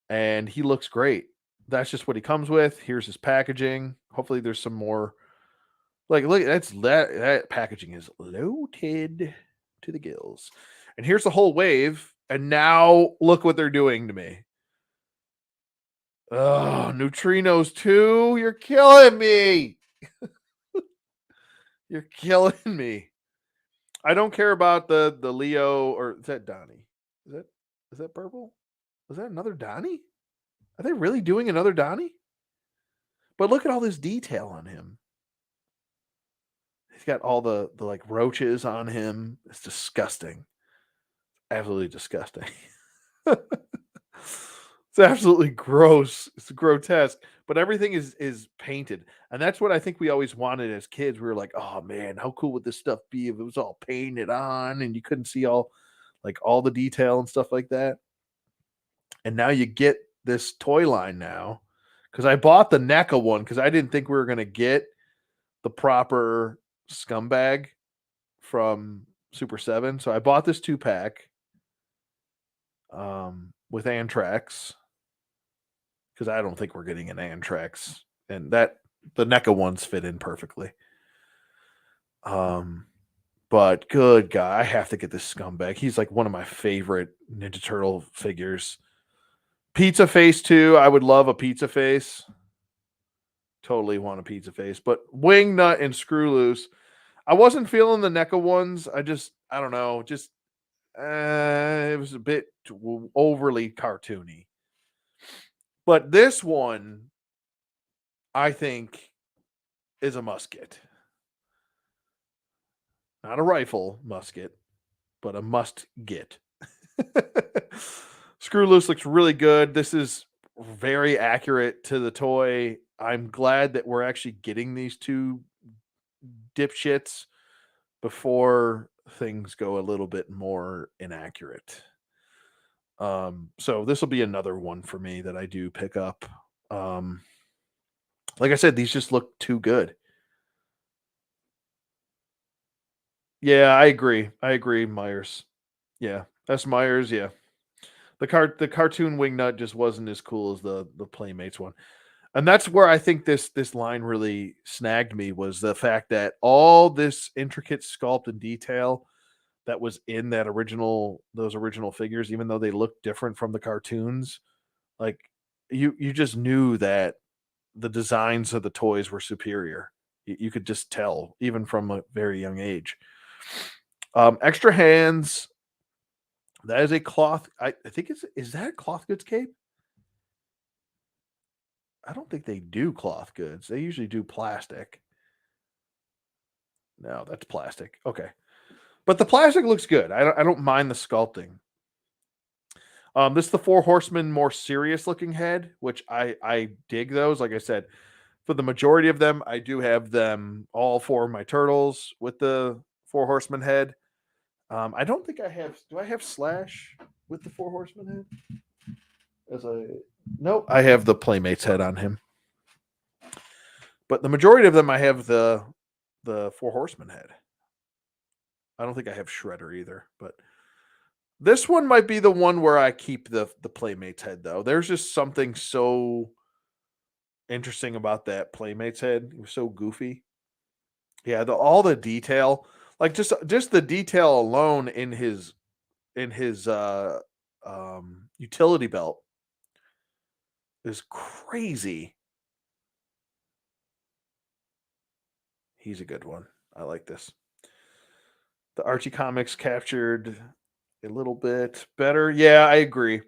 And he looks great. That's just what he comes with. Here's his packaging. Hopefully there's some more. Like, look, that packaging is loaded to the gills. And here's the whole wave. And now look what they're doing to me. Oh, neutrinos too. You're killing me. You're killing me. I don't care about the Leo, or is that Donnie? Is that purple? Is that another Donnie? Are they really doing another Donnie? But look at all this detail on him. He's got all the like roaches on him. It's disgusting. Absolutely disgusting. It's absolutely gross. It's grotesque. But everything is painted. And that's what I think we always wanted as kids. We were like, oh man, how cool would this stuff be if it was all painted on and you couldn't see all the detail and stuff like that. And now you get this toy line now. Because I bought the NECA one because I didn't think we were gonna get the proper Scumbag from Super 7. So I bought this 2-pack with Anthrax. Because I don't think we're getting an Anthrax. And that the NECA ones fit in perfectly. But good guy, I have to get this Scumbag. He's like one of my favorite Ninja Turtle figures. Pizza Face too. I would love a Pizza Face. Totally want a Pizza Face. But Wingnut and Screw Loose. I wasn't feeling the NECA ones. I don't know. Just it was a bit overly cartoony. But this one, I think, is a musket. Not a rifle musket, but a must get. Screw Loose looks really good. This is very accurate to the toy. I'm glad that we're actually getting these two dipshits before things go a little bit more inaccurate. So this will be another one for me that I do pick up. Like I said, these just look too good. Yeah, I agree. Myers. Yeah, that's Myers. Yeah, the cartoon Wingnut just wasn't as cool as the Playmates one, and that's where I think this line really snagged me, was the fact that all this intricate sculpt and detail that was in those original figures, even though they looked different from the cartoons. Like you just knew that the designs of the toys were superior. You could just tell, even from a very young age. Extra hands. That is a cloth. I think it's is that a cloth goods cape? I don't think they do cloth goods. They usually do plastic. No, that's plastic. Okay, but the plastic looks good. I don't mind the sculpting. This is the Four Horsemen more serious looking head, which I dig those. Like I said, for the majority of them, I do have them all four of my turtles with the Four Horsemen head. I don't think I have. Do I have Slash with the Four Horsemen head? As I nope, I have the Playmates head on him. But the majority of them, I have the Four Horsemen head. I don't think I have Shredder either, but this one might be the one where I keep the Playmates head though. There's just something so interesting about that Playmates head. It was so goofy. Yeah, all the detail, like just the detail alone in his utility belt is crazy. He's a good one. I like this. The Archie comics captured a little bit better. Yeah, I agree.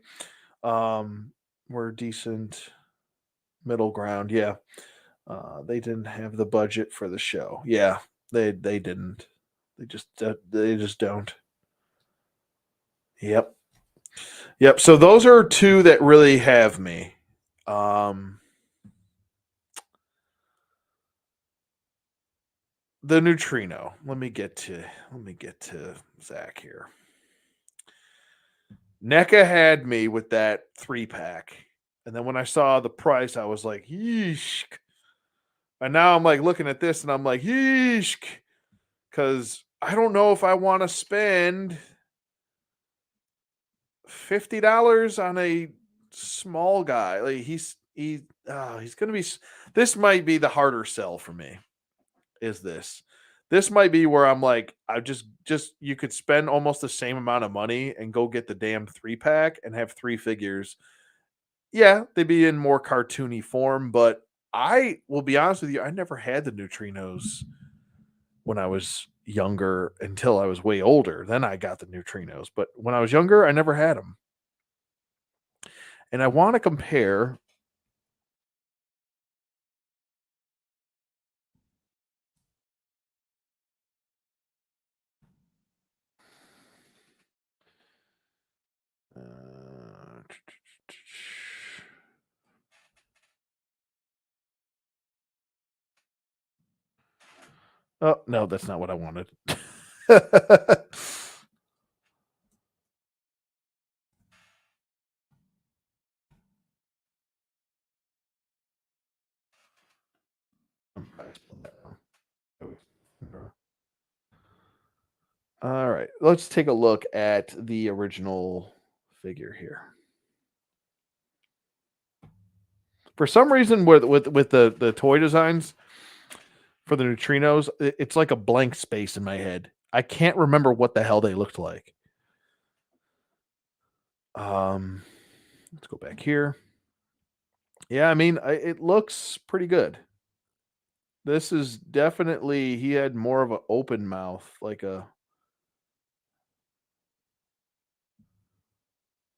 We're decent middle ground. Yeah. They didn't have the budget for the show. Yeah, they didn't. They just don't. Yep. Yep. So those are two that really have me. Um, the neutrino. Let me get to Zach here. NECA had me with that 3-pack. And then when I saw the price, I was like, yeesh. And now I'm like looking at this and I'm like, yeesh. Because I don't know if I want to spend $50 on a small guy. Like he's gonna be. This might be the harder sell for me. Is this? This might be where I'm like, I just you could spend almost the same amount of money and go get the damn 3-pack and have three figures. Yeah, they'd be in more cartoony form, but I will be honest with you, I never had the neutrinos when I was younger until I was way older. Then I got the neutrinos, but when I was younger, I never had them. And I want to compare. Uh, oh no, that's not what I wanted. All right, let's take a look at the original figure here. For some reason, with the toy designs for the neutrinos, it's like a blank space in my head. I can't remember what the hell they looked like. Let's go back here. Yeah, I mean, it looks pretty good. This is definitely he had more of an open mouth, like a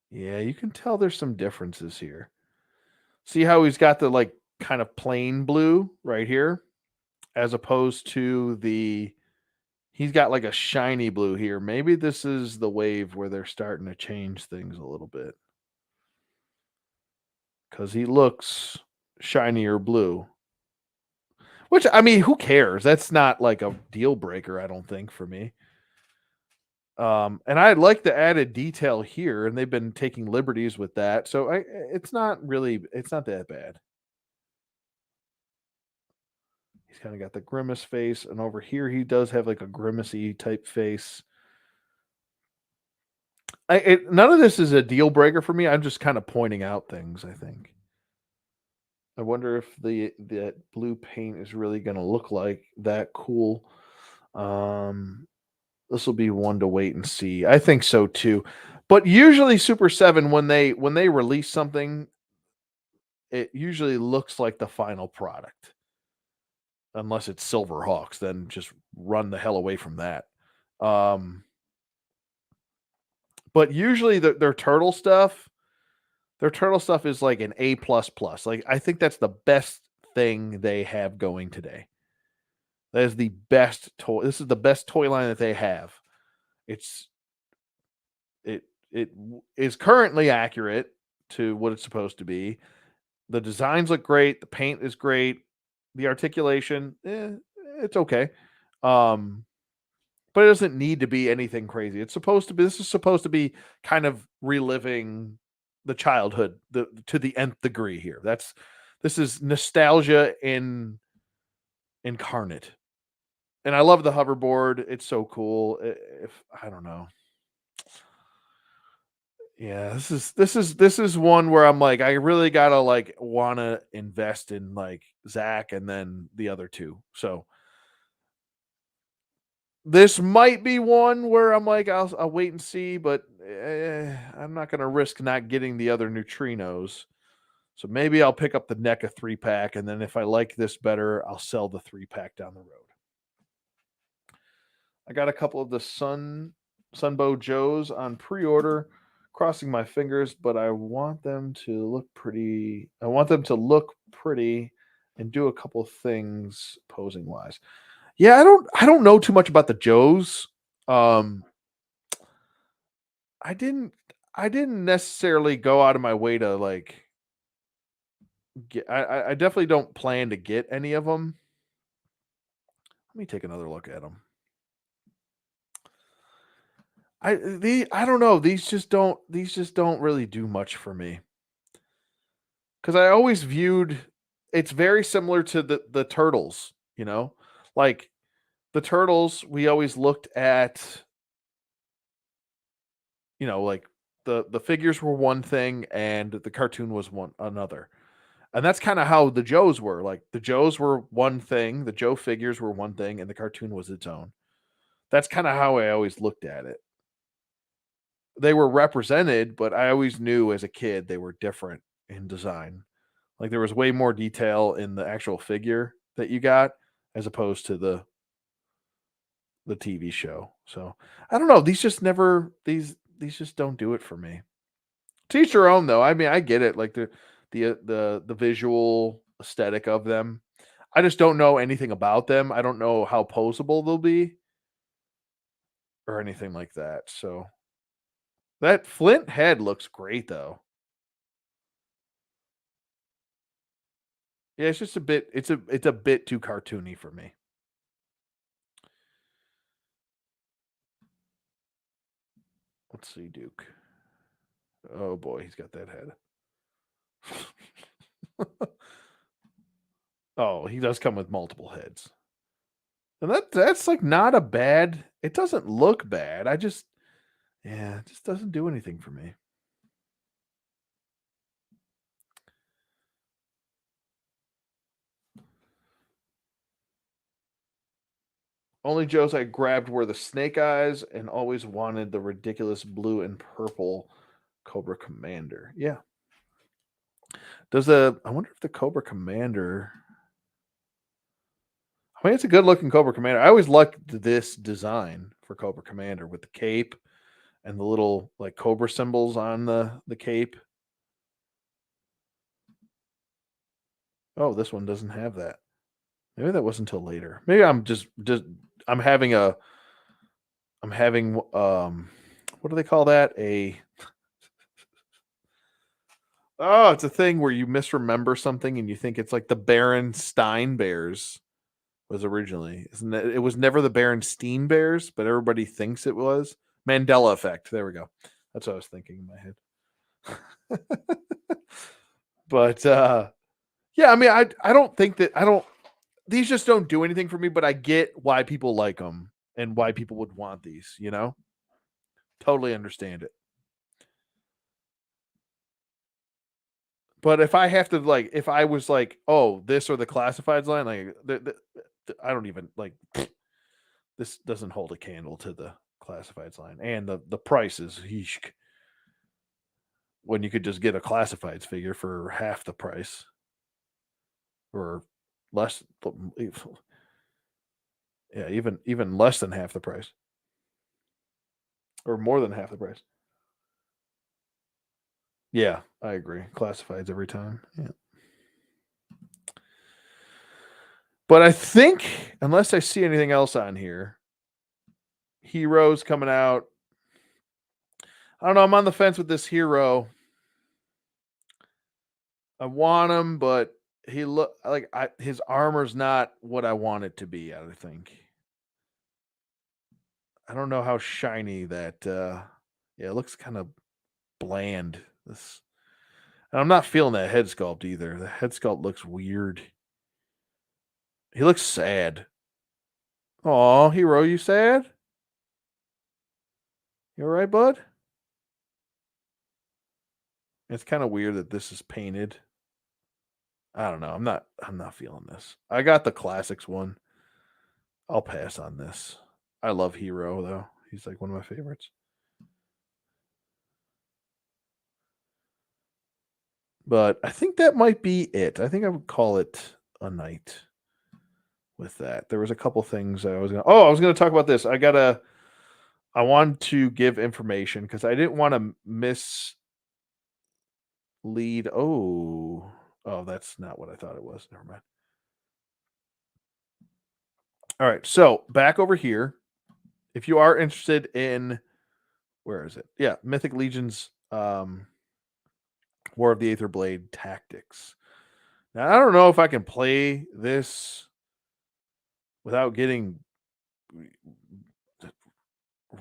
yeah, you can tell there's some differences here. See how he's got the like kind of plain blue right here, as opposed to the he's got like a shiny blue here. Maybe this is the wave where they're starting to change things a little bit because he looks shinier blue. Which I mean, who cares? That's not like a deal breaker, I don't think, for me. And I like the added detail here, and they've been taking liberties with that. So it's not that bad. He's kind of got the grimace face, and over here he does have like a grimacy type face. None of this is a deal breaker for me. I'm just kind of pointing out things. I think. I wonder if the that blue paint is really going to look like that cool. Um, This will be one to wait and see. I think so too. But usually Super 7 when they release something, it usually looks like the final product. Unless it's Silver Hawks, then just run the hell away from that. Um, but usually their turtle stuff is like an A plus plus. Like I think that's the best thing they have going today. That is the best toy. This is the best toy line that they have. It's it is currently accurate to what it's supposed to be. The designs look great. The paint is great. The articulation, it's okay. Um, but it doesn't need to be anything crazy. It's supposed to be. This is supposed to be kind of reliving the childhood to the nth degree here. This is nostalgia incarnate, and I love the hoverboard. It's so cool. If I don't know, yeah, this is one where I'm like, I really gotta like want to invest in like Zach and then the other two. So this might be one where I'm like, I'll wait and see, but I'm not gonna risk not getting the other neutrinos. So maybe I'll pick up the NECA 3-pack, and then if I like this better, I'll sell the 3-pack down the road. I got a couple of the Sunbow Joes on pre-order, crossing my fingers, but I want them to look pretty. I want them to look pretty and do a couple of things posing wise. Yeah, I don't know too much about the Joes. Um I didn't I didn't necessarily go out of my way to like get I definitely don't plan to get any of them. Let me take another look at them. I don't know. These just don't really do much for me. Cuz I always viewed it's very similar to the turtles, you know? Like the turtles, we always looked at, like the figures were one thing and the cartoon was one another. And that's kind of how the Joes were. Like the Joes were one thing, the Joe figures were one thing, and the cartoon was its own. That's kind of how I always looked at it. They were represented, but I always knew as a kid they were different in design. Like there was way more detail in the actual figure that you got as opposed to the TV show. So I don't know. These just don't do it for me. Teach their own though. I mean, I get it. Like the visual aesthetic of them. I just don't know anything about them. I don't know how posable they'll be or anything like that. So that Flint head looks great though. Yeah, it's just a bit. It's a bit too cartoony for me. Let's see, Duke. Oh boy, he's got that head. Oh, he does come with multiple heads. And that's like not a bad. It doesn't look bad. Yeah, it just doesn't do anything for me. Only Joes I grabbed were the snake eyes and always wanted the ridiculous blue and purple Cobra Commander. Yeah. I wonder if the Cobra Commander I mean it's a good looking Cobra Commander. I always liked this design for Cobra Commander with the cape and the little like cobra symbols on the cape. Oh, this one doesn't have that. Maybe that wasn't until later. Maybe I'm just I'm having a I'm having what do they call that? It's a thing where you misremember something and you think it's like the Stein Bears was originally. Isn't it? It was never the Stein Bears, but everybody thinks it was. Mandela effect. There we go. That's what I was thinking in my head. But yeah, I mean I don't think that I don't these just don't do anything for me, but I get why people like them and why people would want these, you know? Totally understand it. But if I have to like, if I was like, oh, this or the classifieds line, like, I don't even like. This doesn't hold a candle to the classifieds line, and the price is yeesh, when you could just get a classifieds figure for half the price or less. Yeah, even less than half the price or more than half the price. Yeah, I agree. Classifieds every time. Yeah. But I think, unless I see anything else on here, Heroes coming out. I don't know. I'm on the fence with this hero. I want him, but he look like his armor's not what I want it to be. I think. I don't know how shiny that. Yeah, it looks kind of bland. This, and I'm not feeling that head sculpt either. The head sculpt looks weird. He looks sad. Oh, hero, you sad? You all right, bud? It's kind of weird that this is painted. I don't know. I'm not feeling this. I got the classics one. I'll pass on this. I love Hero though. He's like one of my favorites. But I think that might be it. I think I would call it a night with that. There was a couple things I was gonna talk about this. I wanted to give information because I didn't want to mislead. Oh, that's not what I thought it was. Never mind. All right, so back over here. If you are interested in, where is it? Yeah, Mythic Legions, War of the Aether Blade Tactics. Now I don't know if I can play this without getting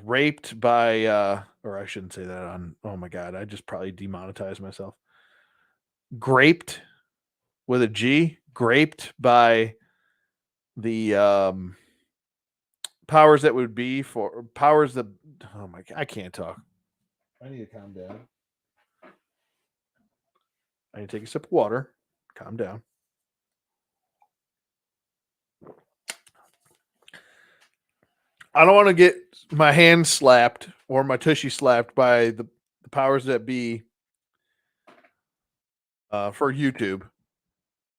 raped by or I shouldn't say that on, oh my god, I just probably demonetized myself. Graped with a G, graped by the powers that would be for powers that, oh my god, I can't talk. I need to calm down. I need to take a sip of water. Calm down. I don't want to get my hand slapped or my tushy slapped by the powers that be for YouTube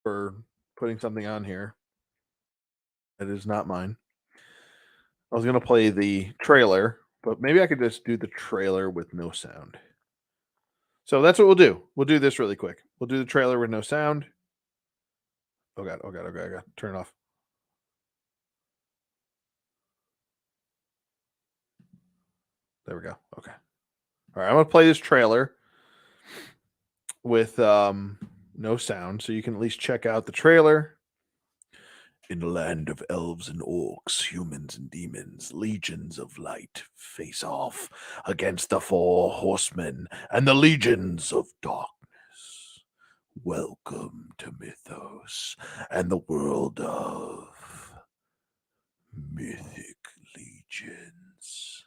for putting something on here that is not mine. I was gonna play the trailer, but maybe I could just do the trailer with no sound. So that's what we'll do. We'll do this really quick. We'll do the trailer with no sound. Oh god, oh god, oh god, oh god. Turn it off. There we go. Okay. All right, I'm gonna play this trailer with no sound, so you can at least check out the trailer. In the land of elves and orcs, humans and demons, legions of light face off against the four horsemen and the legions of darkness. Welcome to Mythos and the world of Mythic Legions.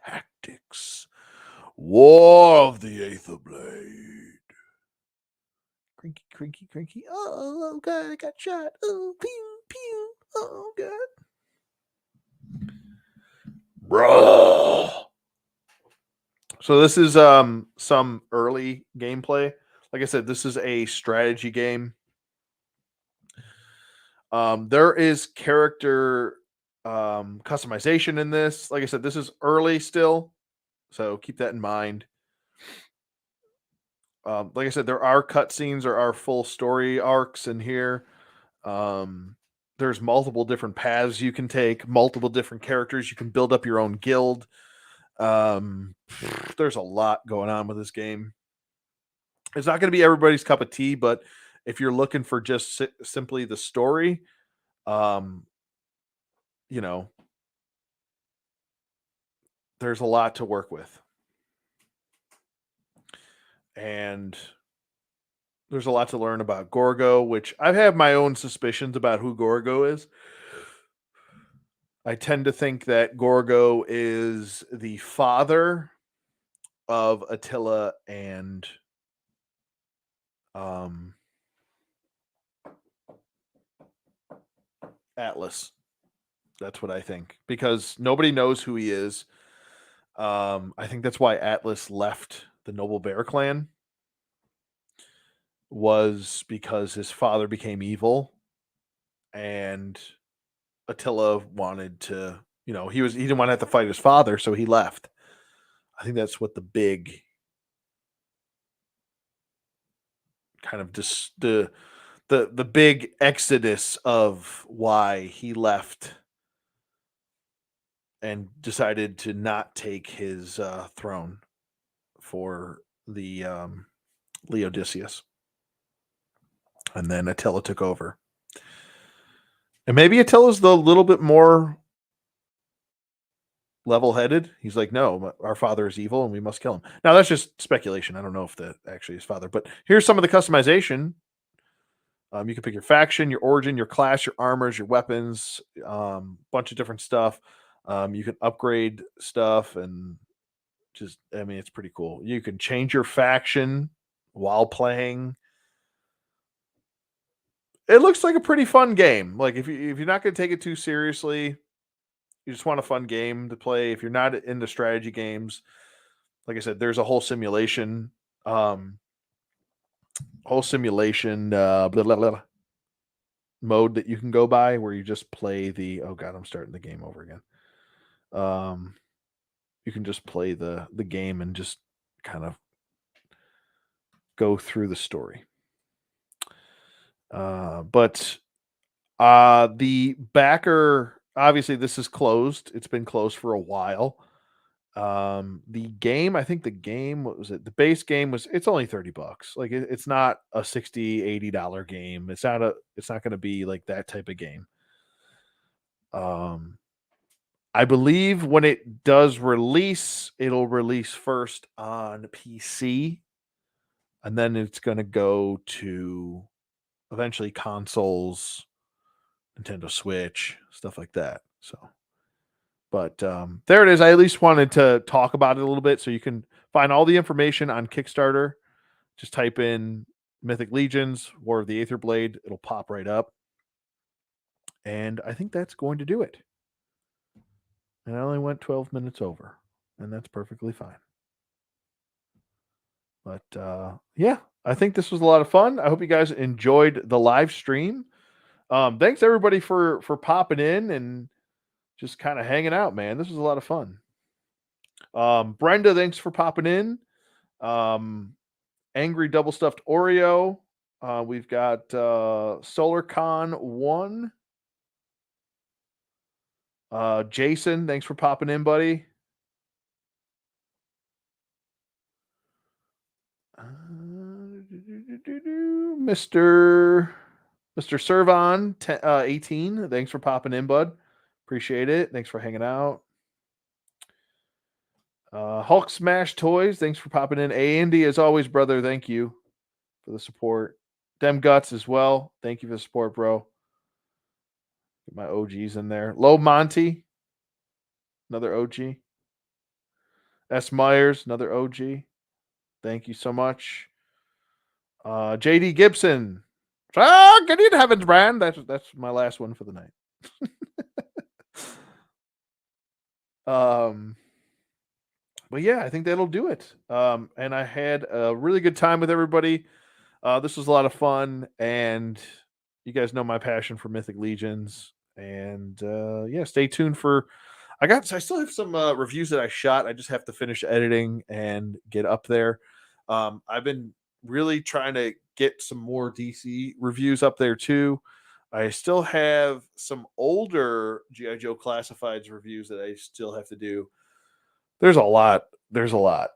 Tactics. War of the Aether Blade. Crinky, crinky, crinky. Oh, God, I got shot. Oh, pew, pew. Oh, God. Bro. So this is some early gameplay. Like I said, this is a strategy game. There is character customization in this. Like I said, this is early still, so keep that in mind. Like I said, there are cutscenes, there are full story arcs in here. There's multiple different paths you can take, multiple different characters. You can build up your own guild. There's a lot going on with this game. It's not going to be everybody's cup of tea, but if you're looking for just simply the story, um, you know, there's a lot to work with. And there's a lot to learn about Gorgo, which I have my own suspicions about who Gorgo is. I tend to think that Gorgo is the father of Attila and Atlas. That's what I think, because nobody knows who he is. I think that's why Atlas left the Noble Bear clan, was because his father became evil, and Attila wanted to, he didn't want to have to fight his father, so he left. I think that's what the big kind of the big exodus of why he left and decided to not take his throne for the Leodicius, and then Attila took over. And maybe Attila's the little bit more level-headed. He's like, no, our father is evil and we must kill him. Now that's just speculation. I don't know if that actually is father, but here's some of the customization. You can pick your faction, your origin, your class, your armors, your weapons, bunch of different stuff. You can upgrade stuff, and just, I mean, it's pretty cool. You can change your faction while playing. It looks like a pretty fun game. Like, if you're not going to take it too seriously, you just want a fun game to play. If you're not into strategy games, like I said, there's a um, whole simulation blah, blah, blah, mode that you can go by, where you just play the, oh god, I'm starting the game over again. Um, you can just play the game and just kind of go through the story. But the backer, obviously this is closed. It's been closed for a while. The game, I think the game, what was it? The base game it's only $30. Like, it's not a 60-80 game. It's not going to be like that type of game. Um, I believe when it does release, it'll release first on PC, and then it's going to go to eventually consoles, Nintendo Switch, stuff like that. So, but there it is. I at least wanted to talk about it a little bit, so you can find all the information on Kickstarter. Just type in Mythic Legions, War of the Aether Blade. It'll pop right up. And I think that's going to do it. And I only went 12 minutes over, and that's perfectly fine. But yeah, I think this was a lot of fun. I hope you guys enjoyed the live stream. Thanks everybody for popping in and just kind of hanging out, man. This was a lot of fun. Brenda, thanks for popping in. Angry Double Stuffed Oreo. We've got SolarCon 1. Jason, thanks for popping in, buddy. Mr. Servon 18, thanks for popping in, bud. Appreciate it. Thanks for hanging out. Hulk Smash Toys, thanks for popping in. Andy, as always, brother, thank you for the support. Dem Guts as well. Thank you for the support, bro. Get my OGs in there. Low Monty, another OG. S. Myers, another OG. Thank you so much. JD Gibson. Get into heaven's brand. That's my last one for the night. But yeah, I think that'll do it. And I had a really good time with everybody. This was a lot of fun, and you guys know my passion for Mythic Legions. And yeah, stay tuned for. I still have some reviews that I shot. I just have to finish editing and get up there. I've been really trying to get some more DC reviews up there too. I still have some older G.I. Joe Classifieds reviews that I still have to do. There's a lot. There's a lot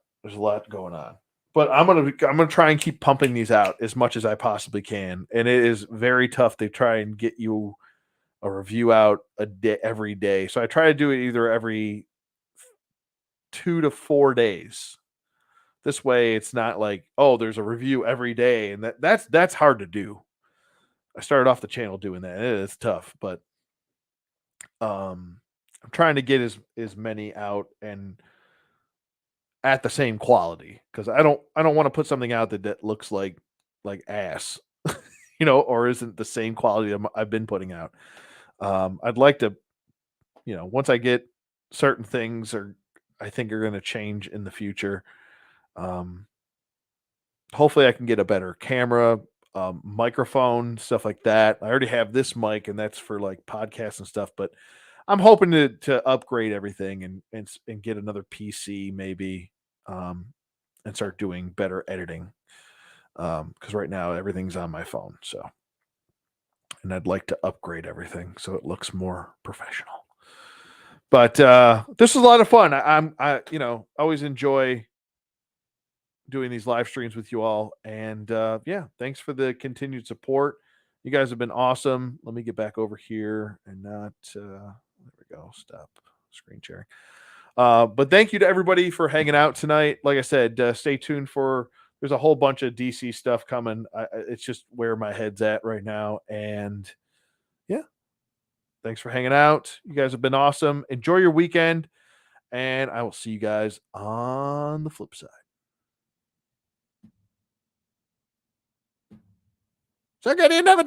going on. But I'm gonna try and keep pumping these out as much as I possibly can. And it is very tough to try and get you a review out a day every day. So I try to do it either every 2 to 4 days. This way it's not like, oh, there's a review every day, and that's hard to do. I started off the channel doing that. It's tough, but I'm trying to get as many out and at the same quality, because I don't want to put something out that looks like ass, or isn't the same quality I've been putting out. I'd like to once I get certain things I think are going to change in the future. Um, Hopefully I can get a better camera, microphone, stuff like that. I already have this mic, and that's for like podcasts and stuff. But I'm hoping to upgrade everything and get another PC maybe, um, and start doing better editing. Because right now everything's on my phone. So, and I'd like to upgrade everything so it looks more professional. But this was a lot of fun. I always enjoy doing these live streams with you all. And yeah, thanks for the continued support. You guys have been awesome. Let me get back over here and not. There we go. Stop screen sharing. But thank you to everybody for hanging out tonight. Like I said, stay tuned for. There's a whole bunch of DC stuff coming. It's just where my head's at right now. And yeah, thanks for hanging out. You guys have been awesome. Enjoy your weekend. And I will see you guys on the flip side. So I got enough